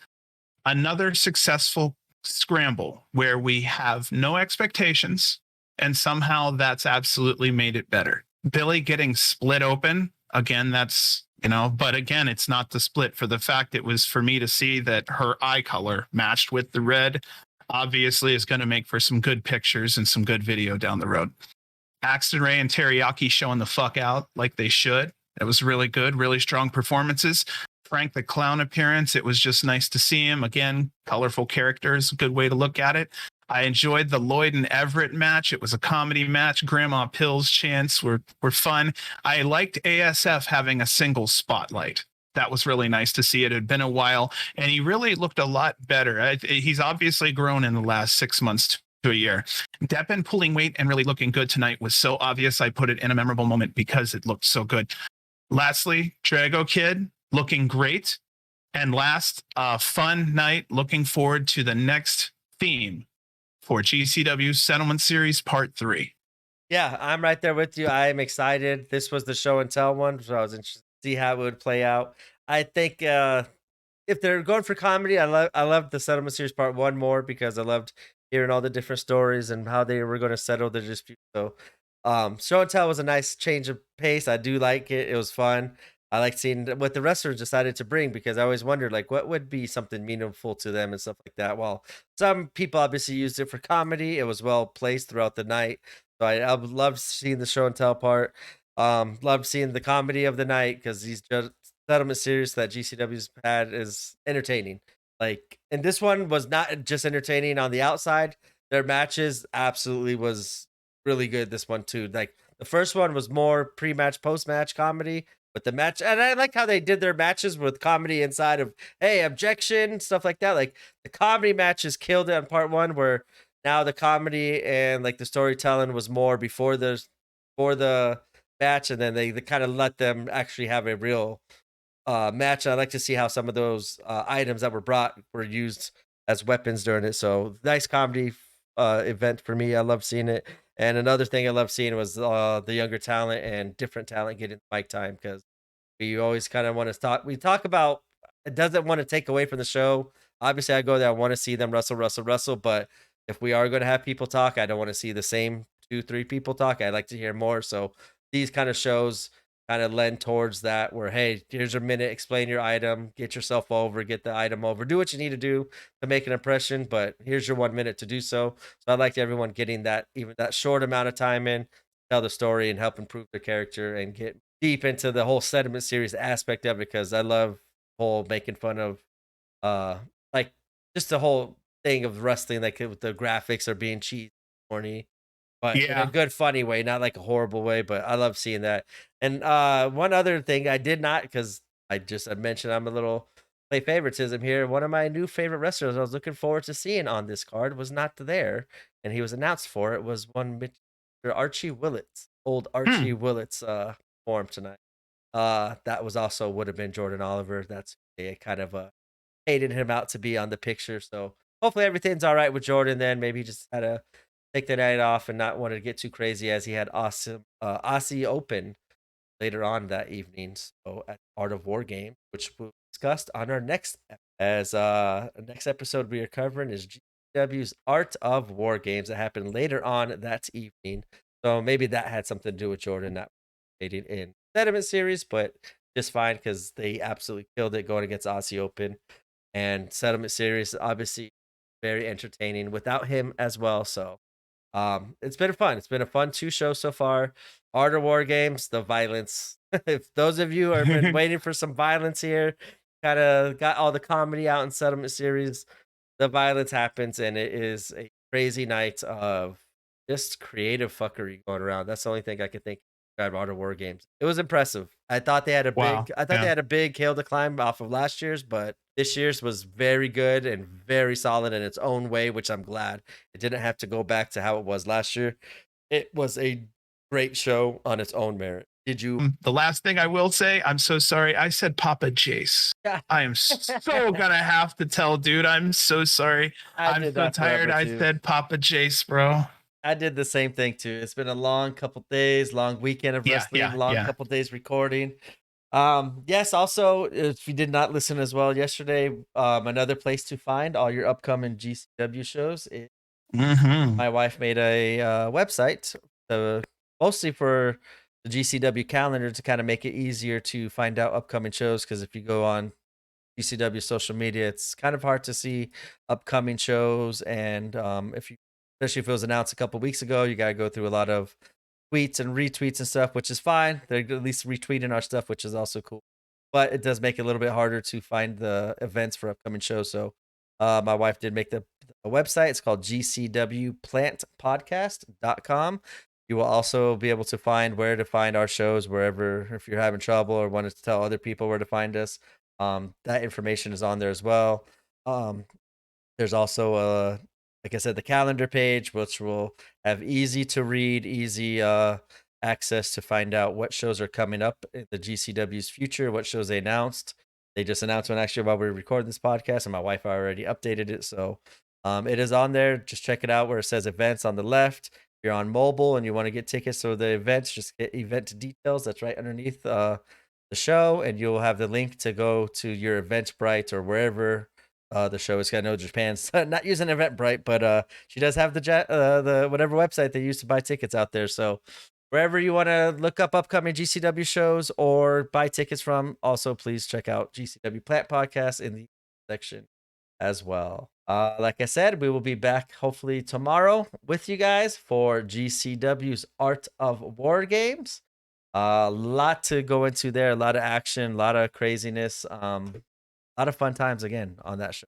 Another successful scramble where we have no expectations, and somehow that's absolutely made it better. Billy getting split open again, that's, but again, it's not the split for the fact it was for me to see that her eye color matched with the red, obviously is going to make for some good pictures and some good video down the road. Axton Ray and Teriyaki showing the fuck out like they should. It was really good, really strong performances. Frank the Clown appearance, it was just nice to see him. Again, colorful characters, good way to look at it. I enjoyed the Lloyd and Everett match. It was a comedy match. Grandma Pill's chants were fun. I liked ASF having a single spotlight. That was really nice to see. It had been a while, and he really looked a lot better. He's obviously grown in the last 6 months to a year. Deppen pulling weight and really looking good tonight was so obvious. I put it in a memorable moment because it looked so good. Lastly, Drago Kid looking great. And last, fun night. Looking forward to the next theme for GCW Settlement Series Part 3. Yeah, I'm right there with you. I'm excited. This was the show and tell one, so I was interested to see how it would play out. I think if they're going for comedy, I love the Settlement Series Part 1 more because I loved hearing all the different stories and how they were going to settle the dispute. So show and tell was a nice change of pace. I do like it. It was fun. I like seeing what the wrestlers decided to bring because I always wondered like what would be something meaningful to them and stuff like that. Well, some people obviously used it for comedy. It was well placed throughout the night. So I loved seeing the show and tell part. Loved seeing the comedy of the night because these settlement series that GCW's had is entertaining. Like, and this one was not just entertaining on the outside. Their matches absolutely was really good. This one too. Like the first one was more pre-match, post-match comedy. But the match, and I like how they did their matches with comedy inside of, hey, objection, stuff like that. Like the comedy matches killed it on part one, where now the comedy and like the storytelling was more before the match, and then they kind of let them actually have a real match. I like to see how some of those items that were brought were used as weapons during it. So nice comedy event for me. I love seeing it. And another thing I love seeing was the younger talent and different talent getting mic time because we always kind of want to talk. We talk about it doesn't want to take away from the show. Obviously, I go there. I want to see them wrestle, wrestle, wrestle. But if we are going to have people talk, I don't want to see the same two, three people talk. I like to hear more. So these kind of shows kind of lend towards that. Where hey, here's your minute. Explain your item. Get yourself over. Get the item over. Do what you need to do to make an impression. But here's your 1 minute to do so. So I like everyone getting that even that short amount of time in, tell the story and help improve their character and get deep into the whole Settlement Series aspect of it because I love whole making fun of uh like just the whole thing of wrestling, like with the graphics are being cheesy, corny, but in a Yeah. good funny way, not like a horrible way. But I love seeing that. And one other thing I did not, because I mentioned I'm a little play favoritism here. One of my new favorite wrestlers I was looking forward to seeing on this card was not there, and he was announced for it was one Mr. Archie Willits. old Hmm. Archie Willett's form tonight. That was also would have been Jordan Oliver. That's they kind of hated him out to be on the picture. So hopefully everything's all right with Jordan. Then maybe he just had to take the night off and not want to get too crazy as he had awesome Aussie Open later on that evening. So at Art of War game, which we'll discuss on our next as next episode we are covering is GW's Art of War games that happened later on that evening. So maybe that had something to do with Jordan not participating in Settlement Series, but just fine because they absolutely killed it going against Aussie Open and Settlement Series. Obviously, very entertaining without him as well. So it's been fun. It's been a fun 2 shows so far. Art of War games, the violence. If those of you have been waiting for some violence here, kinda got all the comedy out in Settlement Series, the violence happens, and it is a crazy night of just creative fuckery going around. That's the only thing I could think about Art of War games. It was impressive. Wow. I thought they Yeah. had a big hill to climb off of last year's, but this year's was very good and very solid in its own way, which I'm glad. It didn't have to go back to how it was last year. It was a great show on its own merit. Did you The last thing I will say, I'm so sorry. I said Papa Jace. I am so gonna have to tell, dude. I'm so sorry. I I'm did so that tired. forever I too. said Papa Jace, bro. I did the same thing too. It's been a long couple days, long weekend of Yeah, wrestling, yeah, long yeah. couple days recording. Yes, also, if you did not listen as well yesterday, another place to find all your upcoming GCW shows. Mm-hmm. My wife made a website, mostly for the GCW calendar to kind of make it easier to find out upcoming shows. Because if you go on GCW social media, it's kind of hard to see upcoming shows. And if you, especially if it was announced a couple weeks ago, you got to go through a lot of tweets and retweets and stuff, which is fine. They're at least retweeting our stuff, which is also cool. But it does make it a little bit harder to find the events for upcoming shows. So my wife did make a website. It's called gcwplantpodcast.com. You will also be able to find where to find our shows wherever, if you're having trouble or wanted to tell other people where to find us. That information is on there as well. Um, there's also like I said, the calendar page, which will have easy to read, easy access to find out what shows are coming up in the GCW's future, what shows they announced. They just announced one actually while we were recording this podcast, and my wife already updated it. So it is on there. Just check it out where it says events on the left. If you're on mobile and you want to get tickets for the events, just get event details. That's right underneath the show, and you'll have the link to go to your Eventbrite or wherever the show is. I know Japan's not using Eventbrite, but she does have the whatever website they use to buy tickets out there. So wherever you want to look up upcoming GCW shows or buy tickets from, also please check out GCW Plant Podcast in the section as well. Like I said, we will be back hopefully tomorrow with you guys for GCW's Art of War Games. A lot to go into there, a lot of action, a lot of craziness. A lot of fun times again on that show.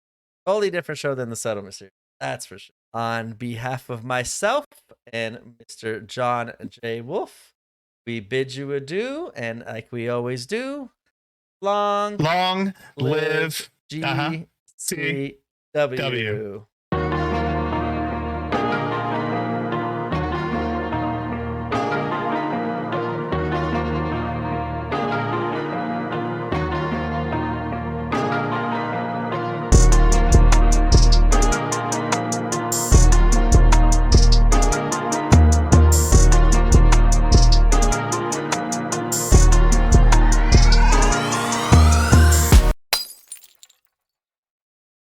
Totally different show than the Settlement Series. That's for sure. On behalf of myself and Mr. John J. Wolf, we bid you adieu. And like we always do, long Long live live. Uh-huh. GCW. CW.